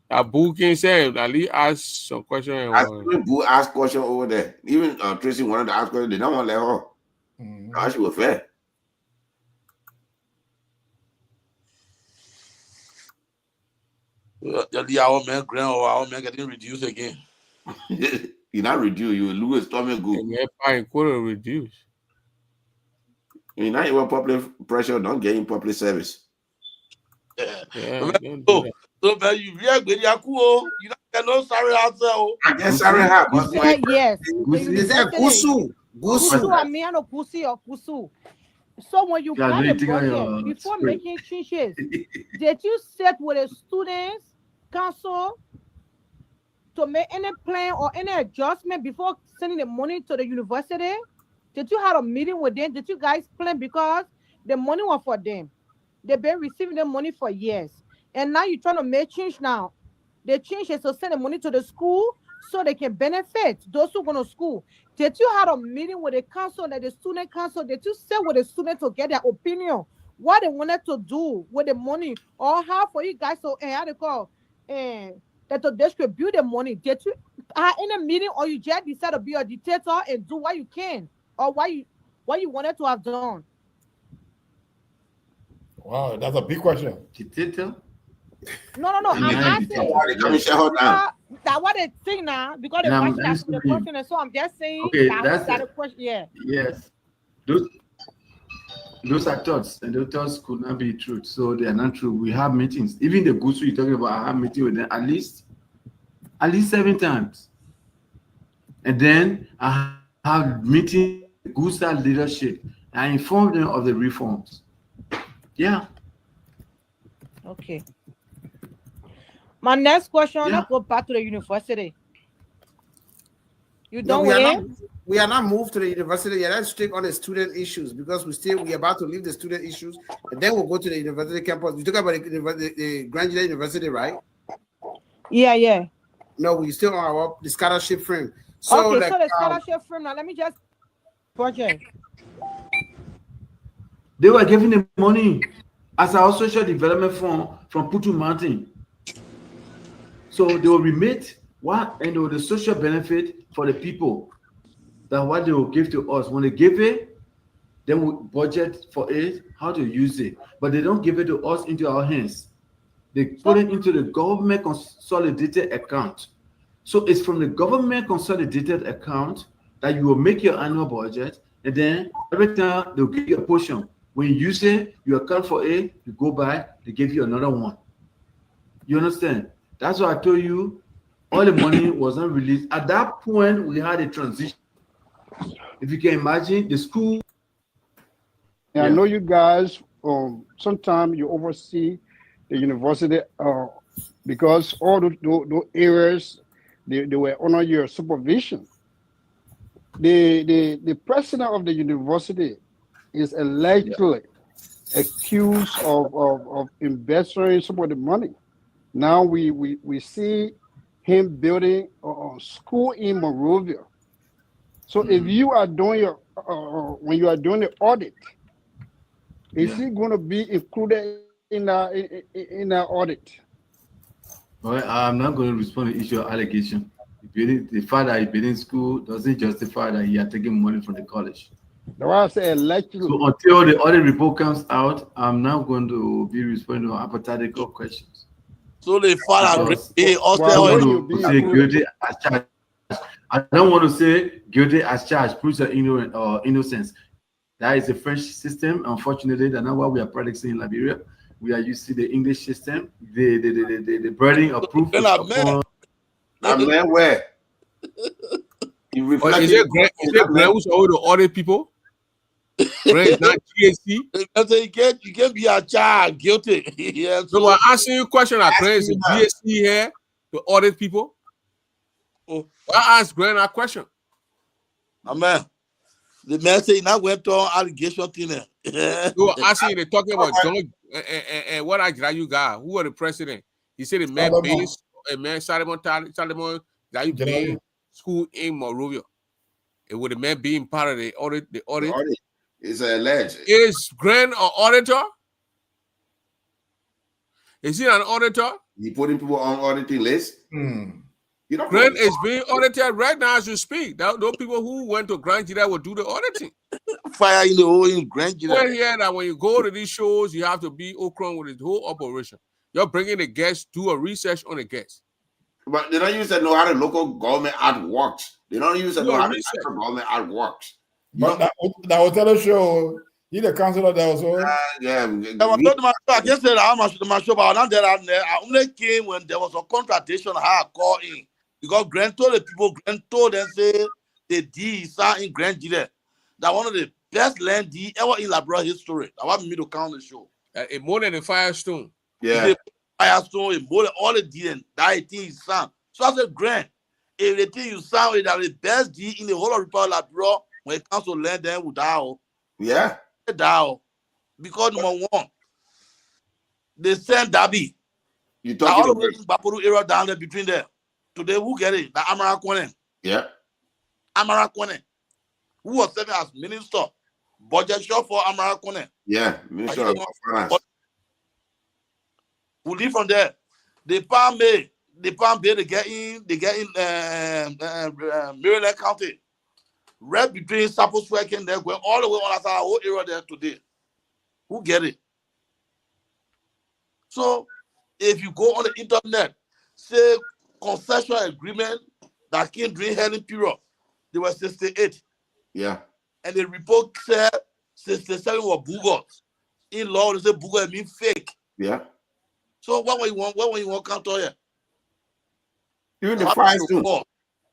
Abu can say at least ask some question. Abu ask question over there. Even Tracy wanted to ask question. They don't want to let her. No, she was fair. Our man, grand or our man getting reduced again. You not reduce, you lose stomach good. Yeah, fine, quarter reduce. You not even public pressure, don't get in public service. Yeah, don't do So, that. so man, you react with Yakuo. You don't know sorry answer. I guess sorry, have. You But say my yes. The Gusi. Is that university. Gusu? Gusu, I Gusu. mean, I know Gusi or Gusu. So when you You are plan a eating on budget, your before spray. making changes, did you sit with the students council to make any plan or any adjustment before sending the money to the university? Did you have a meeting with them? Did you guys plan? Because the money was for them. They've been receiving the money for years. And now you're trying to make change now. The change is to send the money to the school so they can benefit those who go to school. Did you have a meeting with the council, like the student council? Did you sit with the students to get their opinion? What they wanted to do with the money? Or how for you guys to, how to call, that to distribute the money? Did you have any meeting, or you just decide to be a dictator and do what you can? Or what you wanted to have done? Wow, that's a big question. Dictator? No. I'm Yeah, asking that what they think now because they And I'm watch that the answering you. question, and so I'm just saying Okay, that that's that it. a question. Yeah. Yes. Those are thoughts, and those thoughts could not be true. So they are not true. We have meetings. Even the Gusu you're talking about, I have meeting with them at least 7 times. And then I have meeting with Gusa leadership. I inform them of the reforms. Yeah. Okay. My next question, Yeah. let's go back to the university. You No, don't we are not moved to the university yet. Let's stick on the student issues because we're about to leave the student issues, and then we'll go to the university campus. We talk about the Grand Gila University, right? Yeah. No, we still on the scholarship frame. So, Okay, like, so the scholarship firm now. Let me just project. They were giving the money as our social development fund from Putu Mountain. So they will remit what and the social benefit for the people. That what they will give to us. When they give it, then we budget for it, how to use it. But they don't give it to us into our hands. They put it into the government consolidated account. So it's from the government consolidated account that you will make your annual budget, and then every time they'll give you a portion. When you use it, you account for it, you go back, they give you another one. You understand? That's why I told you all the money was not released. At that point, we had a transition. If you can imagine, the school. And I know you guys, sometimes you oversee the university because all those areas, they were under your supervision. The president of the university is allegedly accused of investing some of the money. Now we see him building a school in Monrovia. So if you are doing your when you are doing the audit, is he going to be included in the audit? Well, I'm not going to respond to issue allegation. The fact that he been in school doesn't justify that he are taking money from the college. That's why I say allegedly. So until the audit report comes out, I'm not going to be responding to hypothetical questions. So the father say guilty as charged. I don't want to say guilty as charged proves your ignorance or innocence. That is a French system. Unfortunately, that's not what we are practicing in Liberia. We are used to the English system. The burden of proof is upon. Man, where? Is it Grant who's all the audit people? Grant, not GSC. I say you can be a child guilty. Yeah. So I'm asking you a question. Grant is GSC here to audit people? Oh. I asked Grant a question. Amen. The man say now went on allegation thing. You asking, they're talking about John and what I got you got. Who are the president? He said the man based Solomon that you paying school in Monrovia. And with the man being part of the audit, is alleged. Is Grant an auditor? Is he an auditor? He putting people on auditing list. Grant is being audited right now as you speak. Those people who went to Grand Gila will do the auditing. Fire in the hole in Grand Gila. We're here that when you go to these shows, you have to be Okron with the whole operation. You're bringing the guests, do a research on the guests. But they don't use to know how the local government act works. They don't use to know how the central government act works. But that hotel show, He the councilor there also. I just said how much the show, but I only came when there was a contradiction. How I call in because Grant told the people, Grant told them say the D is in Grand Gile. That one of the best land D ever in Labrador history. I want me to count the show. It more than a Firestone. Yeah. Firestone, it more than all the D and that thing is sound. So I said, Grant, if the thing you sound is the best D in the whole of Republic Labrador, when it comes to land, then would die. Yeah. Die. Because number one, they send Dabi. You talking all about the Bapuru area down there between there. Today, who get it? The Amara Kwane. Yeah. Amara Kwane. Who was serving as minister? Budget shop for Amara Kwane. Yeah, Minister of Finance. Who live from there? The Palm Bay, they get in Maryland County. Right between Sapos Work and there, going all the way on our whole area there today. Who get it? So, if you go on the internet, say concession agreement that came during Helen period, they were 68. Yeah. And the report said 67 were bogus. In law, they say bogus mean fake. Yeah. So what when you want counter here? Even the Firestone.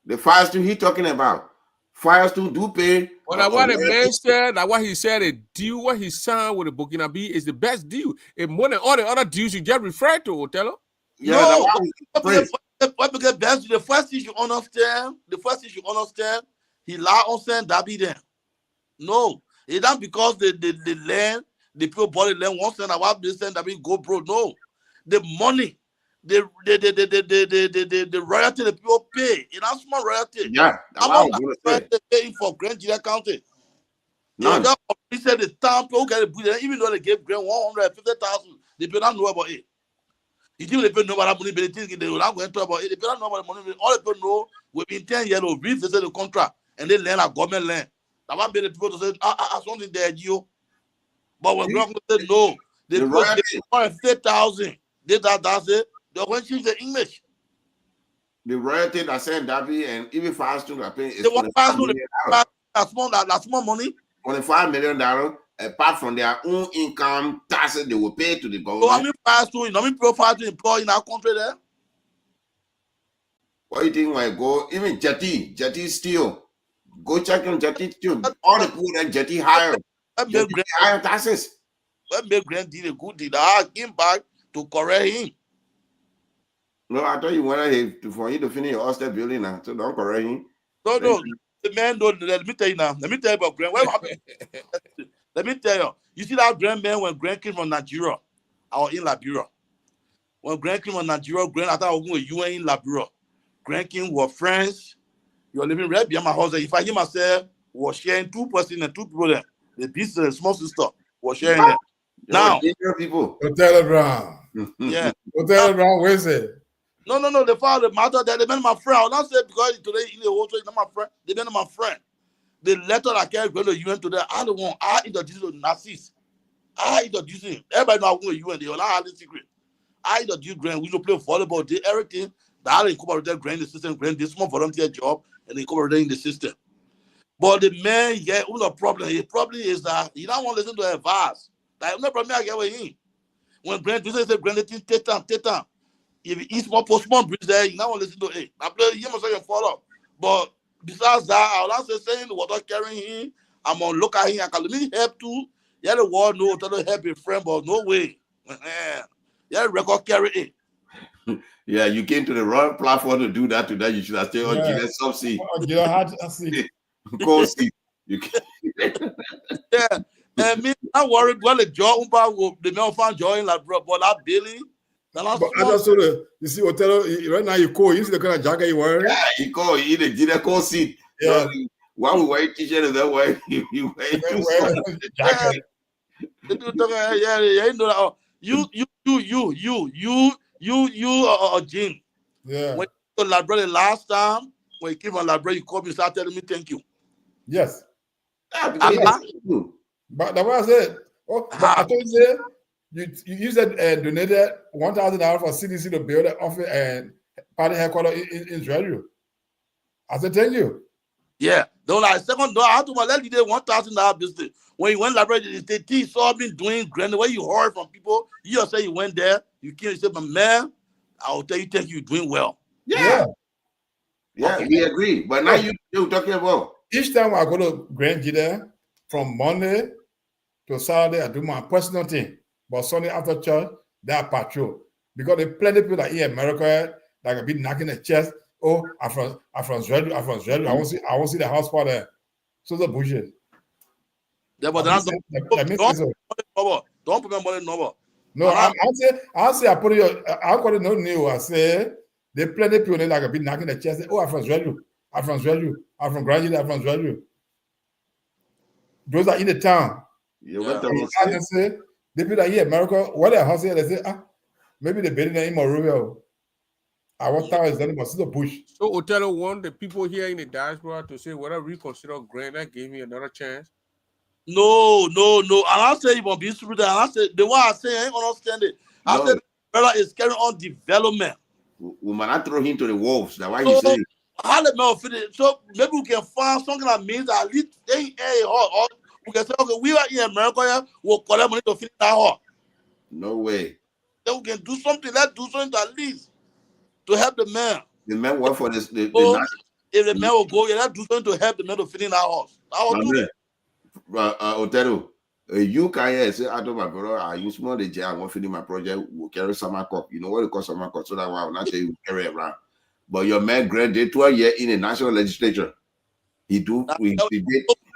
The Firestone he talking about. Firestone do pay. Well, what the man said, like what he said, a deal, what he signed with the Burkina Faso is the best deal. It more than all the other deals you just referred to, Othello. Yeah, no, what the best? The first thing you understand, he lie on saying that be there. No, it's not because the land, the people bought the land once and a while they send that be go bro. No, the money, the royalty the people pay, it's not small royalty. Yeah, how much royalty they paying for Grand Gila County? None. He said the town people get it, even though they gave Grand 150,000, they do not know about it. If they don't know about money, but they will not go into about it. They don't know about money. All they know within 10 years of revisit the contract and they land a government land. That might be the people to say, something there, you. But when government said no, they put 150,000. That's it. They went to change the English. The royalty that sent Dabi and even Firestone are paying is that's small money. $25 million. Apart from their own income taxes, they will pay to the government. So how many Firestone employ in our country there? What do you think when I go? Even Jetty Steel. Go check on Jetty Steel. All the people that Jetty hire. Higher taxes. When make Grant did a good deal, I came back to correct him. No, I thought you wanted for you to finish your Ulster building now, so don't correct him. No, the man don't. Let me tell you now. Let me tell you about Grant. Let me tell you. You see that Grant man when Grant came from Nigeria, I was in Liberia. When Grant came from Nigeria, Grant I thought I was going to UN in Liberia. Grant came were friends. You are living right behind my house. If I hear myself was sharing 2 persons and 2 people there, the big and small sister was sharing it. Now, people. Hotel Brown. Yeah. Hotel Brown, where is it? No. The father, the matter that they been my friend. I will not say because today in the whole trade, not my friend. They been my friend. The letter that carried going to UN today, I the one. I introduced to Nazis. I introduced him. Everybody know I'm going to UN. They all have the secret. I introduced Grant. We used to play volleyball. Did everything. That I incorporated Grant in the system. Grant did small volunteer job and incorporated in the system. But the man, the problem. His problem is that he don't want to listen to advice. Like no problem I get with him. When Grant say Grant take time. If he eats more postman bridge there, you now want to listen to it. I play you must say follow. But besides that, I will not say saying the water carrying him. I'm on look at him. I can let me help too. Yeah, the world no tell help a friend, but no way. Yeah, record carry it. Yeah, you came to the wrong platform to do that today. You should have stayed on Gillette Subsea. Go see. You can. Yeah. And me, I'm worried. Well, the job, the man found joy in like, but that Billy. But I just saw you see, Othello, right now you call, you see the kind of jacket you wearing? Yeah, you call, you the Gillette call seat. Yeah. Why we wear t-shirt is that way? You wear the jacket. Jim. Yeah. When you to Labrador the last time, when you came from Labrador, you called me, start telling me thank you. Yes. Yeah, but that's what I said. Oh, I told you, you said donated $1,000 for CDC to build an office and party headquarters in Israel. I said, thank you. Yeah, they were like second door. I had to let you $1,000 business. When you went library, the tea saw me doing grand. The way you heard from people, you just say you went there. You came and said, "My man, I will tell you, thank you, you're doing well." Yeah. Okay. We agree. But now you're talking about each time I go to Grand Jide, from Monday to Saturday, I do my personal thing. But Sunday after church, they are patrol. Because there are plenty of people that in America that can be knocking the chest. Oh, I'm from Zredu. I won't see the house for there. So the bullshit. Yeah, but don't put my money number. No, I'll say I put it. I'll call it no new. I say they plenty people that can be knocking the chest. Oh, I'm from Zredu. I'm from Grand Jide. I'm from Zredu. Those are in the town. Yeah. They say, the people that here in America, what they house here, they say, maybe they're building in Monrovia. Our town is done, but still push. So Othello want the people here in the diaspora to say, whether reconsider Grand, that gave me another chance. No. And I say you won't be stupid. And I say the one I say I ain't understand it. I said brother is carrying on development. We might not throw him to the wolves. That's why you say it. How the man finish? So maybe we can find something that means at least they or we can say, okay, we are in America here, we'll collect money to finish that hall. No way. Then we can do something. Let's do something at least to help the man. The man work for this. If the man will go, let's do something to help the man to finish that house. Otero, you can say, I told my brother, I use more the jail. I want to finish my project. We'll carry summer cup. You know what it costs summer cup? So that I will not say you carry around. But your man granted 12 years in the national legislature. He did.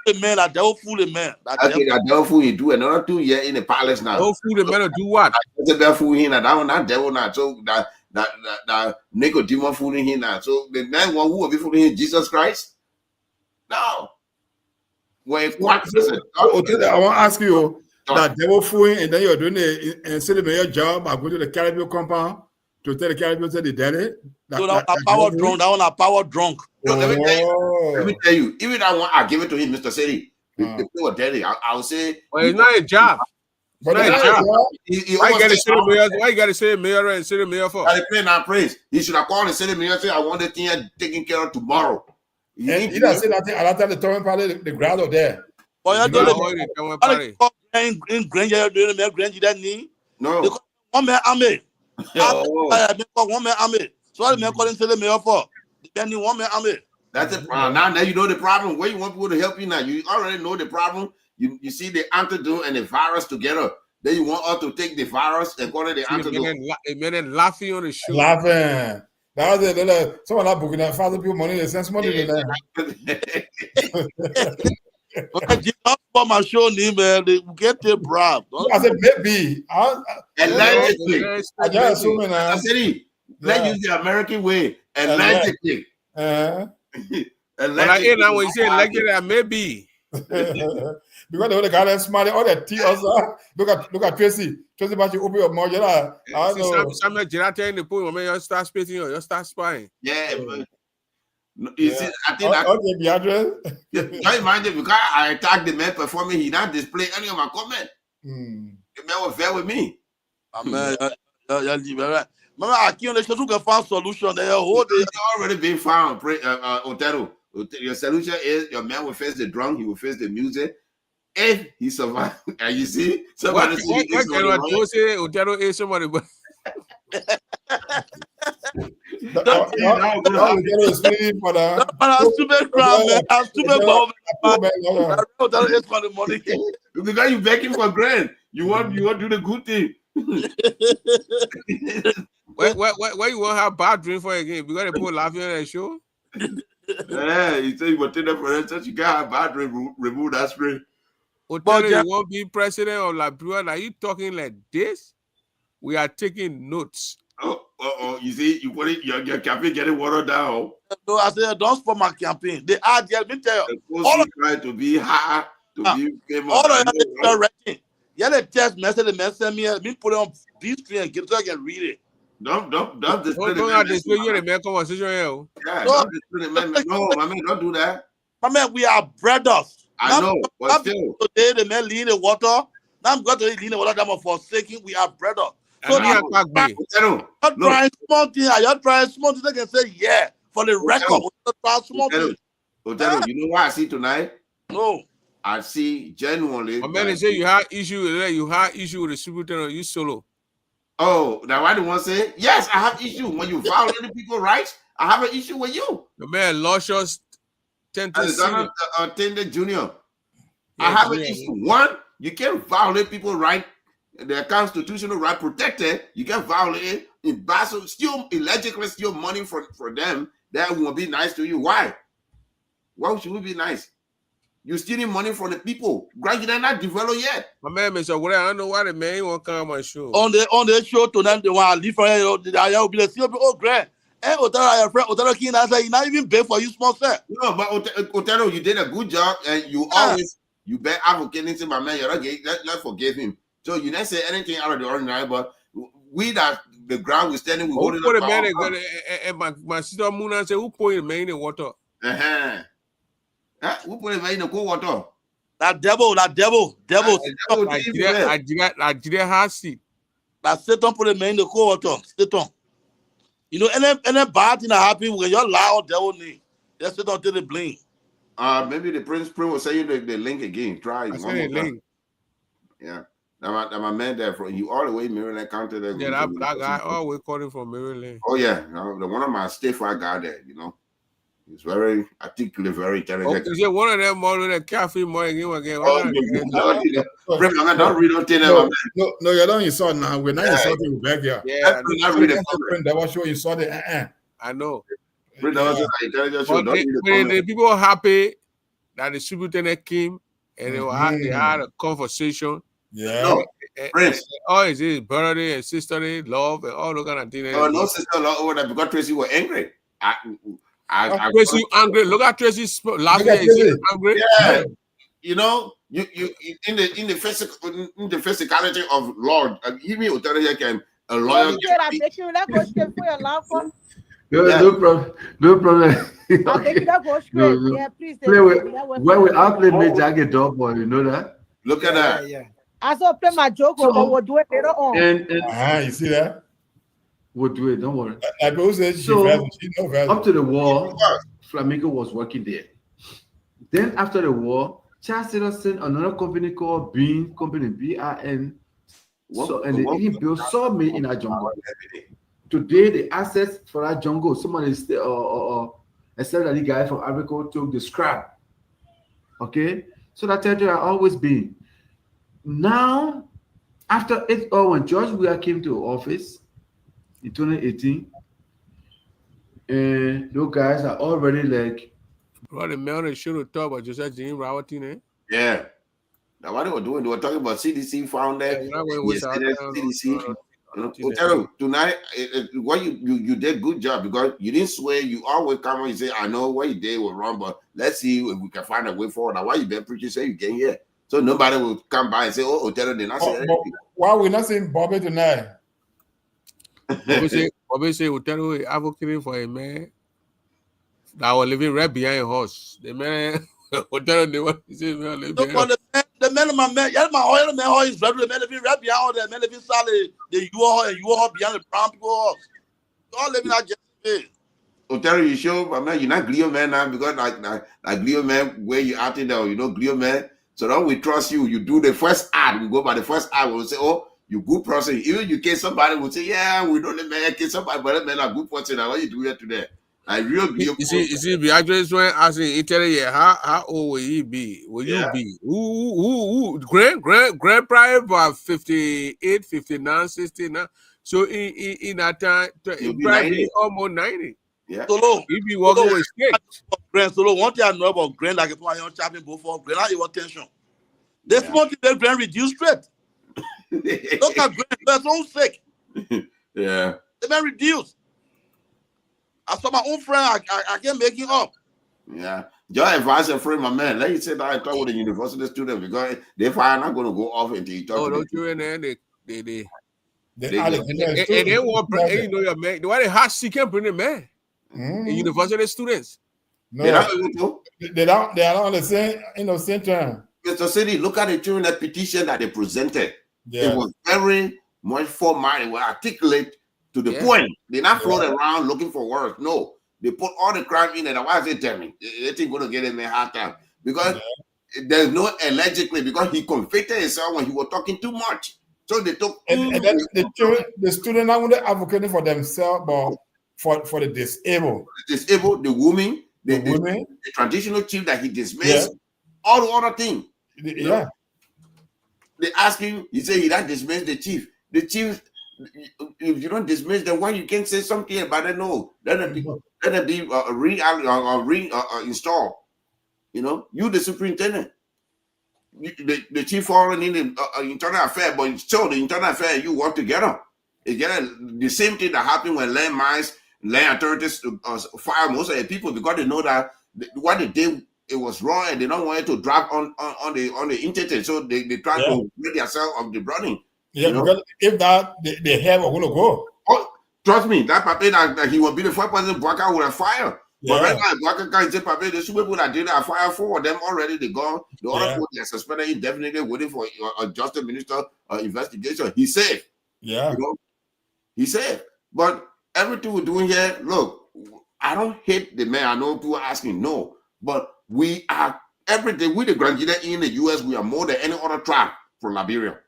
The man, that devil fool the man. That devil fool he do another 2 years in the palace now. Devil fool the man to do what? The devil fool him now. That devil now. So that Nicodemus fooling him now. So the man one who will be fooling him, Jesus Christ. No. When I want to ask you that devil fooling, and then you're doing and still your job. I go to the Caribbean compound to tell the Caribbean say they did it. So that power drunk. That one a power drunk. No, let me tell you. Even that one, I give it to him, Mr. City. If they were dead, I'll say. Well, it's not a job. But why you got to say mayor and city mayor for? I pray now praise. He should have called the city mayor and say, I want the thing taken care of tomorrow. He doesn't say nothing. At that time, the Torrent Party, the ground of there. In Granger, you're doing the Granger that need? No. One man army. One man army. So I'm calling the mayor for. Depending one man army. That's it. Now you know the problem. Where you want people to help you now? You already know the problem. You see the antidote and the virus together. Then you want us to take the virus and call it the antidote. A man laughing on the show. Laughing. That was it. Someone not booking that 1,000 people money. They send money to them. For my show name, they get the bribe. I said maybe. Allegedly. I just assuming. I said let's use the American way. Allegedly. When I hear now when you say allegedly, maybe. Because the guy that's smiling, all the tea also. Look at Tracy. Tracy, but you open your mouth, I know. Some Gerard in the pool, when you start spitting, you start spying. Yeah, but you see, I think that. Okay, the address. Can you imagine? Because I attacked the man performing, he not display any of my comment. The man was fair with me. Amen. Remember, I can't let you find solution. They already been found. Otero. Your solution is your man will face the drum, he will face the music. If he survives, and you see somebody say Otero is somebody. Because you begging for grant. You want to do the good thing. Where you want to have bad dream for again? Because they put laughing on that show. Yeah, you say you want to take that for instance, you can't have bad dream, remove that spray. Otero, you won't be president of Liberia. Are you talking like this? We are taking notes. You see, you put it, your campaign getting watered down. No, I said, don't support my campaign. They are there. Let me tell you. All try to be high, to be famous. All of them writing. Yeah, the text message, the message me put it on this screen and get so I can read it. Don't display the man conversation here. Yeah, don't display the man. No, my man, don't do that. My man, we are brothers. I know, but still. Today, the man lean the water. Now I'm going to lean the water. I'm forsaking. We are brothers. So you're trying small thing. You're trying small thing. They can say, yeah, for the record. We're trying small thing. Otero, you know what I see tonight? No. I see genuinely. My man, they say you had issue with that. You had issue with the superintendent. You solo. Oh, now why do you want to say? Yes, I have issue when you violate people's rights. I have an issue with you. The man, Luscious, attended junior. Yeah, I have junior, an issue. One, you can't violate people's right. Their constitutional right protected. You can't violate it. In Basel, still illegally steal money for them. That won't be nice to you. Why? Why should we be nice? You stealing money from the people. Gradually not developed yet. My man, Mr. What I don't know why the man won't come on my show. On the show tonight, they want to leave for you. I will be like, oh, Grant. Hey, Otero, your friend, Otero King, I say, not even pay for you, small set. No, but Otero, you did a good job, and you always bet advocating to my man. You're not let's forgive him. So you never say anything out of the ordinary, but we that the ground we standing, we holding put up. A man and my sister Muna said, who put the man in the water? Who put the man in the cold water? That devil. I did hard seat. That Satan put the man in the cold water. Satan. You know, any bad thing that happen when you're loud, devil need. Just sit on to the blame. Maybe the Prince was saying the link again. Try it. I said link. Yeah. Now my man there from you all the way Maryland County there. Yeah, that guy always calling from Maryland. Oh yeah. The one of my state fire guy there, you know. He's very articulate, very intelligent. Is it one of them more than cafe more again? Don't read on thing. No, you don't insult now. We're not insulting you back here. Yeah, not read it. That was showing insulted. I know. The people are happy that the superintendent came and they had a conversation. Yeah. No, Prince. Oh, is his brother and sisterly love and all those kind of things. Oh, no sister love over that because Tracy was angry. Tracy angry. Look at Tracy laughing. Is angry? Yeah. You know, you in the physicality of Lord. Give me authority can a lawyer. No problem. No problem. Yeah, please. When we all play Major, I get dog boy. You know that. Look at that. Yeah. I saw play my joke, but we'll do it later on. You see that? We'll do it. Don't worry. So, up to the war, Flamenco was working there. Then after the war, Charles Taylor sent another company called Bean Company, B-I-N. So, and they even built sawmill in that jungle. Today, the assets for that jungle, somebody except that the guy from Africa took the scrap. Okay? So that territory has always been. Now, after when George Weah came to office in 2018, and those guys are already like. Bro, the man should have talked about Joseph Jean Rawatine. Yeah. Now, what they were doing, they were talking about CDC founder. CDC. Tonight, what you did good job because you didn't swear. You always come and say, I know what you did was wrong, but let's see if we can find a way forward. Now, why you been preaching say you get here? So nobody will come by and say, oh, Otero did not say anything. Why we not saying Bobby tonight? Bobby say Otero is advocating for a man that was living right behind a horse. The man, Otero, they want to say, man, the man, my man, my oil, man, all is right. The man living right behind the man living solid. The you are behind the brown people horse. All living out just Otero, you sure, my man, you're not Glio man now because like Glio man, where you acting now, you know, Glio man. So now we trust you. You do the first ad. We go by the first ad. We'll say, oh, you good person. Even you kill somebody, will say, yeah, we don't let man kill somebody, but that man a good person. Now what you do here today? Like real. You see, the actress when asking Italy, how old will he be? Will you be? Who? Grand prior about 58, 59, 69. So in that time, it probably almost 90. Yeah. Solo. He be walking with sticks. Grand Solo. One thing I know about Grand, like if I am chopping before Grand, I want tension. This month the Grand reduced straight. Look at Grand, they're so sick. Yeah. They been reduced. I saw my own friend. I can't make it up. Yeah. Just advise a friend, my man. Let you say that I talk with the university student because they are not going to go off until you talk. Oh, to don't you in there? They want, you know, your man. Why they hot seek and bring the man? The university students. No, they are not on the same term. Mr. City, look at the children that petition that they presented. Yeah. It was very much formal. It was articulate to the point. They're not floating around looking for words. No, They put all the crime in, and why is it tell me? They think going to get him a hard time because there's no allegedly because he convicted himself when he was talking too much. So they took and then the student not only advocating for themselves, but for the disabled, the women, the women, the traditional chief that he dismissed, all the other things. Yeah. They ask him, he said he not dismiss the chief. The chief, if you don't dismiss them, why you can't say something about it? No, let them be installed. You know, you the superintendent, the chief foreign in the internal affair, but still the internal affair you work together. Again, the same thing that happened when land mines, land authorities fire most of the people because they know that what they did it was wrong and they don't want it to drag on the internet, so they try to rid themselves of the burning. Yeah, because if that they have are going to go. Oh, trust me, that paper that he will be the first person Bwaka would have fired. But right now, Bwaka can't say paper. The two people that did that fire, 4 of them already they gone. The other people they are suspended indefinitely, waiting for a justice minister investigation. He's safe. Yeah, you know, he's safe. But everything we're doing here, look, I don't hate the man. I know people are asking, no, but we are every day. We the Grandjida in the US, we are more than any other tribe from Liberia.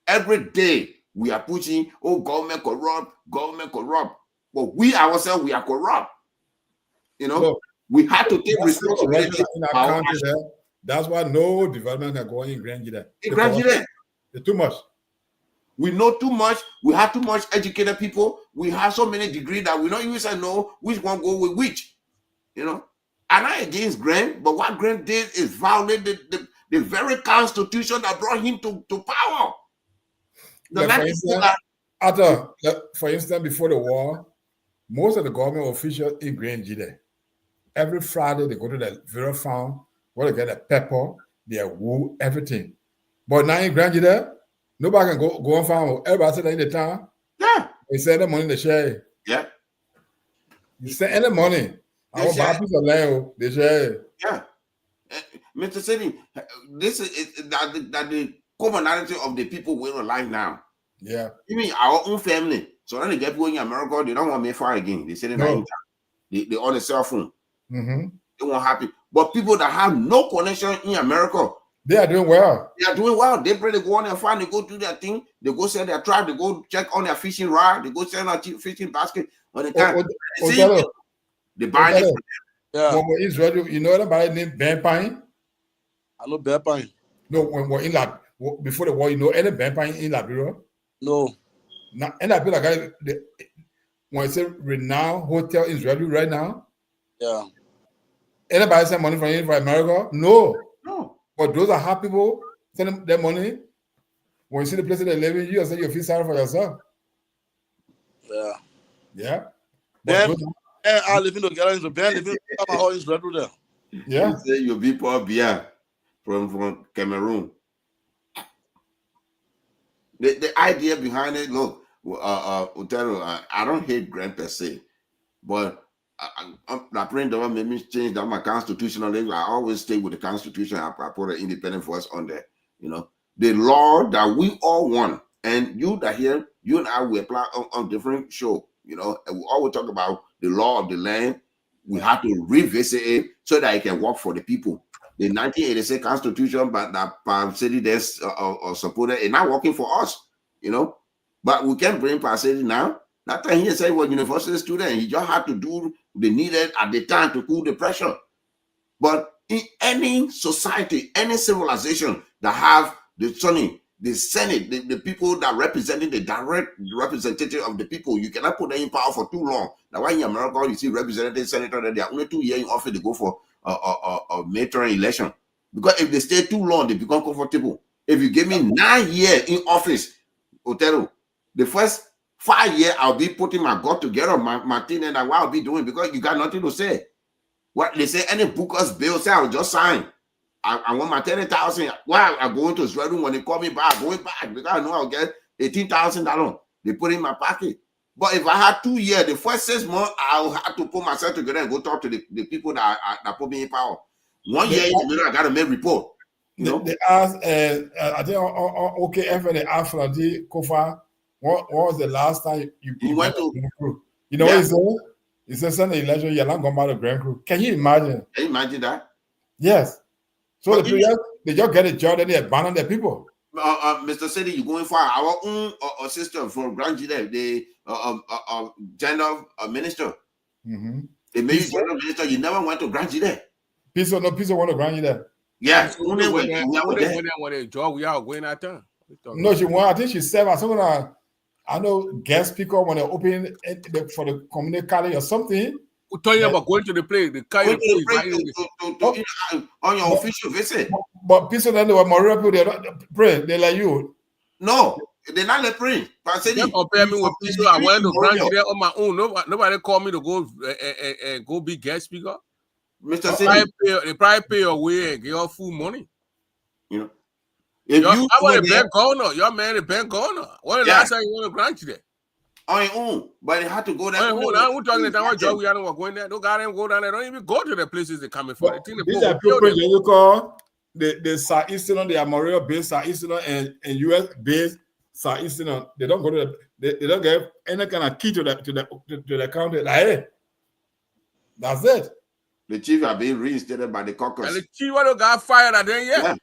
Every day we are pushing, oh, government corrupt. But we ourselves, we are corrupt. You know, look, we have to take responsibility in our country. That's why no development are going in Grandjida. It's too much. We know too much. We have too much educated people. We have so many degrees that we don't even say know which one go with which. You know, I'm not against Grant, but what Grant did is violate the very constitution that brought him to power. For instance, before the war, most of the government officials in Grandjida, every Friday they go to the Vera farm where they get the pepper, their wool, everything. But now in Grandjida, nobody can go on farm. Everybody sit in the town. Yeah. They send the money in the share. Yeah. You send any money. I want buy a piece of land. They share. Yeah. Mr. City, this is that the commonality of the people we're alive now. Yeah. Even our own family. So when they get going in America, they don't want me far again. They sit in they on the cell phone. Mm-hmm. They won't happy. But people that have no connection in America, they are doing well. They are doing well. They probably go on their farm, they go do their thing, they go sell their tribe, they go check on their fishing rod, they go sell their fishing basket on the time. They buy it. Yeah. When we're Israel, you know anybody named Ben Pine? I know Ben Pine. No, when we're in before the war, you know any Ben Pine in Liberia? No. Now, and I feel like when I say renowned hotel in Israel right now. Yeah. Anybody send money from America? No. No. But those are happy people send them their money. When you see the place they live in, you say you feel sorry for yourself. Yeah. Yeah. Ben are living together in Ben living in Israel there. Yeah. You say you'll be poor Bia from Cameroon. The idea behind it, look, Otero, I don't hate Grant per se, but I pray that made me change that my constitutional. I always stay with the Constitution. I put an independent voice on there. You know, the law that we all want, and you that here, you and I will apply on different show. You know, and we always talk about the law of the land. We have to revisit it so that it can work for the people. The 1986 Constitution, but that city that's supported, it's not working for us. You know, but we can bring City now. That time he said he was a university student. He just had to do the needed at the time to cool the pressure. But in any society, any civilization that have the Senate, the people that representing the direct representative of the people, you cannot put them in power for too long. Now, why in America you see representative senator that they are only 2 years in office to go for a midterm election. Because if they stay too long, they become comfortable. If you give me 9 years in office, Otero, the first 5 years, I'll be putting my gut together, my thing, and what I'll be doing because you got nothing to say. What they say, any bookers bill say, I'll just sign. I want my 30,000. Why I'm going to Israel when they call me back, going back because I know I'll get $18,000. They put in my pocket. But if I had 2 years, the first 6 months, I'll have to put myself together and go talk to the people that put me in power. 1 year, I got to make report. You know? They asked, I think OKF and they asked Fladi Kofa, what was the last time you went to? You know what he said? He said, Sunday election, you're not going to the Grand Crew. Can you imagine? Can you imagine that? Yes. So But the players, they just get a job and they abandon their people. Mr. City, you're going for our own system for Grand Jury, the gender minister. Mm-hmm. They made you general minister. You never went to Grand Jury. Piso want to Grand Jury. Yeah. When they job, we are going at time. No, she won. I think she said something. I know guest speaker when they open for the community college or something. We're talking about going to the place. The college on your official visit. But people then they were more people. They don't pray. They like you. No, they're not like praying. But I said, you compare me with people. I went to Grand Jury on my own. Nobody called me to go and go be guest speaker. Mr. City, they probably pay your way and get your full money. You know, I want a bank governor. Your man, a bank governor. When the last time you went to Grand Jury? On your own, but they had to go there. We're talking about job. We don't going there. No goddamn go down there. Don't even go to the places they're coming from. These are people you call the Southeastern, the Amarillo based Southeastern and US based Southeastern. They don't go to they don't get any kind of key to the county. Like, hey, that's it. The chief are being reinstated by the caucus. And the chief got fired at then, yeah.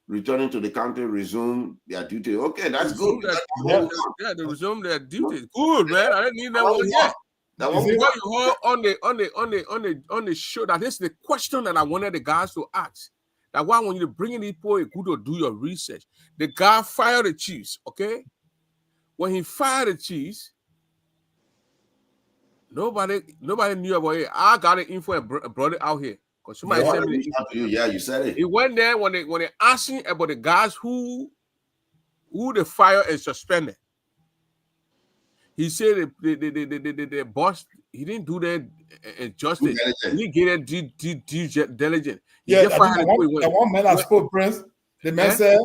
Returning to the county, resume their duty. Okay, that's good. They resume their duty. Good, man. I didn't need that one yet. That one you heard on the show. That is the question that I wanted the guys to ask. That why when you bring in people, you could do your research. The guy fired the chiefs, okay? When he fired the chiefs, nobody knew about it. I got the info and brought it out here. Somebody said me you said it. He went there when they asked him about the guys who the fire is suspended. He said the boss, he didn't do that justice. He didn't get that due diligence. Yeah, the one man that spoke, Prince, the man said,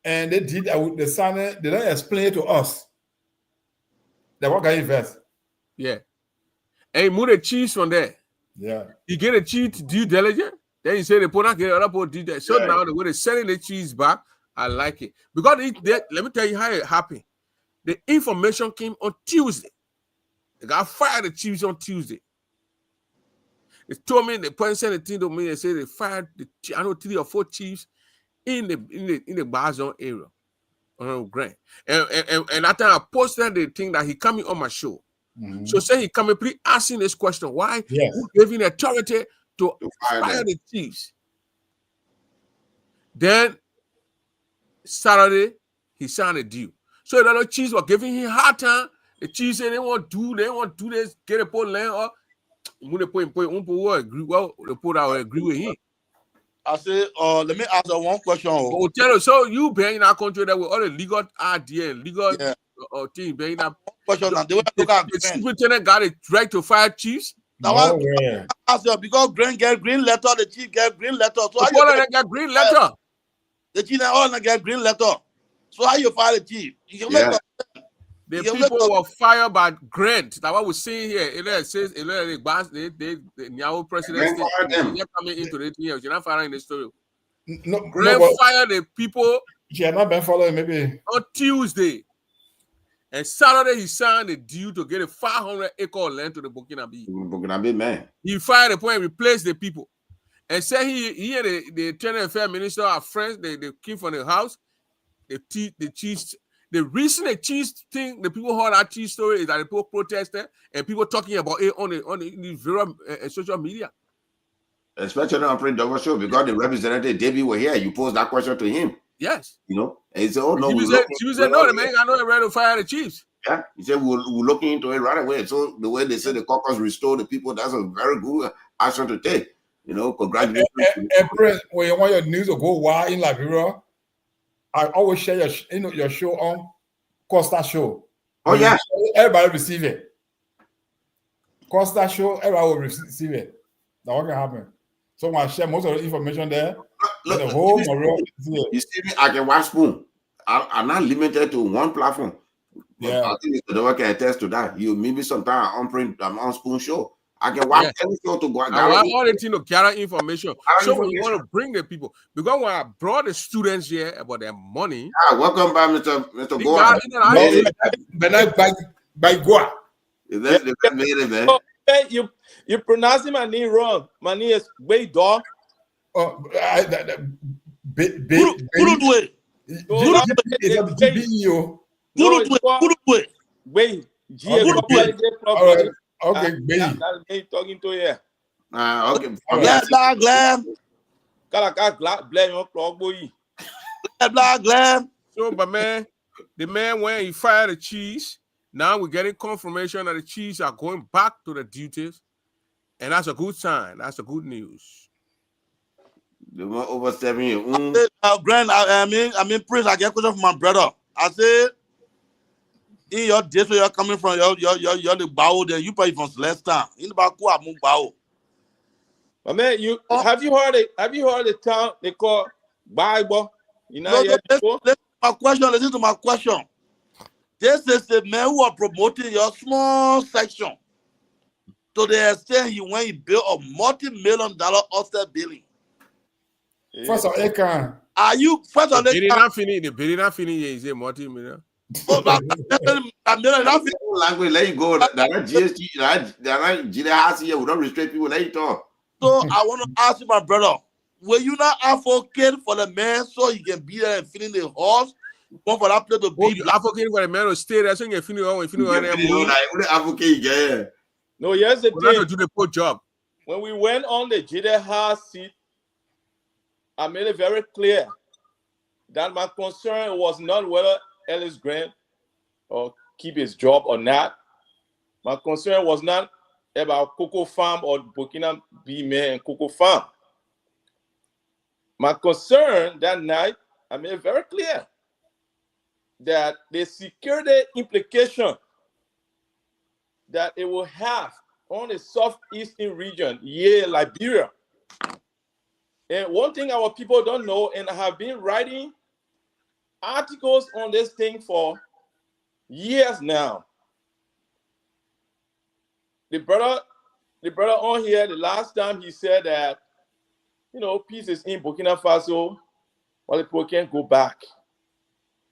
and they did the son, they didn't explain it to us. The one guy invest. Yeah. And he moved the chiefs from there. Yeah. He get a cheat due diligence. Then he said they put out other people did that. So now the way they're selling the cheese back, I like it. Because let me tell you how it happened. The information came on Tuesday. They got fired the chiefs on Tuesday. They told me the person sent a thing to me and said they fired 3 or 4 chiefs in the bar zone area on Grand. And that time I posted the thing that he coming on my show. Mm-hmm. So say he come and please asking this question: why who gave him authority to fire the chiefs? Then Saturday he signed a deal. So the other chiefs were giving him hard time. The chiefs said they want to do this, get a put land up. When they put agree, well, the put out agree with him. I say, let me ask you one question. So you being in our country that with all the legal idea and legal thing being that question, and the superintendent got it right to fire chiefs. Now because get green letter, the chief get green letter. So how you get green letter? The chief all get green letter. So how you fire the chief? The people were fired by Grant. That's what we're seeing here. It says the now president they're coming into the years. You're not firing the story. Grant fired the people. She had not been following maybe on Tuesday. And Saturday he signed a deal to get a 500-acre land to the Burkinabe man. He fired the point and replaced the people. And said he and the Internal Affairs Minister are friends. They came from the house. The cheese. The reason the cheese thing, the people heard that cheese story is that the people protested and people talking about it on the various social media. Especially on Opn Mic show, because the representative David were here. You posed that question to him. Yes. You know, and he said, "Oh no." She said, "No, the man got no right to fire the chiefs." Yeah, he said, "We're looking into it right away." So the way they said the caucus restore the people, that's a very good action to take. You know, congratulations. When you want your news to go wild in Liberia, I always share your show on Costa Show. Oh yeah, everybody receive it. Costa Show, everybody will receive it. That's what can happen. So when I share most of the information there, look, the whole you see me, I can watch Spoon. I'm not limited to one platform. Yeah, I think Mr. Dover can attest to that. You maybe sometime on Spoon show. I can watch any show to go. I want all the thing to gather information. So when you want to bring the people, because when I brought the students here about their money. Welcome back, Mr. Goa. By Goa. That's the best made it, man. Hey, you pronouncing my name wrong. My name is Wade Dog. Oh, Gurudwe. No, it's a GBEO. no, it's called Wade. All right. Okay, That's me talking to you. Okay. Glam. So, but man, the man when he fired the chiefs, now we're getting confirmation that the chiefs are going back to the duties, and that's a good sign. That's a good news. They were over 7 years. Grand, I mean, Prince, I get question from my brother. I said, in your days where you're coming from, you're the bow there. You probably from Celestin. In the back, I'm bow. But man, have you heard it? Have you heard the town they call Bible? You know, listen to my question. This is the man who are promoting your small section to the extent when he built a multi-million-dollar offset building. First of all, are you first of all? The bidding not finish is a multi-million. Language, let you go. That GST, that GDS here will not restrict people. Let you talk. So I want to ask you, my brother, will you not advocate for the man so he can be there and finish the horse? One for that place to be. You advocating for the man to stay there so you can finish on. Advocate, yeah. No, here's the thing. To do the poor job. When we went on the GDS seat, I made it very clear that my concern was not whether Ellis Grant or keep his job or not. My concern was not about Cocoa Farm or Burkina B-Man and Cocoa Farm. My concern that night, I made it very clear that the security implication that it will have on the southeastern region, Liberia. And one thing our people don't know, and I have been writing articles on this thing for years now. The brother on here, the last time he said that, peace is in Burkina Faso, while the people can't go back.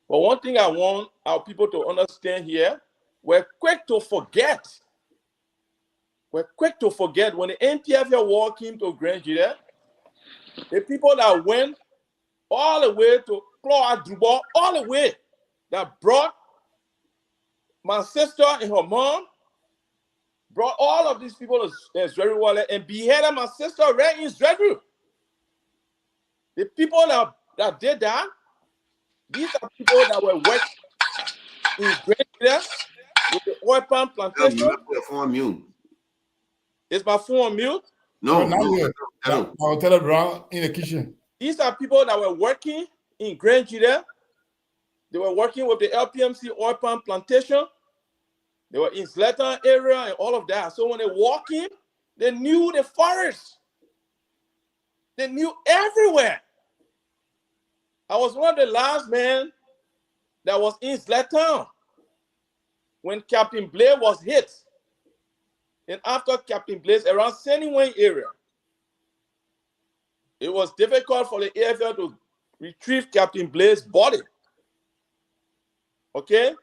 But one thing I want our people to understand here, we're quick to forget. We're quick to forget when the NTF war came to Grand Gire, the people that went all the way to Claude Dubois, all the way, that brought my sister and her mom, brought all of these people to Israeli Wallet and beheaded my sister right in Israel. The people that did that, these are people that were working in Grand Gire with the oil palm plantation. Is my phone on mute? No. I'll tell it around in the kitchen. These are people that were working in Grand Gire. They were working with the LPMC oil palm plantation. They were in Zlatan area and all of that. So when they walk in, they knew the forest. They knew everywhere. I was one of the last men that was in Zlatan when Captain Blair was hit. And after Captain Blair, around Saniway area, it was difficult for the AFL to retrieve Captain Blair's body. Okay?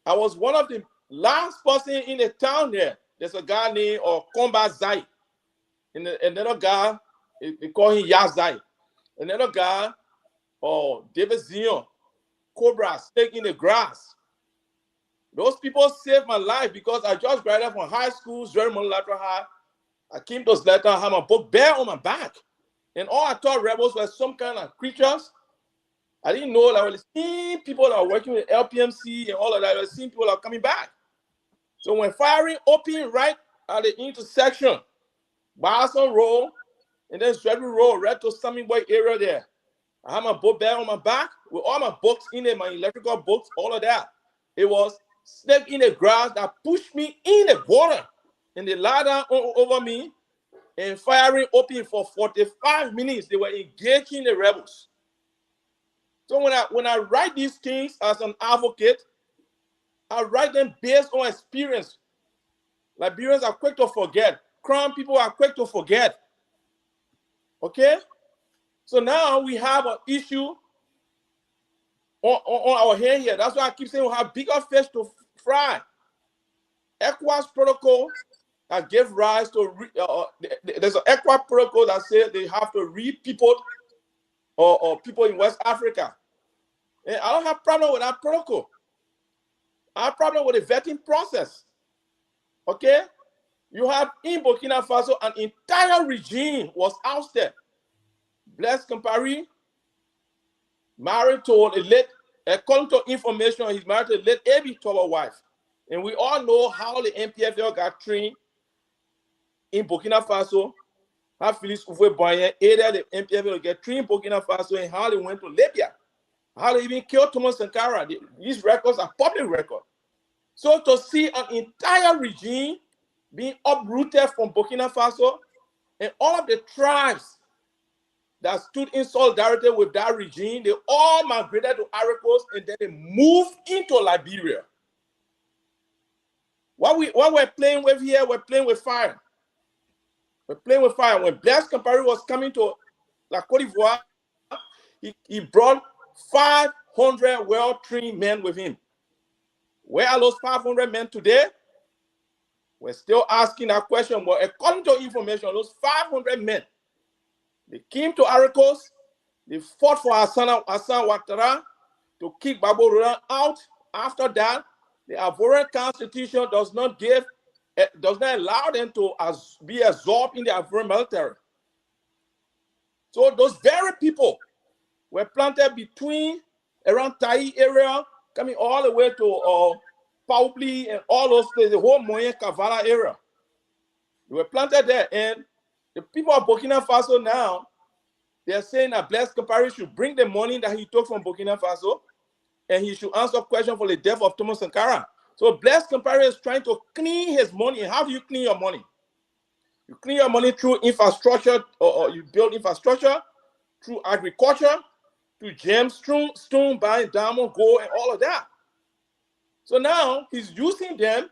I was one of the last person in the town there. There's a guy named Komba Zai. And another guy, they call him Yazai. Another guy, David Zion, Cobra, snake in the grass. Those people saved my life because I just graduated from high school, Zermon Lateral High. I came to Zlatan, I had my book bare on my back. And all I thought rebels were some kind of creatures. I didn't know that I was seeing people that are working with LPMC and all of that. I was seeing people that are coming back. So when firing opened right at the intersection, Boston Road, and then Stradley Road, right to Summit Boy area there. I had my book bag on my back with all my books in there, my electrical books, all of that. It was snake in the grass that pushed me in the water. And they lied down over me and firing open for 45 minutes. They were engaging the rebels. So when I write these things as an advocate, I write them based on experience. Liberians are quick to forget. Crown people are quick to forget. Okay? So now we have an issue on our hand here. That's why I keep saying we have bigger fish to fry. ECOWAS protocol that gave rise to there's an ECWA protocol that says they have to re-people or people in West Africa. And I don't have problem with that protocol. I have problem with the vetting process. Okay? You have in Burkina Faso an entire regime was ousted. Blaise Compaoré married to a late, according to information, he's married to a late Abi Toba wife. And we all know how the MPFL got trained in Burkina Faso, how Félix Houphouët-Boigny aided the MPFL to get trained in Burkina Faso, and how they went to Libya, how they even killed Thomas Sankara. These records are public records. So to see an entire regime being uprooted from Burkina Faso, and all of the tribes that stood in solidarity with that regime, they all migrated to Ivory Coast, and then they moved into Liberia. What we're playing with here, we're playing with fire. We're playing with fire. When Blaise Compaoré was coming to La Côte d'Ivoire, he brought 500 well-trained men with him. Where are those 500 men today? We're still asking that question, but according to information, those 500 men, they came to Ivory Coast, they fought for Hassan Ouattara to kick Gbagbo Roland out. After that, the Ivorian constitution does not allow them to be absorbed in the Ivorian military. So those very people were planted between around Tai area, coming all the way to Paupli and all those places, the whole Moyen Kavala area. They were planted there, and the people of Burkina Faso now, they're saying that Blaise Compaoré should bring the money that he took from Burkina Faso, and he should answer questions for the death of Thomas Sankara. So Blaise Compaoré is trying to clean his money. How do you clean your money? You clean your money through infrastructure, or you build infrastructure, through agriculture, through gems, stone, buying diamond, gold, and all of that. So now he's using them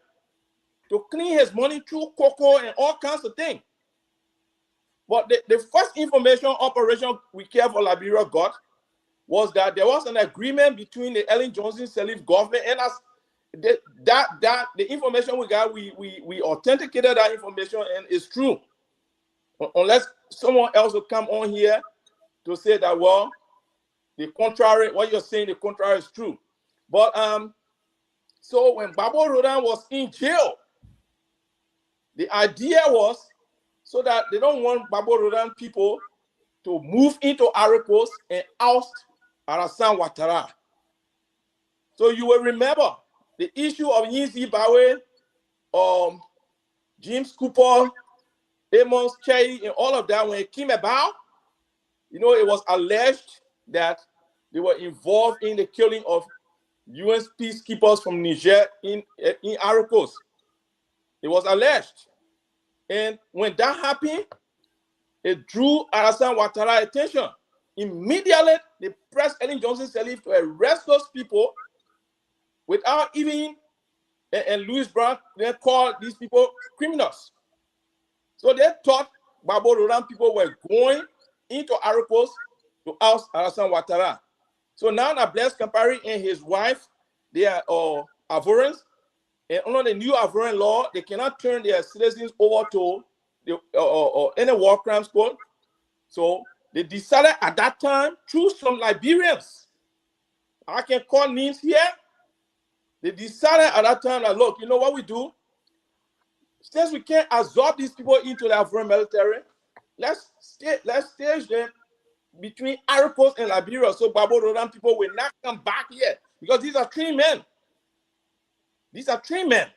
to clean his money through cocoa and all kinds of things. But the first information operation we care for Liberia got was that there was an agreement between the Ellen Johnson Sirleaf government and us. The information we got, we authenticated that information, and it's true. Unless someone else will come on here to say that, well, the contrary, what you're saying, the contrary is true. But so when Gbagbo Roland was in jail, the idea was so that they don't want Gbagbo Roland people to move into Ivory Coast and oust Alassane Ouattara. So you will remember the issue of Yinzi Bawe, James Cooper, Amos Chey, and all of that, when it came about, you know, it was alleged that they were involved in the killing of UN peacekeepers from Niger in Ivory Coast. It was alleged. And when that happened, it drew Alassane Ouattara's attention. Immediately, they pressed Ellen Johnson Sirleaf to arrest those people without even, and Louis Brown then called these people criminals. So they thought Gbagbo Roland people were going into Ivory Coast to oust Alassane Ouattara. So now that Blaise Compaoré and his wife, they are Ivorians, and under the new Ivorian law, they cannot turn their citizens over to any war crimes court. So they decided at that time, through some Liberians, I can call names here, they decided at that time that, look, you know what we do? Since we can't absorb these people into the Ivorian military, let's stage them between Ivory Coast and Liberia, so Gbagbo Roland people will not come back here, because these are trained men. These are trained men.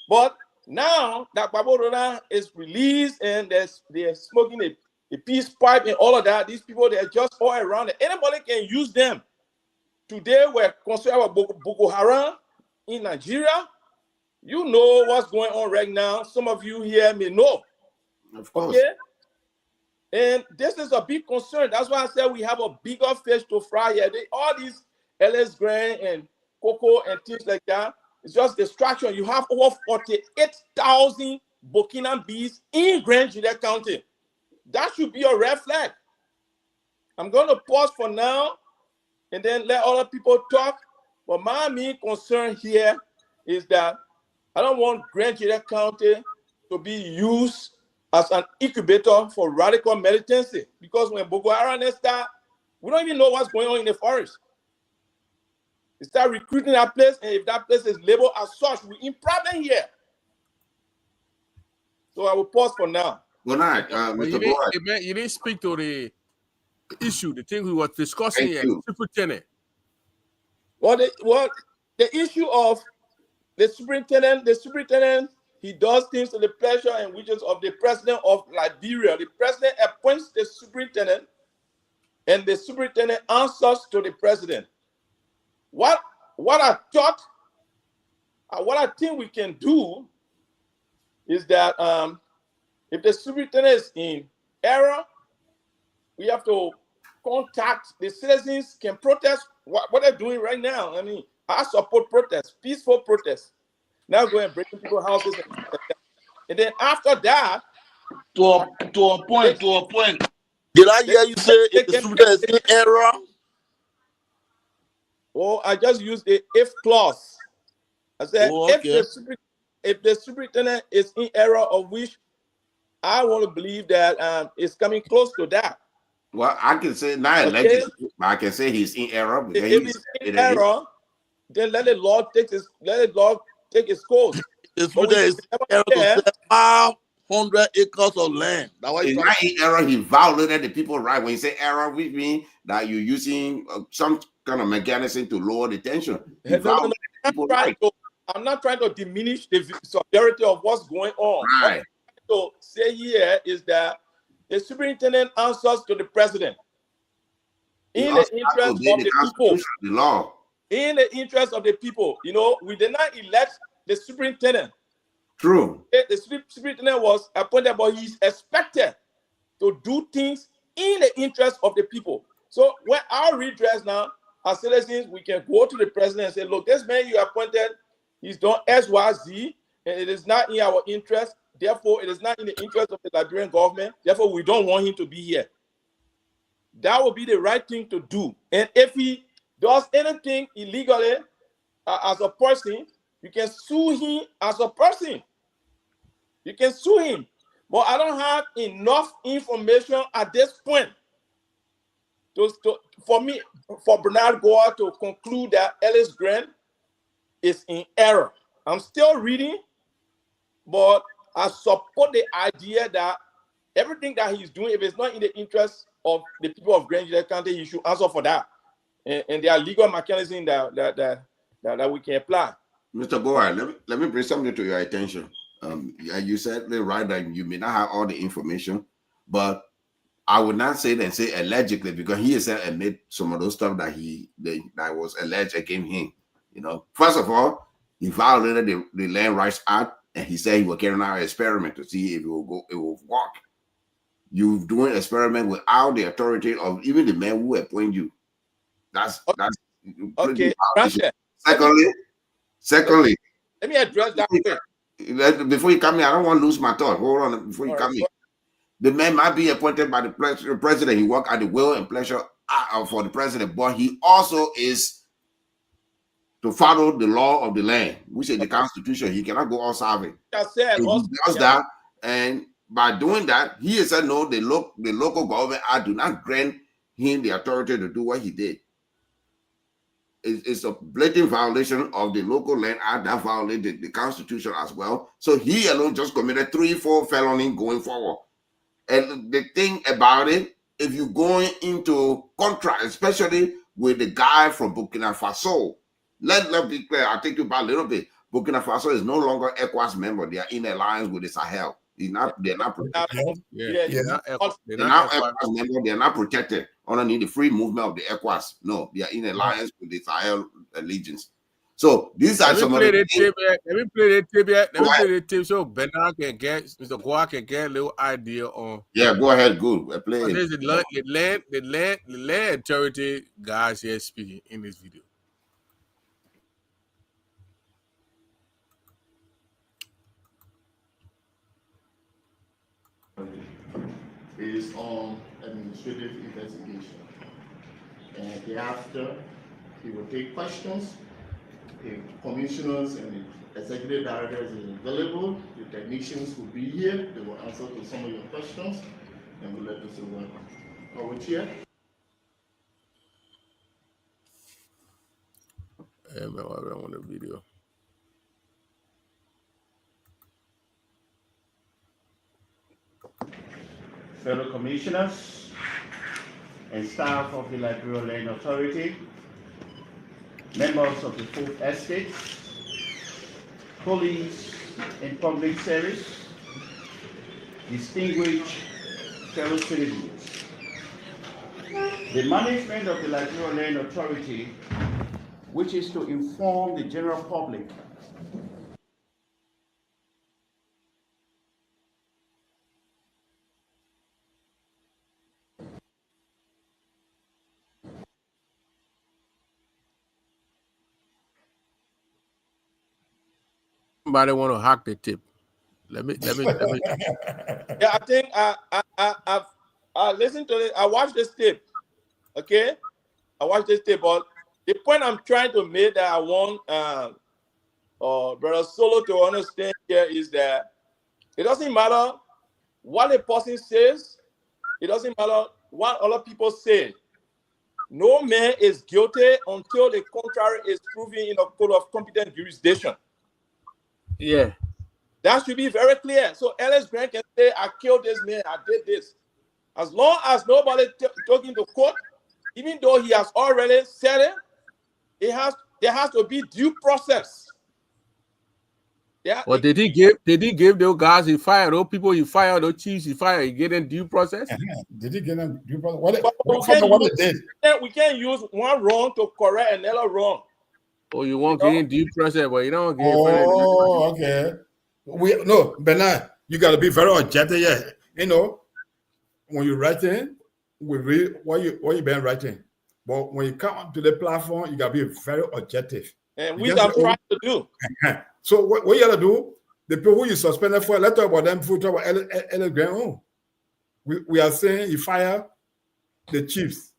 But now that Gbagbo Roland is released and they're smoking a peace pipe and all of that, these people, they're just all around it. Anybody can use them. Today, we're concerned about Boko Haram in Nigeria. You know what's going on right now. Some of you here may know. Of course. Okay? And this is a big concern. That's why I said we have a bigger fish to fry here. All these LS grain and cocoa and things like that, it's just distraction. You have over 48,000 Burkina bees in Grand Juliet County. That should be a red flag. I'm going to pause for now and then let other people talk. But my main concern here is that I don't want Grand Junction County to be used as an incubator for radical militancy, because when Boko Haram start, we don't even know what's going on in the forest. They start recruiting that place, and if that place is labeled as such, we're in problem here. So I will pause for now. Good night, Mr. Boyd. You didn't speak to the issue, the thing we were discussing here, superintendent. Well, the issue of the superintendent, he does things to the pleasure and wishes of the president of Liberia. The president appoints the superintendent, and the superintendent answers to the president. What I thought, what I think we can do is that if the superintendent is in error, we have to contact the citizens, can protest what they're doing right now. I mean, I support protests, peaceful protests. Now go and break into people's houses, and then after that, to a point. Did I hear you say if the superintendent is in error? Oh, I just used the if clause. I said if the superintendent is in error, of which I want to believe that it's coming close to that. Well, I can say not allegedly, but I can say he's in error. If he's in error, then let the law take its course. The superintendent is in error to sell 500 acres of land. He's not in error. He violated the people's right. When you say error, we mean that you're using some kind of mechanism to lower the tension. I'm not trying to diminish the severity of what's going on. Right. What I'm trying to say here is that the superintendent answers to the president in the interest of the people. The law. In the interest of the people. You know, we did not elect the superintendent. True. The superintendent was appointed, but he's expected to do things in the interest of the people. So when our redress now, as citizens, we can go to the president and say, look, this man you appointed, he's done XYZ, and it is not in our interest. Therefore, it is not in the interest of the Liberian government. Therefore, we don't want him to be here. That would be the right thing to do. And if he does anything illegally as a person, you can sue him as a person. You can sue him. But I don't have enough information at this point for Bernard Goa to conclude that Ellis Grant is in error. I'm still reading, but I support the idea that everything that he's doing, if it's not in the interest of the people of Grand Junction County, he should answer for that. And there are legal mechanisms that we can apply. Mr. Goa, let me bring something to your attention. You said right that you may not have all the information, but I would not say that and say allegedly, because he has admitted some of those stuff that was alleged against him. You know, first of all, he violated the Land Rights Act, and he said he was carrying out an experiment to see if it will work. You're doing an experiment without the authority of even the man who appointed you. That's okay. Secondly, let me address that. Before you come in, I don't want to lose my thought. Hold on, before you come in. The man might be appointed by the president. He work at the will and pleasure for the president, but he also is to follow the law of the land, which is the Constitution. He cannot go outside it. He does that, and by doing that, he has said no. The local government act do not grant him the authority to do what he did. It's a blatant violation of the local land act that violated the Constitution as well. So he alone just committed 3-4 felonies going forward. And the thing about it, if you're going into contract, especially with the guy from Burkina Faso, let be clear, I'll take you back a little bit. Burkina Faso is no longer ECOWAS member. They are in alliance with the Sahel. They're not protected. They're not ECOWAS member. They're not protected underneath the free movement of the ECOWAS. No, they are in alliance with the Sahel allegiance. So these are some of the things. Let me play the tape so Bernard can get, Mr. Goa can get a little idea on. Yeah, go ahead. Good. Play it. The land authority guys here speaking in this video. Based on administrative investigation. And thereafter, he will take questions if commissioners and the executive directors is available, the technicians will be here. They will answer to some of your questions, and we'll let you say welcome. Are we here? Hey man, why don't want the video? Fellow commissioners and staff of the Liberia Land Authority, members of the Fourth Estate, police and public service, distinguished fellow citizens. The management of the Liberia Land Authority, which is to inform the general public Somebody want to hack the tip. Let me. Yeah, I think I listened to it. I watched this tape. Okay, I watched this tape. But the point I'm trying to make that I want Brother Solo to understand here is that it doesn't matter what a person says. It doesn't matter what other people say. No man is guilty until the contrary is proven in a court of competent jurisdiction. Yeah. That should be very clear. So Ellis Grant can say, I killed this man, I did this. As long as nobody talking to court, even though he has already said it, there has to be due process. Yeah. Well, did he give those guys he fired, those people he fired, those chiefs he fired, he get in due process? Did he get them due process? We can't use one wrong to correct another wrong. Oh, you won't get in due process, but you don't get. Oh, okay. Bernard, you got to be very objective. Yeah, you know, when you're writing, we read what you been writing. But when you come to the platform, you got to be very objective. And we are trying to do. So what you got to do? The people who you suspended for, let's talk about them. Talk about Ellis Grant. We are saying he fired the chiefs.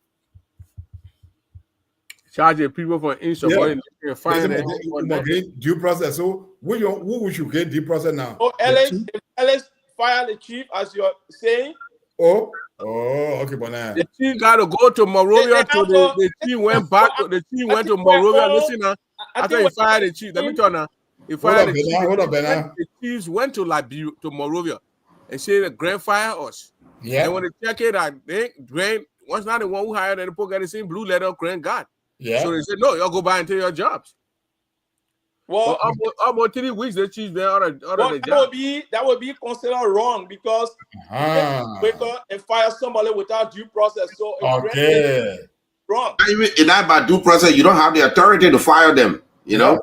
Charging people for insubordination and firing due process. So who should get due process now? Oh, Ellis fired the chief, as you're saying. Oh, okay, but now the chief got to go to Monrovia. The chief went back. The chief went to Monrovia. Listen now, after he fired the chief, let me tell you now. He fired the chief. Hold up, Bernard. The chiefs went to Monrovia and said the Grant fired us. Yeah. And when they check it out, Grant was not the one who hired the people got the same blue letter Grant got. Yeah. So they said, no, y'all go back and take your jobs. Well, almost 3 weeks, the chiefs there out of the job. That would be considered wrong because you can wake up and fire somebody without due process. So wrong. Even in that by due process, you don't have the authority to fire them. You know,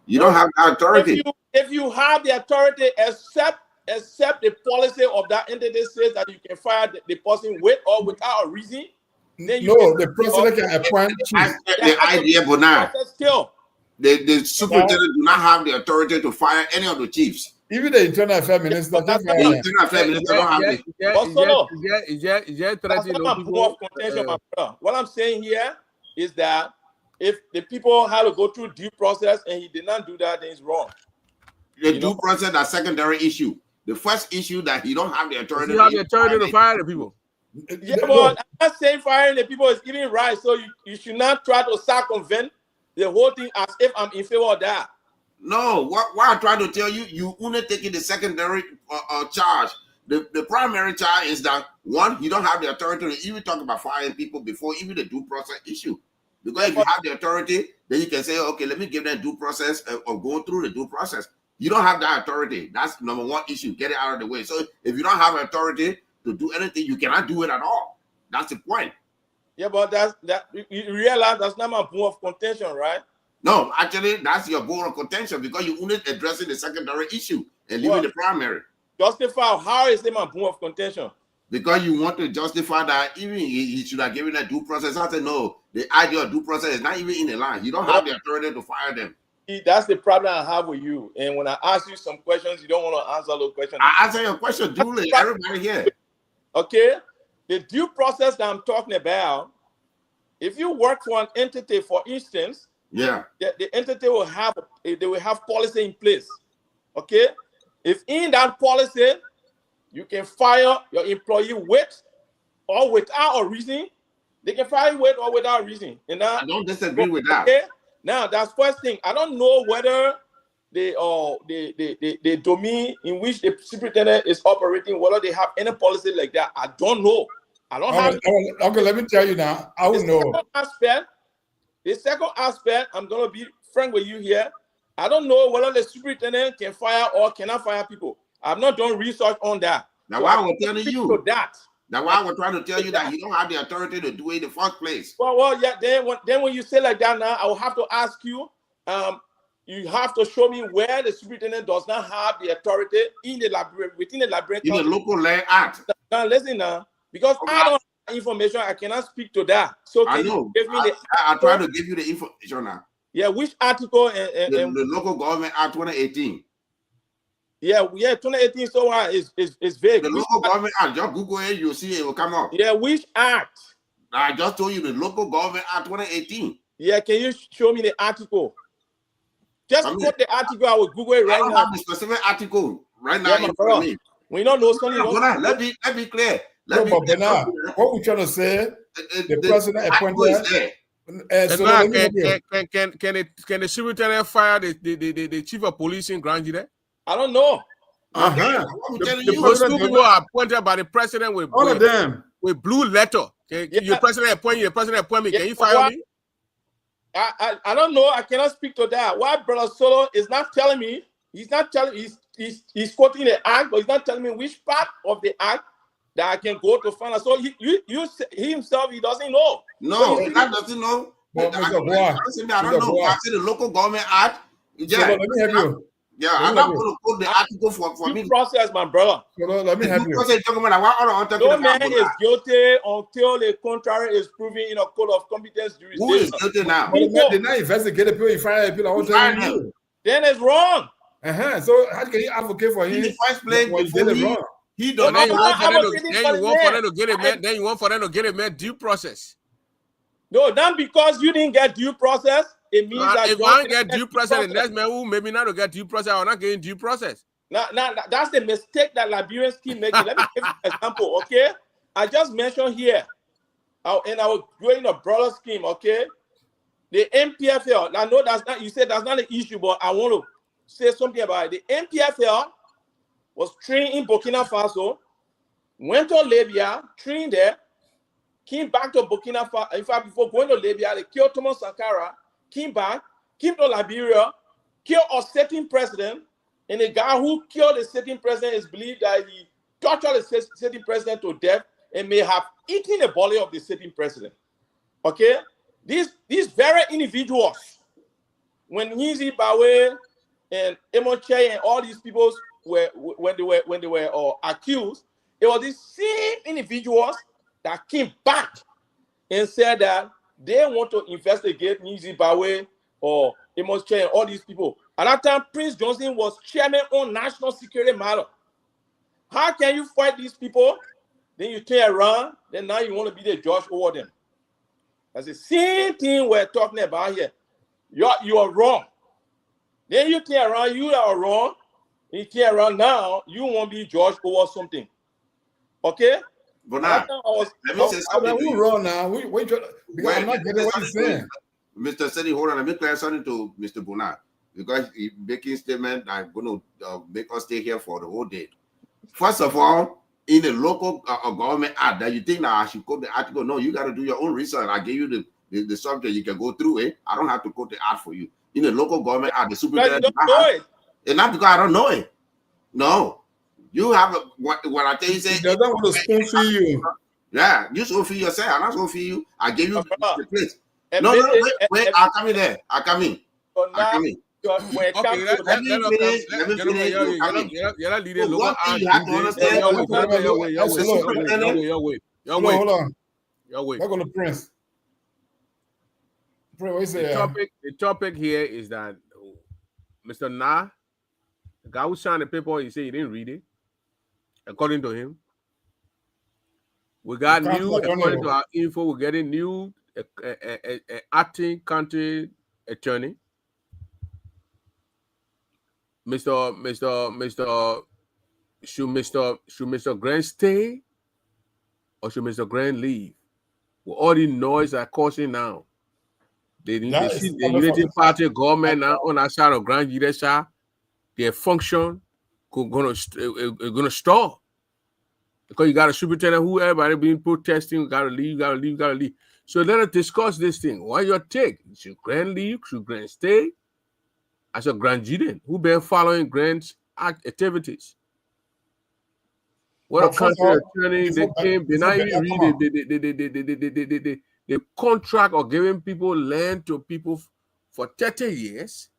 you don't have the authority. If you have the authority, except the policy of that entity says that you can fire the person with or without a reason. Then the president can appoint the idea, but now the superintendent do not have the authority to fire any of the chiefs. Even the internal affairs minister, don't have it. What I'm saying here is that if the people had to go through due process and he did not do that, then it's wrong. The due process is a secondary issue. The first issue that he don't have the authority. You have the authority to fire the people. Yeah, but I'm not saying firing the people is even right. So you should not try to circumvent the whole thing as if I'm in favor of that. No, what I'm trying to tell you, you only taking the secondary charge. The primary charge is that one, you don't have the authority to even talk about firing people before even the due process issue. Because if you have the authority, then you can say, okay, let me give them due process or go through the due process. You don't have that authority. That's number one issue. Get it out of the way. So if you don't have authority to do anything, you cannot do it at all. That's the point. Yeah, but you realize that's not my point of contention, right? No, actually, that's your bone of contention because you're only addressing the secondary issue and leaving the primary. Justify how is it my bone of contention? Because you want to justify that even he should have given a due process. I said, no, the idea of due process is not even in the line. You don't have the authority to fire them. That's the problem I have with you. And when I ask you some questions, you don't want to answer those questions. I answer your question duly. Everybody here. Okay? The due process that I'm talking about, if you work for an entity, for instance, the entity will have policy in place. Okay, if in that policy you can fire your employee with or without a reason, they can fire you with or without reason. And now, I don't disagree with that. Okay? Now that's first thing. I don't know whether the domain in which the superintendent is operating, whether they have any policy like that. I don't know. I don't have. Okay, let me tell you now. I will know. The second aspect, I'm gonna be frank with you here. I don't know whether the superintendent can fire or cannot fire people. I've not done research on that. That's why I was telling you that. That's why I was trying to tell you that you don't have the authority to do it in the first place. Well, yeah. Then when you say like that now, I will have to ask you. You have to show me where the superintendent does not have the authority in the library, within the library. In the local land act. Now listen now, because I don't have information, I cannot speak to that. So I know. I try to give you the information now. Yeah, which article? The Local Government Act 2018. Yeah, 2018. So is vague. The Local Government Act. Just Google it, you'll see it will come up. Yeah, which act? I just told you the Local Government Act 2018. Yeah, can you show me the article? Just put the article. I will Google it right now. I don't have the specific article right now in front of me. We don't know something. Let me clear. What we're trying to say, the president appointed. Can the superintendent fire the chief of police in Grand Jury? I don't know. The people are appointed by the president with all of them with blue letter. Your president appoint you. The president appoint me. Can you fire me? I don't know. I cannot speak to that. Why Brother Solo is not telling me? He's not telling. He's quoting the act, but he's not telling me which part of the act that I can go to find out. So he himself, he doesn't know. No, he doesn't know. I don't know. I said the Local Government Act. Yeah, so let me help you. Yeah, I'm not going to quote the article for me. Process, my brother. So let me help you. No man is guilty until the contrary is proven in a code of competence jurisdiction. Who is guilty now? They not investigate people. You fire people. Then it's wrong. So how can you advocate for him? In the first place, when you did it wrong. He don't. Then you want for them to get it, man. Then you want for them to get it, man. Due process. No, not because you didn't get due process. It means that if I don't get due process, the next man who maybe not to get due process, I'm not getting due process. Now, that's the mistake that Liberians keep making. Let me give you an example, okay? I just mentioned here, and I was doing a broader scheme, okay? The MPFL. I know that's not. You said that's not an issue, but I want to say something about it. The MPFL was trained in Burkina Faso, went to Libya, trained there, came back to Burkina Faso. In fact, before going to Libya, they killed Thomas Sankara, came back, came to Liberia, killed a sitting president, and the guy who killed the sitting president is believed that he tortured the sitting president to death and may have eaten the body of the sitting president. Okay? These very individuals, when Nizi Bawe and Emoche and all these people when they were accused, it was these same individuals that came back and said that they want to investigate Nizi Bawe or Emoche and all these people. At that time, Prince Johnson was chairman on national security matter. How can you fight these people? Then you turn around, then now you want to be the judge over them. That's the same thing we're talking about here. You are wrong. Then you turn around, you are wrong. You turn around now, you won't be judged over something. Okay? But now, let me say something. Who wrong now? Because I'm not getting what you're saying. Mr. Sedi, hold on. Let me clear something to Mr. Bonat. Because he's making a statement that going to make us stay here for the whole day. First of all, in the local government act, that you think that I should quote the article. No, you got to do your own research. I gave you the subject. You can go through it. I don't have to quote the act for you. In the local government act, the superintendent. And not because I don't know it. No. You have what I tell you, say. He doesn't want to spoon feed you. Yeah, you spoon feed yourself. I'm not spoon feed you. I gave you the place. No, wait. I'll come in there. I'll come in. I'll come in. Okay, let me finish. You're not leading local art. Hold on. We're going to Prince. The topic here is that Mr. Nah, the guy who signed the paper, he said he didn't read it. According to him, we got new. According to our info, we're getting new acting country attorney, should Mr. Grant stay or should Mr. Grant leave? With all the noise are causing now, they see the Unity Party government now on our side of Grand Judicial, their function gonna stall. Because you got a superintendent who everybody been protesting, you gotta leave. So let us discuss this thing. What your take? Should Grant leave? Should Grant stay? As a Grand Judean who been following Grant's activities. What a country attorney they came, they not even read the contract of giving people land to people for 30 years,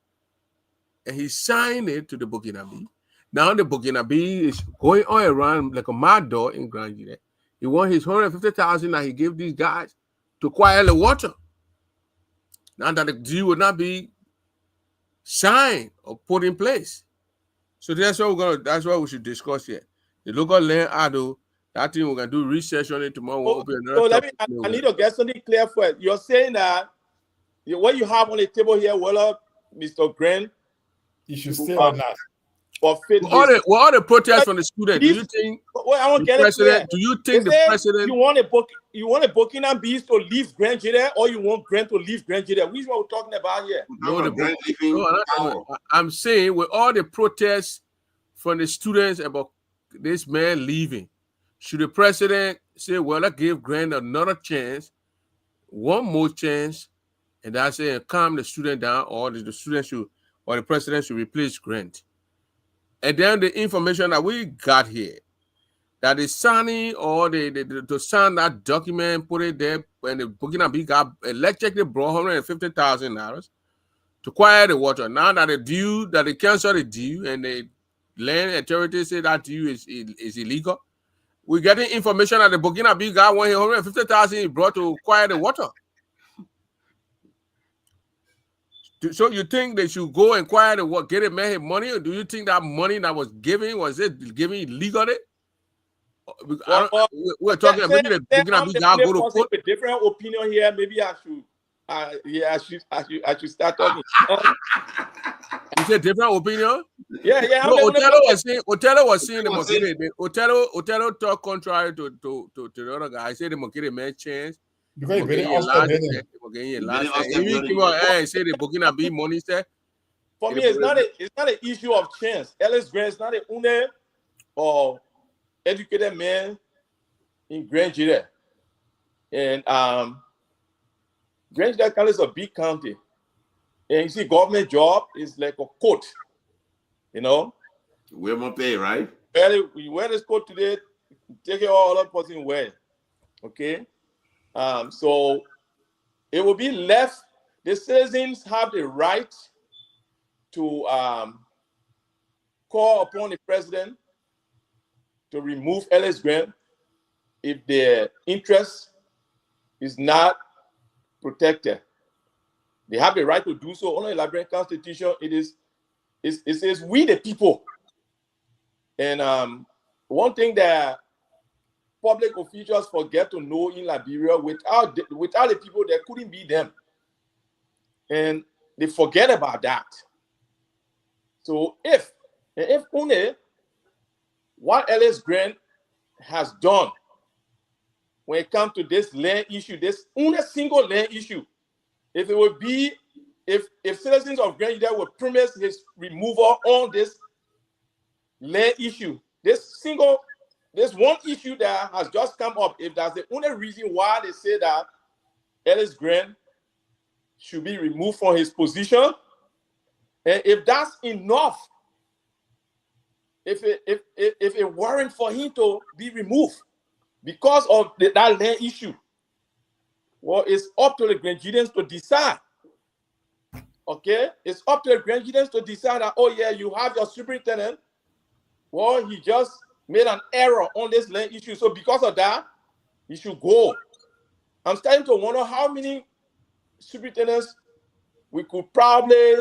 and he signed it to the Burkinabe. Now the Burkinabe is going on around like a mad dog in Grand Judean. He won his 150,000 that he gave these guys to quiet the water. Now that the deal would not be signed or put in place. So that's what we should discuss here. The local land adult, that thing we're gonna do research on it tomorrow. We'll open another I need to get something clear first. You're saying that what you have on the table here, well, Mr. Grant, you should stay or not. Or fit all the protests from the students. Do you think I won't get president? Do you think the president? You want a Burkina Bees to leave Grand Judean, or you want Grant to leave Grand Judean? Which one we're talking about here? I'm saying with all the protests from the students about this man leaving, should the president say, "Well, let's give Grant another chance, one more chance," and that's it, calm the student down, or the student should, or the president should replace Grant? And then the information that we got here, that is signing or to sign that document, put it there, when the Burkina Faso got electrically brought $150,000 to quiet the water. Now that they cancel the due, and the land authorities say that due is illegal, we're getting information that the Burkina Faso got $150,000 brought to quiet the water. So you think they should go and quiet the water, get it, make money, or do you think that money that was given, was it given illegally? We're talking about maybe the Burkina Faso got go to court. A different opinion here. Maybe I should start talking. You said different opinion? Yeah. No, Othello was saying the Mokere. Othello talk contrary to the other guy. I said the Mokere made chance. Because he say the Burkina Faso money said. For me, it's not an issue of chance. Ellis Grant is not a une or educated man in Grand Judean. And Grand Judean County is a big county. And you see, government job is like a coat. You know? We're more pay, right? We wear this coat today, take it all other person wear. Okay? So it will be left. The citizens have the right to call upon the president to remove Ellis Grant if their interest is not protected. They have the right to do so. Under the Liberian Constitution, it says we the people. And one thing that public officials forget to know in Liberia, without the people, there couldn't be them. And they forget about that. So if only what Ellis Grant has done when it comes to this land issue, this only single land issue, if it would be, if citizens of Grand Judean would premise his removal on this land issue, this one issue that has just come up, if that's the only reason why they say that Ellis Grant should be removed from his position, and if that's enough, if it weren't for him to be removed because of that land issue, well, it's up to the Grand Judeans to decide. Okay, it's up to the Grand Judeans to decide that, oh yeah, you have your superintendent. Well, he just made an error on this land issue, so because of that, he should go. I'm starting to wonder how many superintendents we could probably,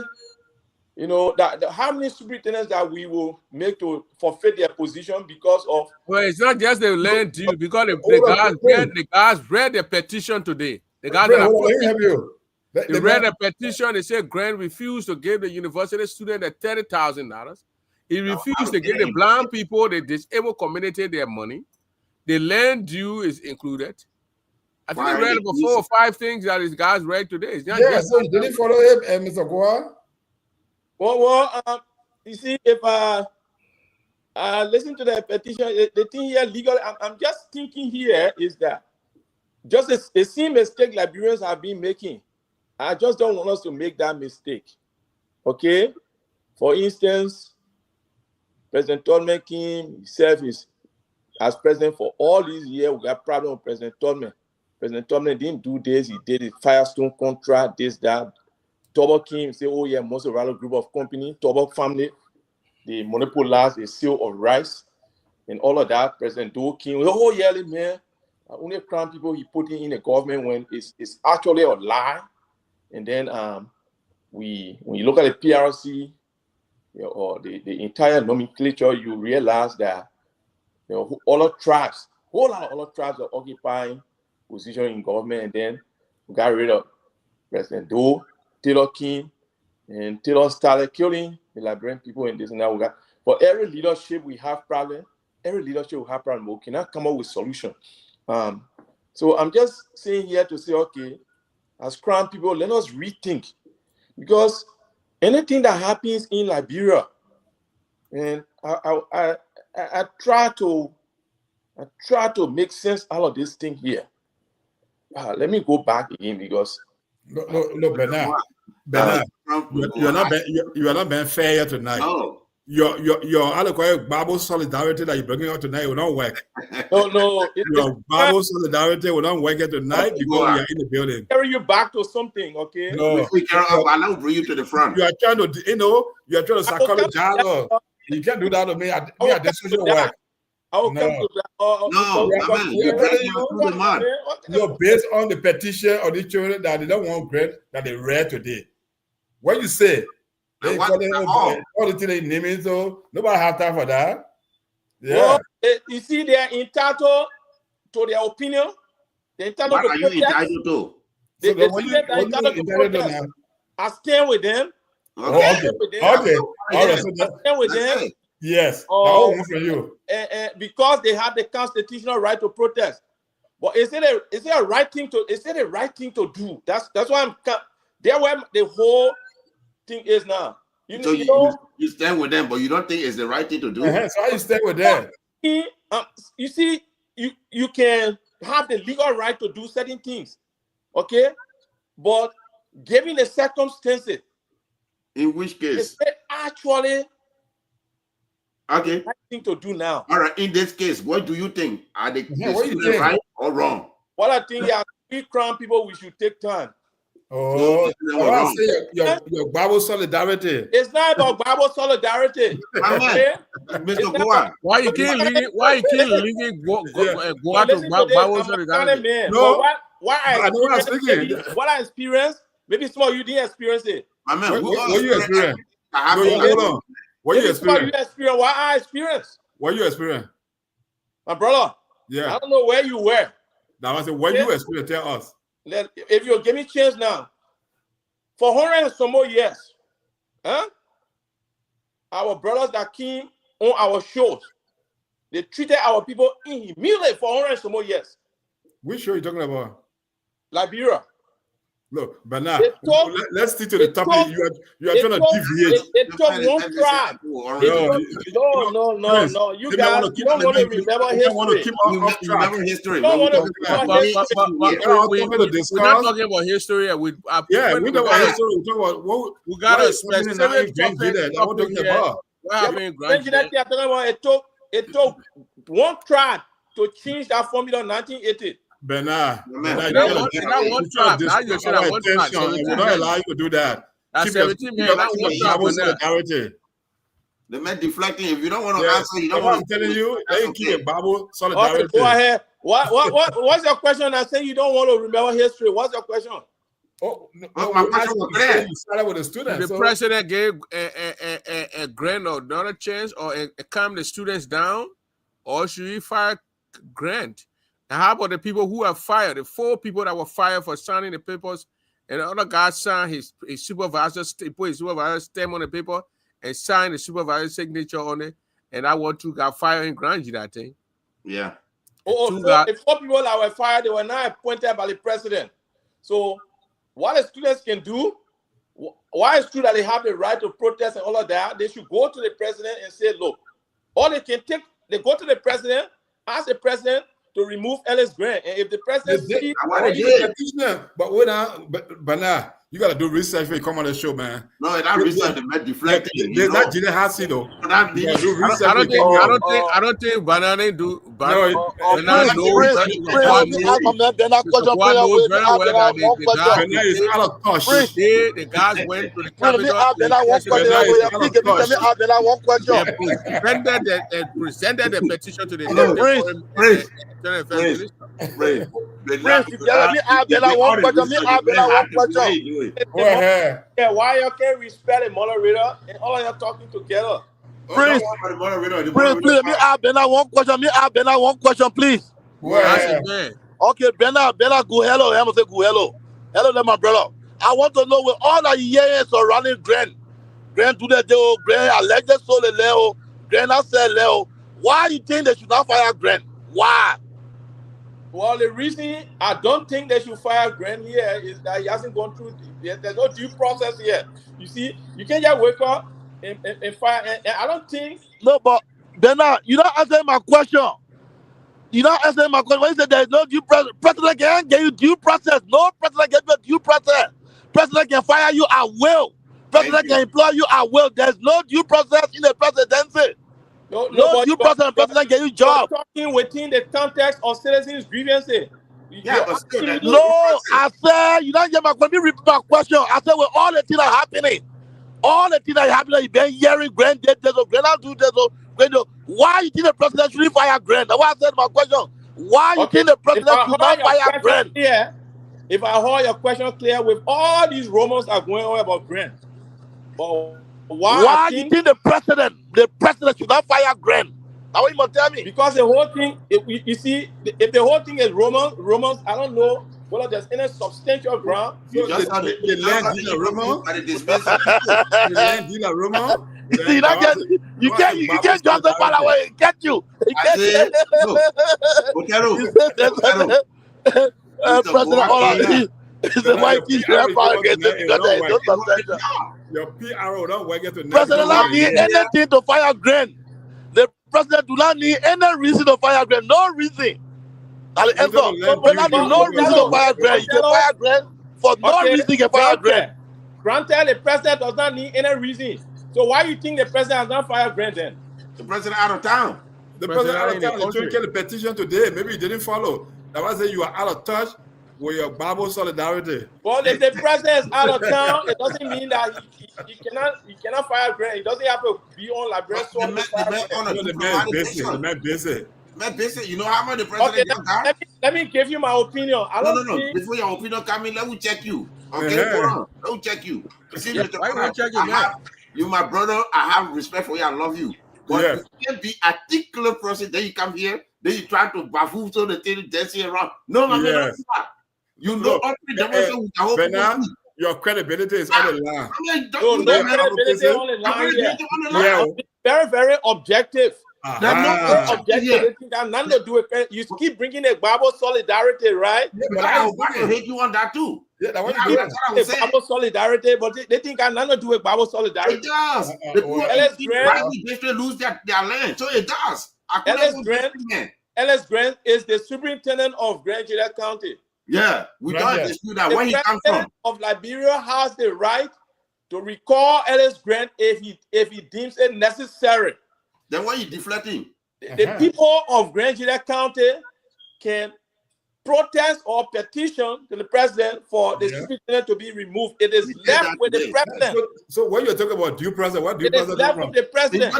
how many superintendents that we will make to forfeit their position because of. Well, it's not just the land deal, because the guys read the petition today. The guys let me help you. They read a petition. They said Grant refused to give the university student the $30,000. He refused to give the blind people, the disabled community, their money. The land due is included. I think they read about 4 or 5 things that these guys read today. It's not just so you didn't follow him, Mr. Goa? Well, you see, if listen to the petition, the thing here legally, I'm just thinking here is that just a same mistake Liberians have been making. I just don't want us to make that mistake. Okay? For instance, President Tolman King himself is as president for all these years. We got problem with President Tolman. President Tolman didn't do this. He did a Firestone contract, this, that. Turbo King say, oh yeah, most of our group of company, Turbo family, the monopolized a sale of rice and all of that. President Do King, oh yeah, man, only crown people he put in the government when it's actually a lie. And then when you look at the PRC, or the entire nomenclature, you realize that all of tribes, whole lot of other tribes are occupying position in government, and then we got rid of President Doe, Taylor King, and Taylor started killing the Liberian people in this and that. We got, for every leadership we have problem, we cannot come up with solution. So I'm just saying here to say, okay, as crown people, let us rethink, because anything that happens in Liberia, and I try to make sense out of this thing here. Let me go back again, because no, Bernard, you are not being fair here tonight. No. Your adequate Bible solidarity that you're bringing out tonight will not work. No. Your Bible solidarity will not work here tonight because we are in the building. Carry you back to something, okay? No, I now bring you to the front. You are trying to psychologize. You can't do that to me. I did social work. I will come to that. No, based on the petition of the children that they don't want grant that they read today. What you say? They call it all the things they name it, so nobody have time for that. Yeah. Well, you see, they are entitled to their opinion. They're entitled to protest. Entitled to? They're entitled to protest. I stand with them. Okay. All right. So I stand with them. Yes. That one for you. Because they have the constitutional right to protest. But is it a right thing to do? That's why I'm there where the whole thing is now. You stand with them, but you don't think it's the right thing to do. So how you stand with them? You see, you can have the legal right to do certain things, okay? But given the circumstances, in which case, it's actually okay, right thing to do now. All right. In this case, what do you think? Are they right or wrong? What I think, yeah, we crown people, we should take time. Oh, I say your Bible solidarity. It's not about Bible solidarity. Okay? Mr. Goa, why you keep leaving go to Bible solidarity? No, what I experienced, maybe some of you didn't experience it. What you experience? Hold on. What you experience? What I experienced. What you experience? My brother. Yeah. I don't know where you were. Now I said, what you experience? Tell us. If you give me a chance now, for 100 and some more years, our brothers that came on our shows, they treated our people immediately for 100 and some more years. Which show are you talking about? Liberia. Look, but now let's stick to the topic. You are trying to deviate. It took one tribe. No. You guys don't want to remember history. Remember history. We're not talking about history. We talk about history. We talk about we got a specific topic. It took one tribe to change that formula in 1980. Bernard, that one track. Now you said that one track. We don't allow you to do that. That's 17 man. That one solidarity. The man deflecting. If you don't want to answer, you don't want to. I'm telling you, they keep a Bible solidarity. Okay, go ahead. What's your question? I say you don't want to remember history. What's your question? Oh, no, my question was clear. You started with the students. The president gave a grant or another chance, or calm the students down, or should he fire Grant? And how about the people who are fired? The 4 people that were fired for signing the papers And the other guy signed his supervisor, put his supervisor's stamp on the paper and signed the supervisor's signature on it. And that one two got fired in Grand Jury, I think. Yeah. The four people that were fired, they were not appointed by the president. So what the students can do, why it's true that they have the right to protest and all of that, they should go to the president and say, look, or they can they go to the president, ask the president to remove Ellis Grant. And if the president but wait now, but now you gotta do research before you come on the show, man. No, that research is deflecting. There's that Gina Hassi though. I don't think Banana do. The guys went to the capital. Presented the petition to the yeah, why you can't respect the moderator and all of you talking together? Prince, please, let me ask Bernard one question, please. Okay, Bernard, go hello. I'm gonna say go hello. Hello there, my brother. I want to know with all the years surrounding Grant do the deal, Grant alleged soul Leo, Grant I said Leo. Why do you think they should not fire Grant? Why? Well, the reason I don't think they should fire Grant here is that he hasn't gone through. There's no due process here. You see, you can't just wake up and fire. And I don't think. No, but Bernard, you don't answer my question. You don't answer my question. When you said there's no due process, president can't get you due process. No president can get you due process. President can fire you at will. President can employ you at will. There's no due process in the presidency. No due process. President get you job. Talking within the context of citizens' grievances. Yeah, but still, no, I said you don't get my question. Let me repeat my question. I said with all the things that are happening, you've been hearing Grant did this or Grant do this or Grant. Why you think the president should fire Grant? That's why I said my question. Why you think the president should not fire Grant? Yeah. If I heard your question clear, with all these rumors are going on about Grant, but why you think the president should not fire Grant? Now what you must tell me? Because the whole thing, you see, if the whole thing is rumors, I don't know whether there's any substantial ground. You just had the land dealer rumor. You can't just the ball away. Get you. President, all of these. Why your PRO don't work to president don't need anything to fire Grant. The president do not need any reason to fire Grant. No reason. No reason to fire Grant. You can fire Grant for no reason. You can fire Grant. Granted, the president does not need any reason. So why do you think the president has not fired Grant then? The president out of town. The president out of town. They tried to get a petition today. Maybe you didn't follow. That was saying you are out of touch with your Bible solidarity. Well, if the president is out of town, it doesn't mean that he cannot fire Grant. He doesn't have to be on liberation. The man busy. You know how much the president got? Let me give you my opinion. No. Before your opinion come in, let me check you. Okay, hold on. Let me check you. See, you, my brother. I have respect for you. I love you. But you can't be a particular person. Then you come here. Then you try to baffle so the thing dancing around. No, man, that's not. You know, your credibility is on the line. No credibility on the line. Very, very objective. Objective. Nothing to do with it. You keep bringing the Bible solidarity, right? Yeah, but I hate you on that too. Yeah, that's what Bible solidarity, but they think I nothing to do with Bible solidarity. It does. The people lose their land, so it does. Ellis Grant is the superintendent of Grand Jury County. Yeah, we don't dispute that. Where he comes from? Of Liberia has the right to recall Ellis Grant if he deems it necessary. Then why are you deflecting? The people of Grand Jury County can protest or petition to the president for the superintendent to be removed. It is left with the president. So when you're talking about due process, what due process? It is left with the president.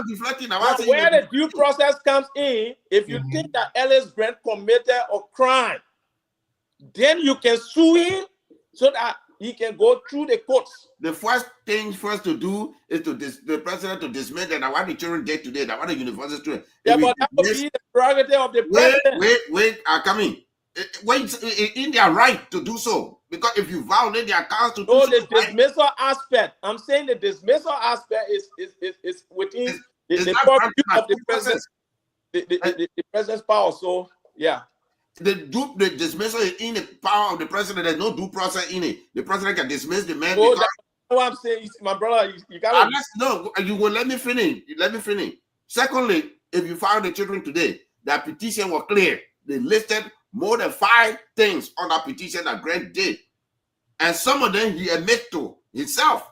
Now, where the due process comes in, if you think that Ellis Grant committed a crime, then you can sue him so that he can go through the courts. The first thing to do is the president to dismiss that what the children did today, that what the university students. Yeah, but that would be the prerogative of the president. Wait, I'm coming. when in their right to do so, because if you violate their constitution, no, the dismissal aspect. I'm saying the dismissal aspect is within the purview of the president, the president's power. So yeah, the dismissal is in the power of the president. There's no due process in it. The president can dismiss the man. So that's what I'm saying. My brother, you gotta. No, you will let me finish. Let me finish. Secondly, if you found the children today, that petition was clear. They listed more than 5 things on that petition that Grant did. And some of them he admit to himself.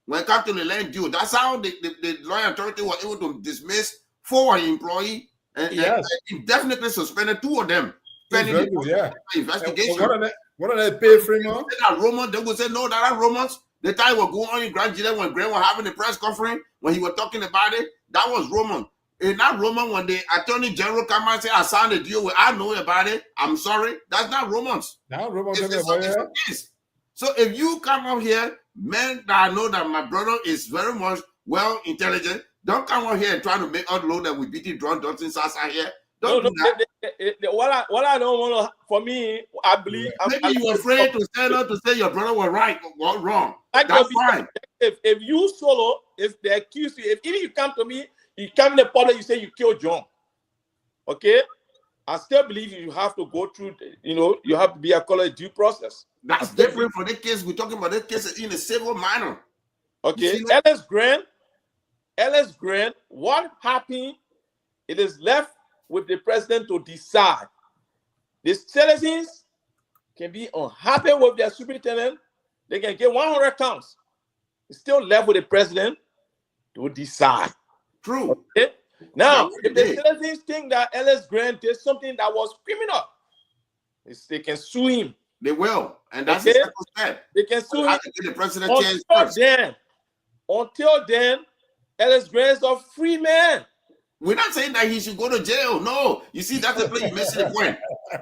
When it comes to the land due, that's how the lawyer authority was able to dismiss 4 employees and indefinitely suspended 2 of them. Investigation. So what are they pay Fremont? That Roman, they would say, no, that Romans. The time was going on in Grand July when Grant was having the press conference, when he was talking about it, that was Roman. In that Roman, when the attorney general come out and say, I signed a deal with, I know about it, I'm sorry, that's not Romans. Now Romans So if you come out here, men that I know that my brother is very much well intelligent, don't come out here and try to make us know that we beat the drunk Johnson Sasa here. Don't do that. What I don't want to, for me, I believe. Maybe you're afraid to stand up to say your brother was right or wrong. That's fine. If you solo, if they accuse you, if even you come to me, you come in the public, you say you killed John. Okay? I still believe you have to go through, you have to be a call due process. That's different from the case. We're talking about the case in a civil manner. Okay. Ellis Grant, what happened? It is left with the president to decide. The citizens can be unhappy with their superintendent. They can get 100 counts. It's still left with the president to decide. True. Okay? Now, if the citizens think that Ellis Grant did something that was criminal, they can sue him. They will. And that's the second step. They can sue him. The president until then, Ellis Grant is a free man. We're not saying that he should go to jail. No. You see, that's the place you're missing the point.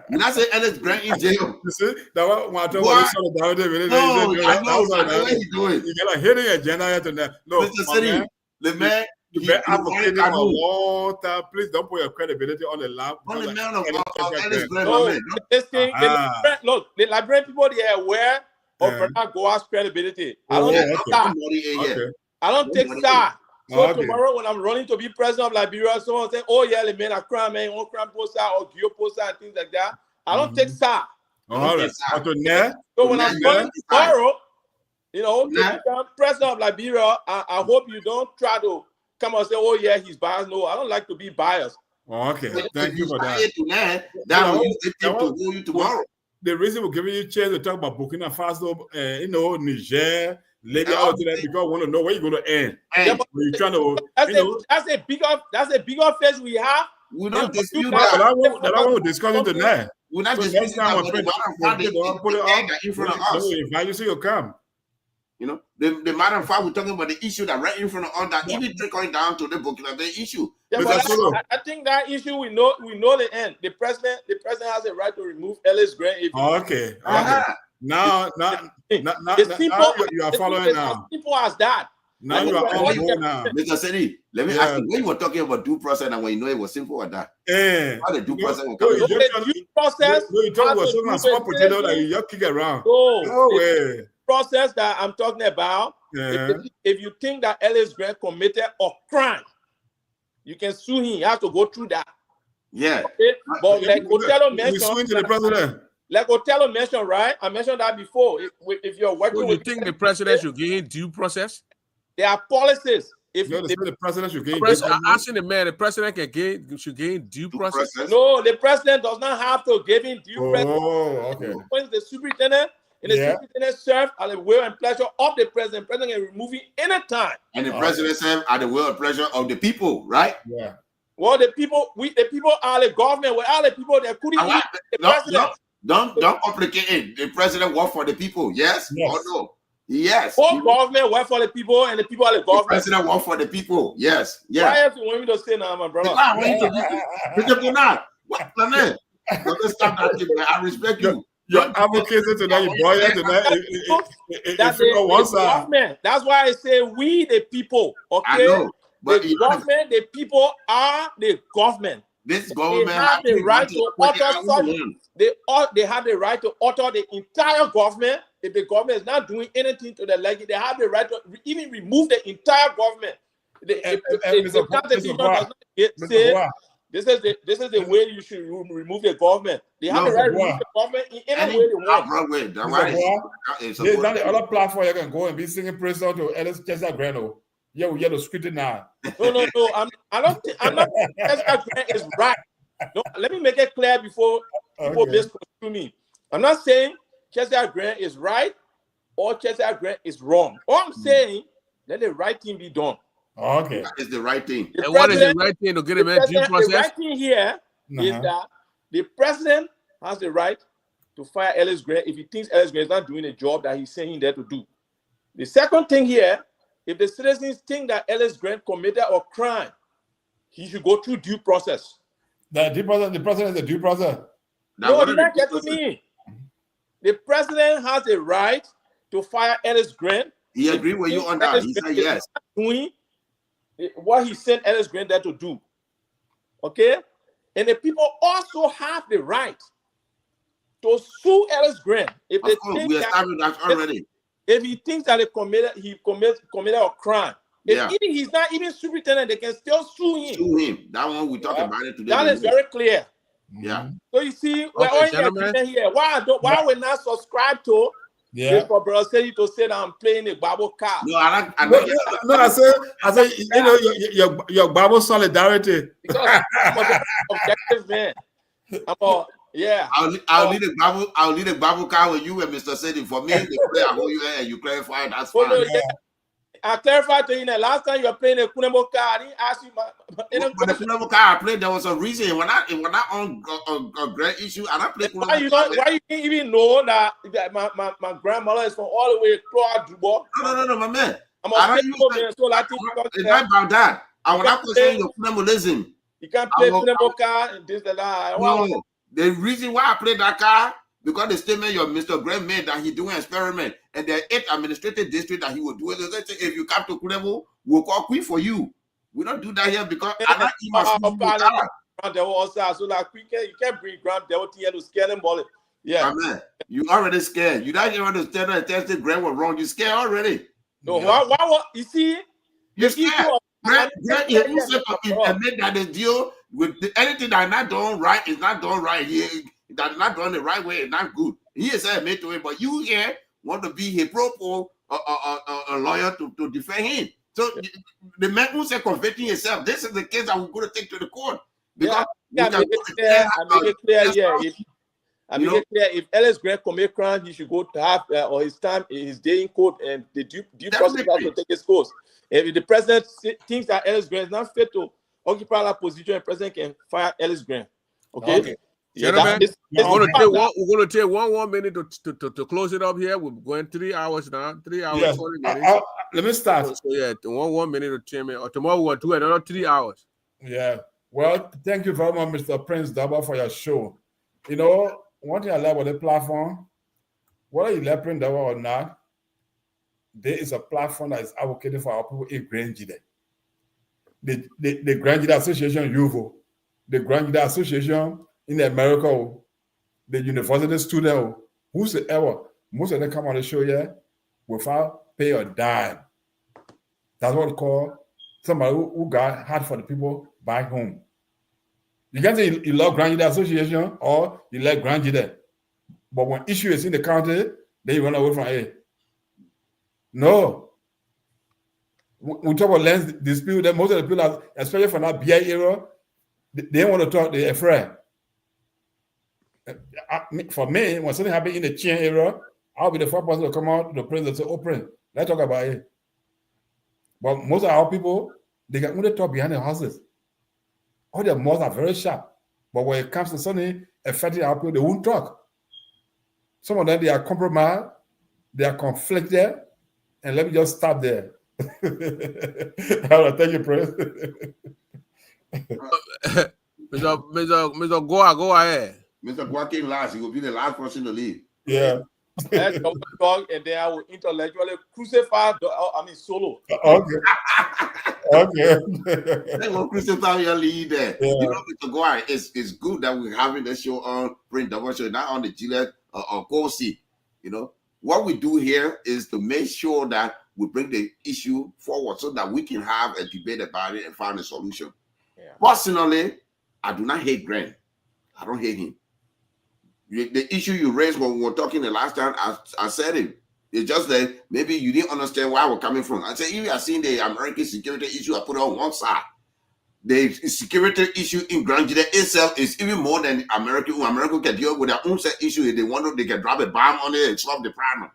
We're not saying Ellis Grant in jail. You see, that when I talk about this I know what he's doing. You got a hidden agenda tonight. No, Mr. City, the man, you've been advocating for a long time. Please don't put your credibility on the line. On the man of Ellis Grant. Look, the Liberian people, they are aware of Bernard Goa's credibility. I don't take star. So tomorrow when I'm running to be president of Liberia, someone say, oh yeah, the men are crying, man, one crime poster or Geo poster and things like that. I don't take star. All right. So when I'm running tomorrow, to become president of Liberia, I hope you don't try to come and say, oh yeah, he's biased. No, I don't like to be biased. Okay, thank you for that. Tomorrow. The reason we're giving you a chance to talk about Burkina Faso, Niger, Libya, all that, because I want to know where you're going to end. You're trying to, that's a bigger face we have. We don't dispute that. I want to discuss it tonight. We're not disputing that. Put it up in front of us. Now you see you come. The matter of fact, we're talking about the issue that right in front of us that even trickling down to the Burkina Faso issue. Yeah, I think that issue we know the end. The president has a right to remove Ellis Grant. Okay. Now you are following now. Simple as that. Now you are on board now. Mr. Sedi, let me ask you, when you were talking about due process and when you know it was simple or that? How the due process will come? Due process. You talk about some small potato that you just kick around. No way. Process that I'm talking about. If you think that Ellis Grant committed a crime, you can sue him. You have to go through that. Yeah. Okay? But like Othello mentioned, the president. Like Othello mentioned, right? I mentioned that before. If you're working with, you think the president should gain due process? There are policies. If the president should gain, I'm asking the man, the president should gain due process. No, the president does not have to give him due process. Okay. When the superintendent superintendent serve at the will and pleasure of the president. President can remove it anytime. And the president serve at the will and pleasure of the people, right? Yeah. Well, the people are the government. We are the people that couldn't eat the president. Don't complicate it. The president work for the people, yes or no? Yes. Both government work for the people, and the people are the government. The president work for the people, yes. Why have you want me to say now, my brother? I respect you. Your advocacy tonight, you boy tonight. That's why I say we the people. Okay. I know, but the government, the people are the government. This government have the right to alter they have the right to alter the entire government. If the government is not doing anything to the leg, they have the right to even remove the entire government. The Constitution does not say this is the way you should remove the government. They have the right to remove the government in any way they want. There's not the other platform you can go and be singing praise to Ellis Chester Grano. Yeah, we have to script it now. No. I'm not Chester Grant is right. No, let me make it clear before people misconstrue me. I'm not saying Chester Grant is right or Chester Grant is wrong. All I'm saying, let the right thing be done. Okay. That is the right thing. And what is the right thing to get him in due process? The right thing here is that the president has the right to fire Ellis Grant if he thinks Ellis Grant is not doing the job that he's saying there to do. The second thing here, if the citizens think that Ellis Grant committed a crime, he should go through due process. The president is a due process. No, you're not getting me. The president has a right to fire Ellis Grant. He agreed with you on that. He said yes. Doing what he sent Ellis Grant there to do. Okay? And the people also have the right to sue Ellis Grant if they think that already. If he thinks that he committed a crime. If even he's not even superintendent, they can still sue him. Sue him. That one we talked about it today. That is very clear. Yeah. So you see, we're all in here. Why we not subscribe to? Yeah. For brother say to say that I'm playing a Bible card. No, I said, you know, your Bible solidarity. Because I'm an objective man. Yeah. I'll lead a Bible card with you and Mr. Sadie. For me, they play I hold you and you clarify. That's fine. I clarified to you that last time you were playing a Kunemo card, I didn't ask you but the Kunemo card I played, there was a reason. When I on a great issue, and I played why you didn't even know that my grandmother is from all the way across Dubai? No, my man. I'm a man, so I think it's not about that. I will not question your Kunemolism. You can't play Kunemo card and this and that. No, the reason why I played that card, because the statement your Mr. Graham made that he doing experiment and the 8 administrative district that he will do it. If you come to Kunemo, we'll call quick for you. We don't do that here because I'm not so like you can't bring Graham Devil here to scare them all. Yeah, man, you already scared. You don't even understand that test that Graham was wrong. You scared already. No, why you see? You're scared. Graham admit that the deal with anything that not done right is not done right. That's not done the right way. It's not good. He is admit to it, but you here want to be a pro a lawyer to defend him. So the man who said convicting himself, this is the case that we're going to take to the court. Because I make it clear. If Ellis Grant commit crime, he should go to have or his day in court, and the due process has to take his course. If the president thinks that Ellis Grant is not fit to occupy that position, the president can fire Ellis Grant. Okay. Gentlemen, we're going to take one more minute to close it up here. We're going 3 hours now. 3 hours. Yes. 40 minutes. Let me start. So yeah, 1 minute to 10 minutes. Or tomorrow we'll do another 3 hours. Yeah. Well, thank you very much, Mr. Prince Double, for your show. You know, one thing I like about the platform, whether you like Prince Double or not, there is a platform that is advocating for our people in Grand Jide. The Grand Jide Association, UVO, the Grand Jide Association in America, the university student, whosoever, most of them come on the show here without pay a dime. That's what we call somebody who got hard for the people back home. You can say you love Grand Jide Association or you like Grand Jide, but when issue is in the county, then you run away from it. No. We talk about land dispute, that most of the people, especially from that BI era, they want to talk, they're afraid. For me, when something happened in the chain era, I'll be the first person to come out to the president and say, Opn, let's talk about it. But most of our people, they can only talk behind the houses. All their mouths are very sharp. But when it comes to something affecting our people, they won't talk. Some of them, they are compromised, they are conflicted, and let me just stop there. All right, thank you, President. Mr. Goa, go ahead. Mr. Goa came last. He will be the last person to leave. Yeah. And then I will intellectually crucify Solo. Okay. Okay. Then go crucify your leader. Yeah. You know, Mr. Goy, it's good that we're having the show on Print Double Show, not on the Gillette or Corsi. You know, what we do here is to make sure that we bring the issue forward so that we can have a debate about it and find a solution. Yeah. Personally, I do not hate Grant. I don't hate him. The issue you raised when we were talking the last time, I said it. It's just that maybe you didn't understand where we're coming from. I said, if you are seeing the American security issue, I put it on one side. The security issue in Grand Judea itself is even more than American. America can deal with their own set issue. If they want to, they can drop a bomb on it and solve the problem.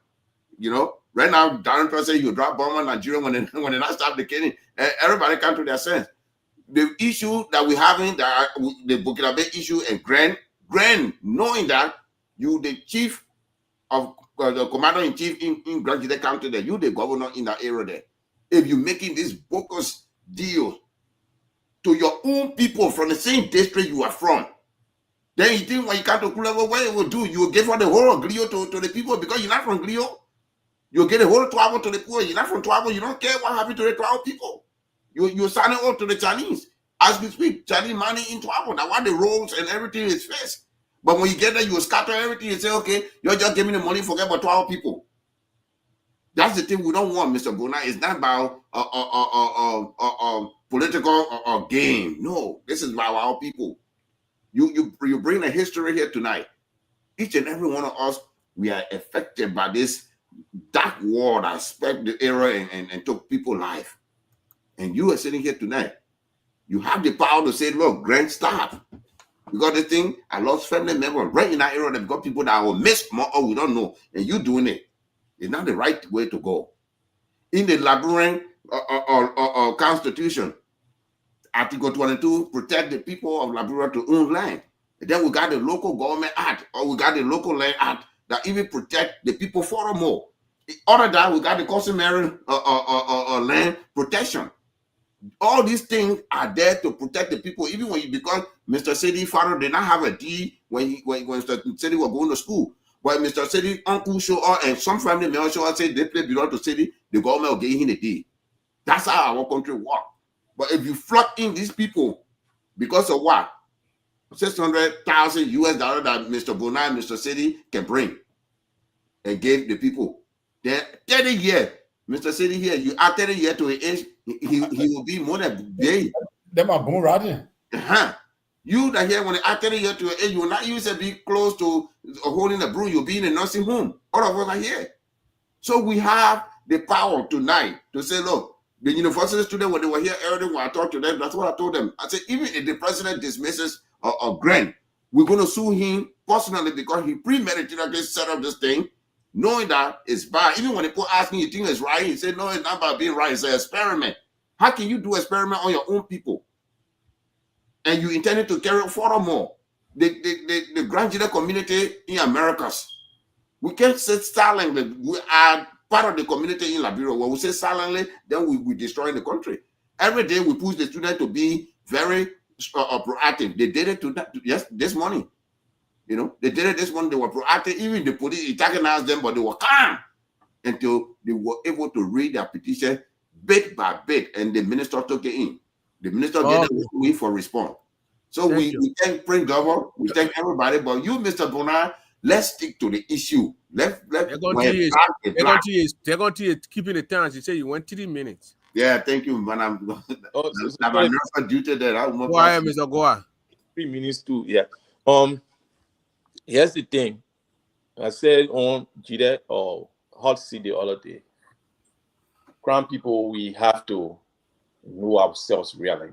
You know, right now, Darren Trump said you drop bomb on Nigeria when they not stop the killing. Everybody come to their sense. The issue that we're having, the Burkina Faso issue, and Grand, knowing that you the chief of the commander-in-chief in Grand Judea County there, you the governor in that area there. If you're making this bogus deal to your own people from the same district you are from, then you think when you come to Kuleva, what you will do? You will give for the whole of Glio to the people because you're not from Glio. You'll get the whole 12 to the poor. You're not from 12. You don't care what happened to the 12 people. You're signing up to the Chinese. As we speak, Chinese money in 12. That's why the roads and everything is fixed. But when you get there, you scatter everything and say, okay, you're just giving the money, forget about 12 people. That's the thing we don't want, Mr. Bona. It's not about political game. No, this is about our people. You bring a history here tonight. Each and every one of us, we are affected by this dark war that spread the era and took people's life. And you are sitting here tonight. You have the power to say, look, Grant, stop. Because the thing, I lost family members right in that area. They've got people that will miss more, or we don't know. And you doing it. It's not the right way to go. In the Liberian Constitution, Article 22 protect the people of Liberia to own land. And then we got the Local Government Act, or we got the Local Land Act that even protect the people furthermore. Other than that, we got the customary land protection. All these things are there to protect the people. Even when you become Mr. City father did not have a deed when Mr. City was going to school. But Mr. City uncle show up and some family members show up say they play belong to City, the government will give him a deed. That's how our country works. But if you flood in these people because of what? $600,000 US that Mr. Bonai and Mr. City can bring and give the people. Then 30 years, Mr. City here, you add 30 years to his age, he will be more than big. Them are born riding. You that here, when you add 30 years to your age, you will not use to be close to holding a broom, you'll be in a nursing home. All of us are here. So we have the power tonight to say, look, the university students, when they were here earlier, when I talked to them, that's what I told them. I said, even if the president dismisses a Grant, we're going to sue him personally because he premeditated set up this thing, knowing that it's bad. Even when people ask me, you think it's right? He said, no, it's not about being right. It's an experiment. How can you do experiment on your own people? And you intended to carry it furthermore. The Grand Judea community in Americas, we can't sit silently. We are part of the community in Liberia. When we say silently, then we destroy the country. Every day we push the students to be very proactive. They did it this morning. You know, they did it this morning. They were proactive. Even the police antagonized them, but they were calm until they were able to read their petition bit by bit, and the minister took it in. The minister gave them a week for response. So we thank Prince Governor, we thank everybody, but you, Mr. Bonar, let's stick to the issue. They're going to keeping the time. She said you went 3 minutes. Yeah, thank you, man. I'm not duty there. Go ahead, Mr. Goa. 3 minutes too. Yeah. Here's the thing. I said on Jide or Hot City the other day. Crown people, we have to know ourselves really.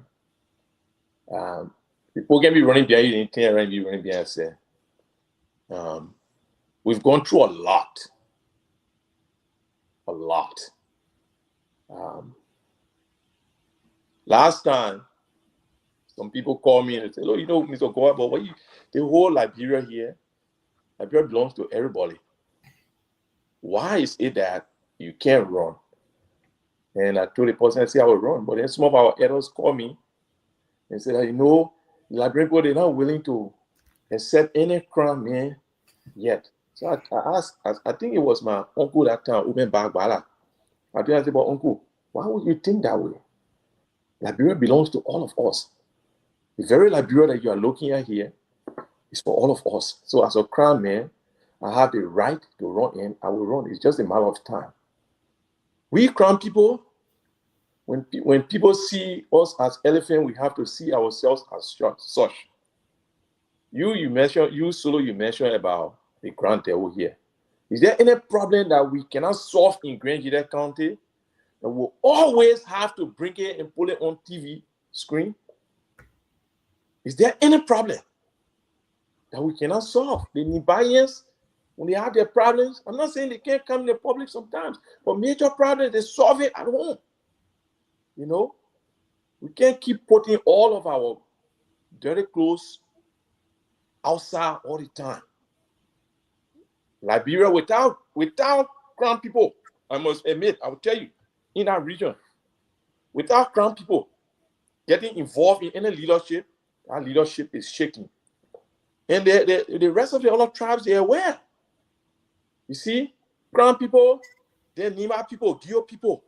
People can be running behind you, and can't be running behind say. We've gone through a lot. Last time, some people call me and say, "Oh, you know, Mr. Goa, but what the whole Liberia here, Liberia belongs to everybody. Why is it that you can't run?" And I told the person, I said, I will run. But then some of our elders called me and said, you know, the Liberian people, they're not willing to accept any crown man yet. So I asked, I think it was my uncle that time, Opn Mic. I said, but uncle, why would you think that way? Liberia belongs to all of us. The very Liberia that you are looking at here is for all of us. So as a crown man, I have the right to run in. I will run. It's just a matter of time. We crown people, when people see us as elephant, we have to see ourselves as such. You mentioned about the Grand Devil here. Is there any problem that we cannot solve in Grand Jide County? And we'll always have to bring it and put it on TV screen? Is there any problem that we cannot solve? The Nibarians, when they have their problems, I'm not saying they can't come in the public sometimes, but major problems, they solve it at home. You know, we can't keep putting all of our dirty clothes outside all the time. Liberia, without crown people, I must admit, I will tell you, in that region, without crown people getting involved in any leadership, our leadership is shaking. And the rest of the other tribes, they are aware. You see, crown people, then Nima people, Gio people.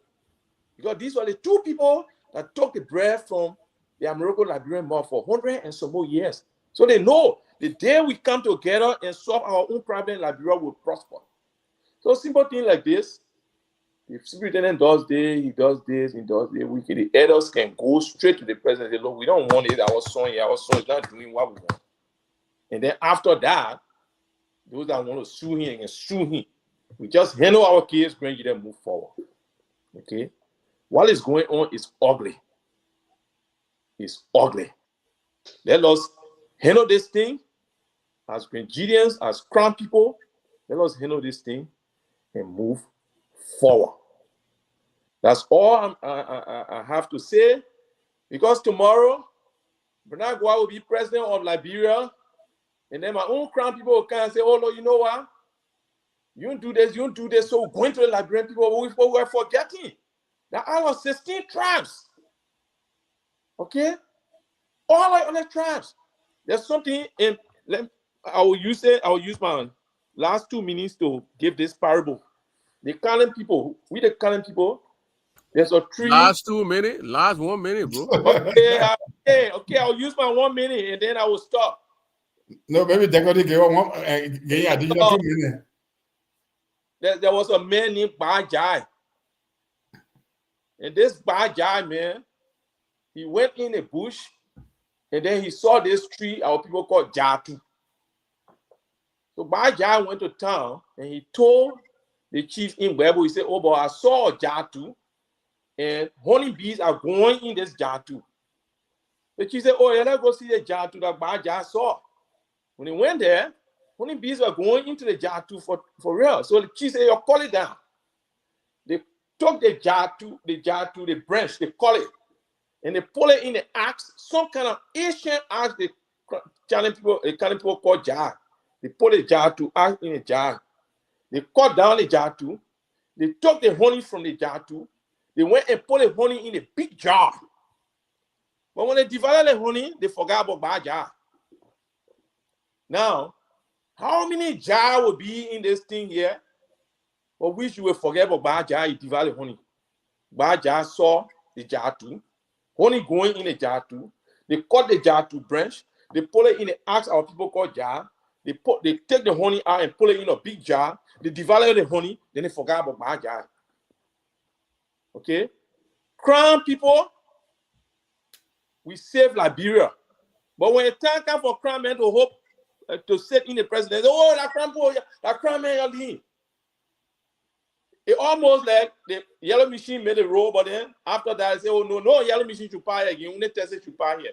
Because these were the two people that took the bread from the American Liberian mob for 100 and some more years. So they know the day we come together and solve our own problem, Liberia will prosper. So simple thing like this, if superintendent does this, he does this, the elders can go straight to the president and say, look, we don't want it, our son is not doing what we want. And then after that, those that want to sue him and sue him, we just handle our case, bring it and move forward. Okay? What is going on is ugly. It's ugly. Let us handle this thing as Grenadians, as crown people. Let us handle this thing and move forward. That's all I have to say. Because tomorrow, Bernard Gwa will be president of Liberia. And then my own crown people will come and say, oh, no, you know what? You don't do this, So we're going to the Liberian people, we're forgetting that out of 16 tribes, okay? All our other tribes. There's something in, I will use my last 2 minutes to give this parable. The Kanem people, the Kanem people, there's a tree. Last 2 minutes, last 1 minute, bro. Okay, I'll use my 1 minute and then I will stop. No, maybe they're going to give additional 2 minutes. There was a man named Bajai. And this Bajai, man, he went in a bush and then he saw this tree our people call Jatu. So Bajai went to town and he told the chief in Webo, he said, oh boy, I saw a Jatu and honeybees are going in this Jatu. The chief said, oh yeah, let's go see the Jatu that Bajai saw. When he went there, honeybees were going into the Jatu for real. So the chief said, you call it down. They took the branch, they call it, and they pull it in the axe, some kind of ancient axe the Kanem people call jar. They put the Jatu axe in a jar. They cut down the Jatu. They took the honey from the Jatu. They went and put the honey in a big jar. But when they divided the honey, they forgot about Ba jar. Now, how many jars will be in this thing here? For which you will forget about Ba jar, you divide the honey. Ba jar saw the Jatu. Honey going in the Jatu. They cut the Jatu branch. They put it in the axe our people call jar. They take the honey out and put it in a big jar. They devalue the honey. Then they forgot about Ba jar. Okay? Crown people, we save Liberia. But when the time comes for crown men to hope to sit in the president, oh, that crown man, you're lean. It almost like the yellow machine made a roll, but then after that, I say, oh, no, yellow machine should pay again. Only test it should pay here.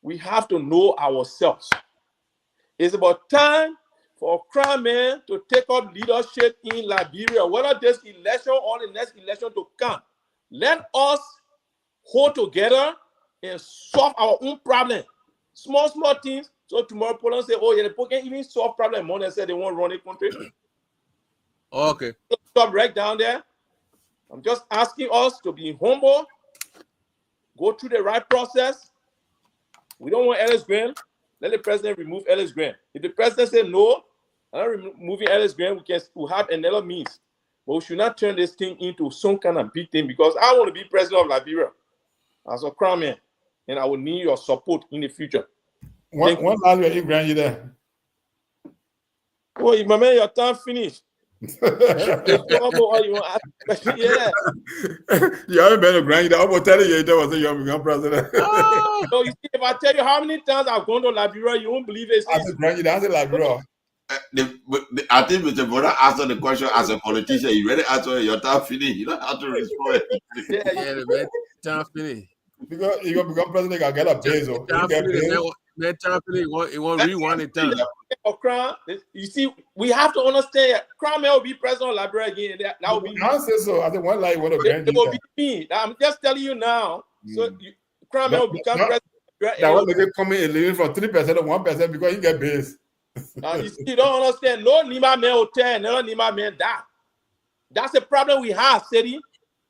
We have to know ourselves. It's about time for crown men to take up leadership in Liberia, whether this election or the next election to come. Let us hold together and solve our own problem. Small things. So tomorrow, people say, oh, yeah, the people can even solve problem more than say they won't run a country. Okay. Stop right down there. I'm just asking us to be humble, go through the right process. We don't want Ellis Grant. Let the president remove Ellis Grant. If the president says no, I'm not removing Ellis Grant, we'll have another means. But we should not turn this thing into some kind of big thing because I want to be president of Liberia as a crown man, and I will need your support in the future. One last year, Grand there. Oh, my man, your time finished. Yeah. You haven't been a Grand I'm going to tell you that was a young become president. So you see, if I tell you how many times I've gone to Liberia, you won't believe it. I said Grand I said Liberia. I think Mr. Brother answered the question as a politician. You ready answer your time finished. You don't have to respond. Yeah, man, time finished. Because you're going to become president, I get a base. That time finished, it won't rewind the time. You see, we have to understand Crown will be president of Liberia again. That will be me. I say so. I think one like one of It will be me. I'm just telling you now. So Crown will become president. That one they coming and leaving from 3% to 1% because you get base. You see, you don't understand. No Nima man hotel, no Nima man that. That's the problem we have, City.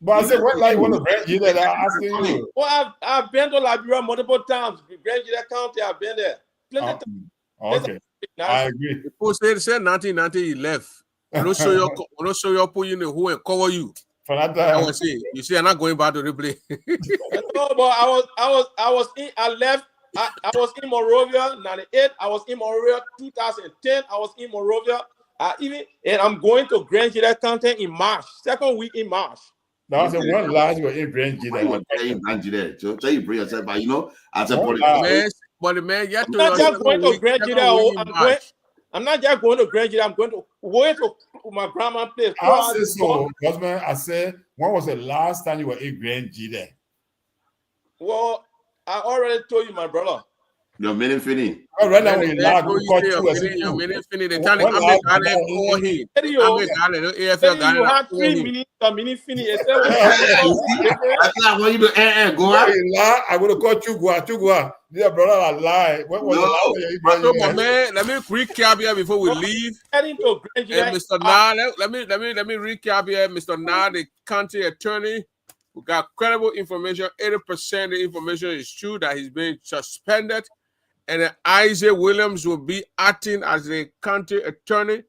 But I said, what like one of Grand Gita that I'm asking you? Well, I've been to Liberia multiple times. Grand Gita County, I've been there. Plenty of times. Okay. I agree. People say 1990 he left. No show your put you in the who and cover you. For that time. I was saying, you see, I'm not going back to replay. No, but I was in Monrovia 98. I was in Monrovia 2010. I was in Monrovia. And I'm going to Grand Gita County in March, second week in March. That was the one last year in Grand Gita. So tell you bring yourself, but you know, as a politician. But the man, I'm not just going to Grand Gita. I'm not just going to Grand Gita. I'm going to my grandma's place. I say so, husband. I said, when was the last time you were in Grand Gita? Well, I already told you, my brother. Your minute finish. Oh, right now we lag. We got your minute finish. They tell you I'm the guy that call him. You have 3 minutes. A minute finish. That's not what you do. Go out. I'm going to call Chugua. Yeah, brother, I lie. What was the last time you man, let me recap here before we leave. And Mr. Nah, let me recap here. Mr. Nah, the county attorney. We got credible information. 80% of the information is true that he's been suspended. And then Isaac Williams will be acting as the county attorney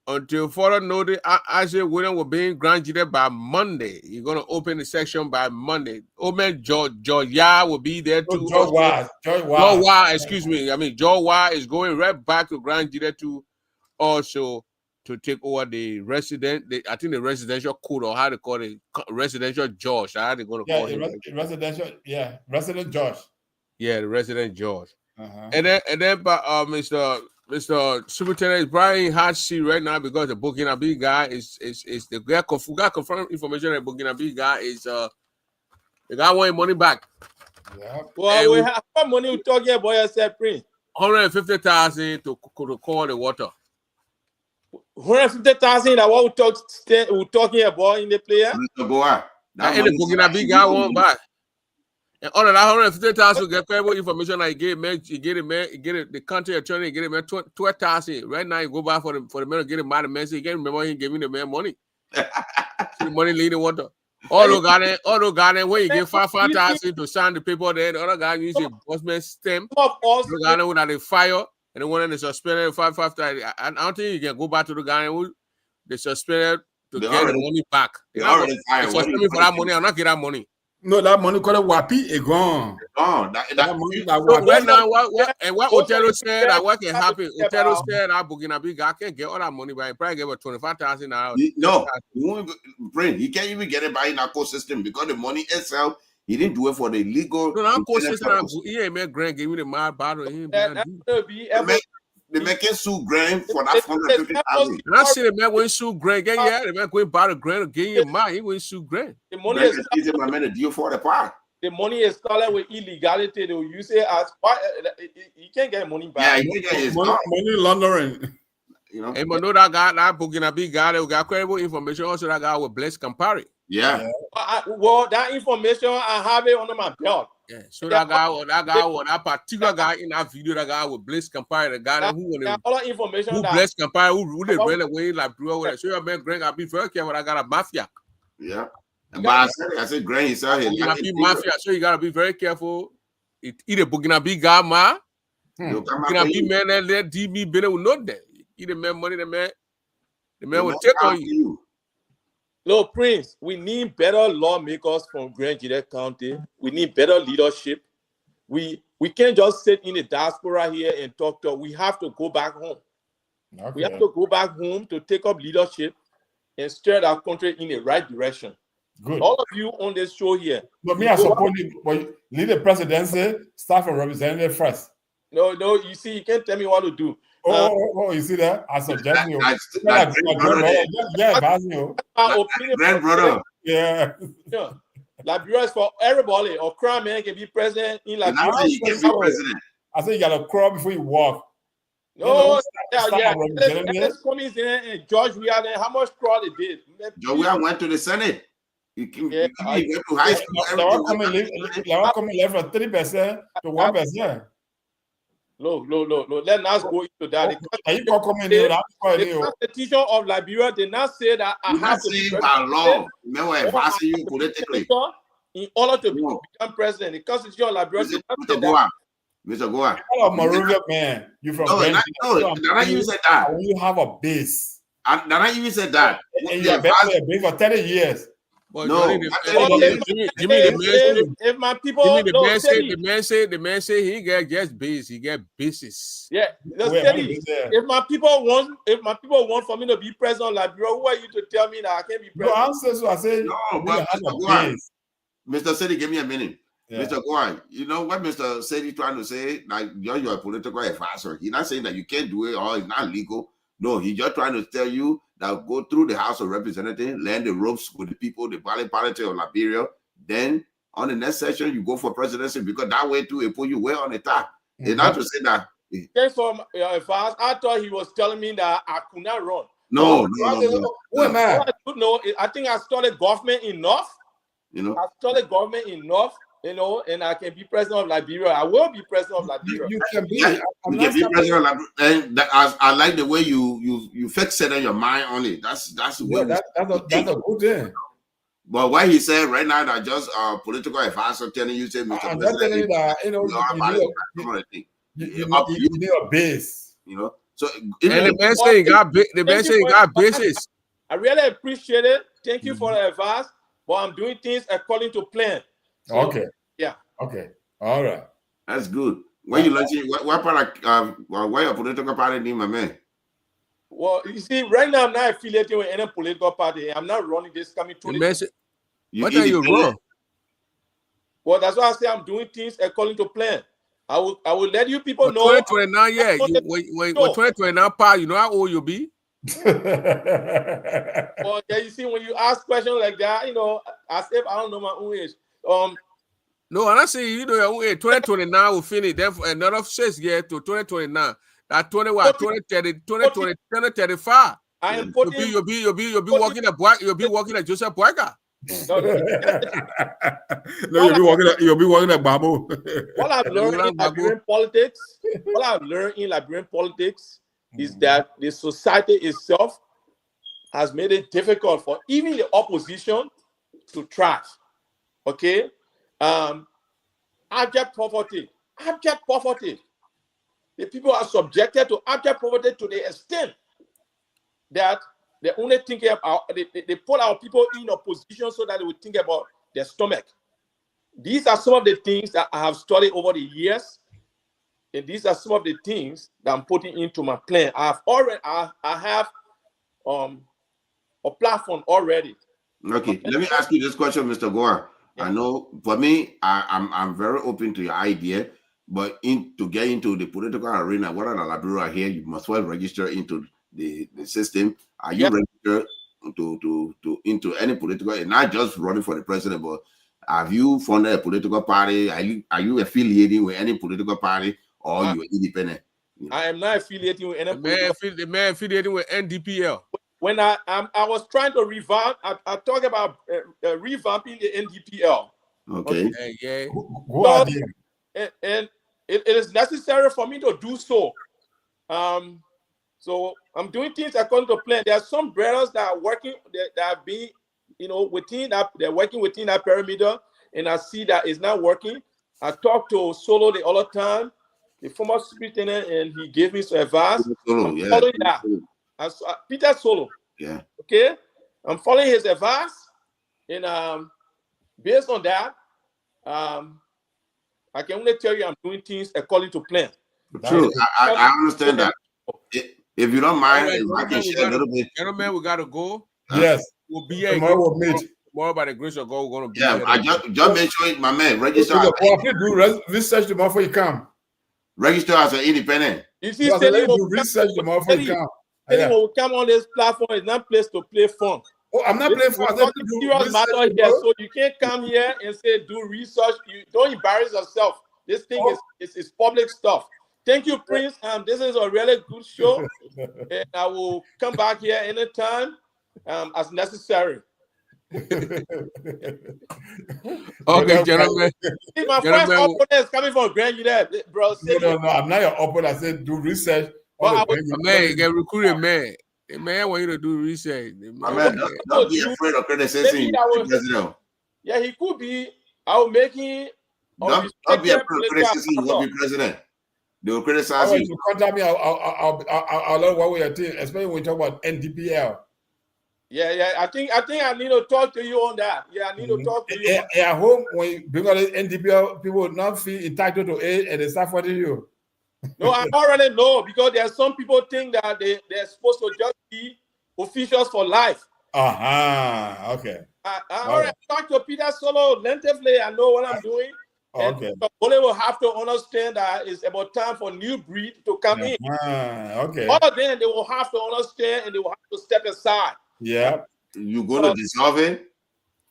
until further notice. Isaac Williams will be in Grand Gita by Monday. You're going to open the section by Monday. Omen George Yah will be there too. George Wah, excuse me. I mean, George Wah is going right back to Grand Gita to also to take over the I think the residential code, or how they call it, residential judge. How they going to call him? Resident judge. Yeah, the resident judge. And then Mr. Superintendent Brian hot seat right now because the Burkina Faso guy is the guy got confirmed information that Burkina Faso guy is the guy wanting money back. Yeah. Well, we have what money we talking about yourself, Prince? 150,000 to call the water. 150,000 that what we talking about in the player. That in the Burkina Faso guy won't buy. And all of that 150,000 get credible information like he get the country attorney, get him 12,000. Right now, you go back for the man to get him out of message. He can't remember he giving the man money. The money leading water. All the guy when you get 5,000 to sign the paper, then the other guy use a bossman stamp. The guy without the fire, and the one that suspended 5,000. I don't think you can go back to the guy who they suspended to get the money back. They already suspended for that money. I'm not getting that money. No, that money called Wapi is gone. That money right now, what Otero said that what can happen? Otero said that Burkina Faso can't get all that money, but he probably get about 25,000 now. No, he won't bring. He can't even get it by narco system because the money itself, he didn't do it for the legal. No, narco system. He ain't make Grant give me the mad battle. They making sue Grant for that 150,000. And I see the man when sue Grant again. Yeah, the man going battle Grant again. Your mind, he went sue Grant. The money is easy, my man. A deal for the part. The money is started with illegality. They will use it as he can't get money back. Yeah, he can't get money laundering. You know, and but know that guy, that Burkina Faso guy, they got credible information. Also, that guy with Blaise Compaoré. Yeah. Well, that information I have it under my belt. Yeah, so that particular guy in that video, that guy with Blaise Compaoré, the guy who all the information who Blaise Compaoré, who they really way like bro. So your man Greg, I be very careful. I got a mafia. Yeah, but I said Greg himself. Mafia, so you gotta be very careful. Either Burkina Faso guy, ma, Burkina Faso man, that let DB better will know that. Either man money, the man will take on you. No, Prince, we need better lawmakers from Grand Gillette County. We need better leadership. We can't just sit in the diaspora here and talk. We have to go back home. Okay. We have to go back home to take up leadership and steer our country in the right direction. Good. All of you on this show here. But me, I support you, but lead the presidency, start from representative first. No, you see, you can't tell me what to do. You see that? I suggest you. Grandbrother. Yeah. Liberia is for everybody. Or crime man can be president in Liberia. I say you gotta crawl before you walk. No, let's come in there and George Weah. How much fraud they did? George Weah went to the Senate. He went to high school. They were coming left from 3% to 1%. No. Let's not go into that. The Constitution of Liberia did not say that I have to be by law. Remember advising you politically in order to become president. The Constitution of Liberia did not say that. Mr. Goa. Monrovia, man. You from Nana even said that. You have a base. Nana even said that. And you have been for 30 years. Well, no. If my people, the man say he get just base. He get basis. Yeah. If my people want for me to be president of Liberia, who are you to tell me that I can't be president? No, answer. So I say no, but Mr. City, give me a minute. Yeah. Mr. Goy, you know what Mr. Sedi trying to say? Like you're a political advisor. He's not saying that you can't do it or it's not legal. No, he's just trying to tell you that go through the House of Representatives, learn the ropes with the people, the politics of Liberia. Then on the next session, you go for presidency because that way too, it put you way on the top. It's not to say that. Thanks for advice. I thought he was telling me that I could not run. No. I think I started government enough. I started government enough. And I can be president of Liberia. I will be president of Liberia. You can be. You can be president of Liberia. And I like the way you fix it in your mind only. That's the way. That's a good thing. But what he said right now, that just political advisor telling you, say, Mr. I'm just telling you that you need a base. So and the man say he got the man say he got basis. I really appreciate it. Thank you for the advice. But I'm doing things according to plan. So, okay. Yeah. Okay. All right. That's good. When you launching, what part of why your political party need, my man? Well, you see, right now I'm not affiliated with any political party. I'm not running this coming to what are you wrong? Well, that's why I say I'm doing things according to plan. I will let you people know. 2029, yeah. When 2029 part, you know how old you'll be? Well, yeah, you see, when you ask questions like that, as if I don't know my own age. No, and I say you know your own age. 2029 will finish. Then for another 6 years to 2029. That 2035. I am putting. You'll be walking a black. You'll be walking a Joseph Boyka. No, you'll be walking a Babu. What I've learned in Liberian politics, is that the society itself has made it difficult for even the opposition to thrive. Okay? Abject poverty. The people are subjected to abject poverty to the extent that they only think about, they put our people in a position so that they would think about their stomach. These are some of the things that I have studied over the years. And these are some of the things that I'm putting into my plan. I have a platform already. Okay, let me ask you this question, Mr. Goa. Yeah. I know for me, I'm very open to your idea, but to get into the political arena, what are the Liberia here? You must well register into the system. Are you registered to into any political, and not just running for the president, but have you funded a political party? Are you affiliating with any political party? Or you're independent? I am not affiliating with any. The man affiliating with NDPL. When I was trying to revamp, I talk about revamping the NDPL. Okay. Yeah. And it is necessary for me to do so. So I'm doing things according to plan. There are some brothers that are working that are being, within that, they're working within that perimeter, and I see that it's not working. I talked to Solo the other time, the former superintendent, and he gave me some advice. Solo, Following that. Peter Solo. Yeah. Okay. I'm following his advice, and based on that, I can only tell you I'm doing things according to plan. True, I understand that. If you don't mind, if I can share a little bit. Gentlemen, we gotta go. Yes. We'll be here Tomorrow again. we'll meet. Tomorrow by the grace of God, we're gonna be Yeah, here. I just make sure my man register. Please do research tomorrow before you come. Register as an independent. You see, do research tomorrow before you come. When we come on this platform, it's not place to play fun. Oh, I'm not playing fun. It's not a serious matter here, so you can't come here and say do research. You don't embarrass yourself. This thing is public stuff. Thank you, Prince. This is a really good show, and I will come back here anytime as necessary. Okay, gentlemen. My first opponent is coming from Grand United, bro. No, I'm not your opponent. I said do research. Man, get recruited, man. The man want you to do research. My man, don't be afraid of criticizing. Yeah, he could be. I will make him. Don't be afraid of criticism. You will be president. They will criticize you. You contact me. I'll learn what we are doing, especially when we talk about NDPL. Yeah. I think I need to talk to you on that. Yeah, I need to talk to you. At home, when you bring all the NDPL, people will not feel entitled to aid, and they start fighting you. No, I already know, because there are some people think that they're supposed to just be officials for life. Okay. I already talked to Peter Solo lengthily. I know what I'm doing. Okay. Only will have to understand that it's about time for new breed to come in. Okay. All of them, they will have to understand, and they will have to step aside. Yeah. You're going to dissolve it?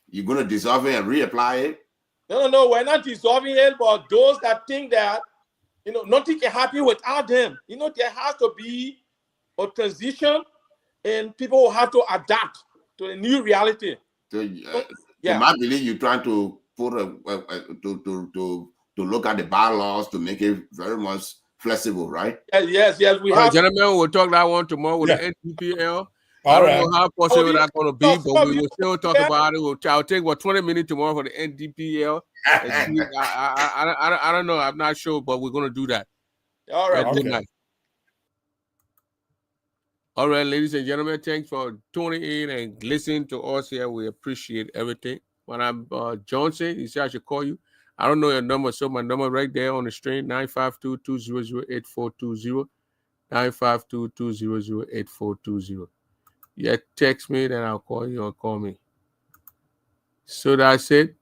You're going to dissolve it and reapply it? No, we're not dissolving it, but those that think that, nothing can happen without them. There has to be a transition, and people will have to adapt to the new reality. In my belief, you're trying to put to look at the bylaws to make it very much flexible, right? Yes. We have. Gentlemen, we'll talk that one tomorrow with the NDPL. I don't know how possible that's going to be, but we will still talk about it. I'll take 20 minutes tomorrow for the NDPL. I don't know. I'm not sure, but we're going to do that. All right. Good night. All right, ladies and gentlemen, thanks for tuning in and listening to us here. We appreciate everything. When I'm Johnson, you say I should call you. I don't know your number, so my number right there on the screen, 952-200-8420, 952-200-8420. Yeah, text me, then I'll call you or call me. So that's it.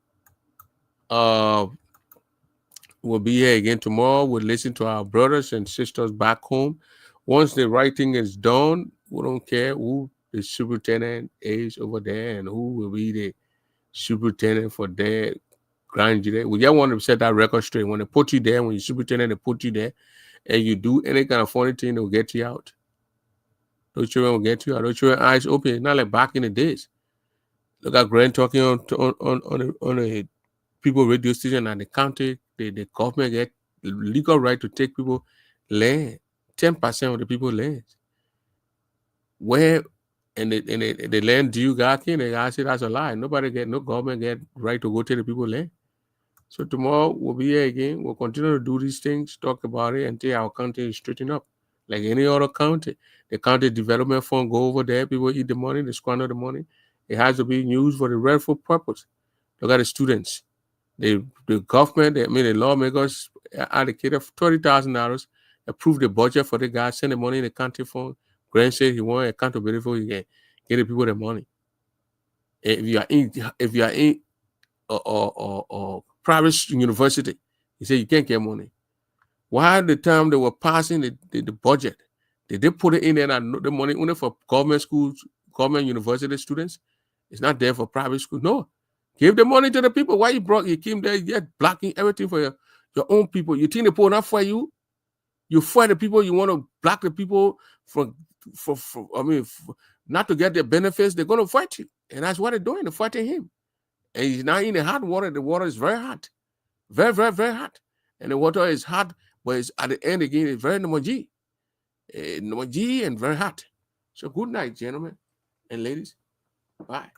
We'll be here again tomorrow. We'll listen to our brothers and sisters back home. Once the writing is done, we don't care who the superintendent is over there and who will be the superintendent for their Grand Jury. We just want to set that record straight. When they put you there, when you're superintendent, they put you there, and you do any kind of funny thing, they'll get you out. Those children will get you out. Those children eyes open. It's not like back in the days. Look at Grant talking on a people radio station and the county, the government get legal right to take people land. 10% of the people land. Where and the land due got in, the guy said that's a lie. No government get right to go take the people land. So tomorrow we'll be here again. We'll continue to do these things, talk about it until our county is straightened up. Like any other county. The county development fund go over there, people eat the money, they squander the money. It has to be used for the rightful purpose. Look at the students. The government, the lawmakers allocated $30,000, approved the budget for the guy, send the money in the county fund. Grant said he want accountability for you, get the people the money. If you are in a private university, he said you can't get money. Why the time they were passing the budget, did they put it in there and the money only for government schools, government university students? It's not there for private schools. No. Give the money to the people. Why you came there yet blocking everything for your own people? You think the people not for you? You fight the people. You want to block the people not to get their benefits. They're going to fight you, and that's what they're doing. They're fighting him, and he's now in the hot water. The water is very hot, very, very, very hot, and the water is hot, but it's at the end again. It's very number G and very hot. So good night, gentlemen and ladies. Bye.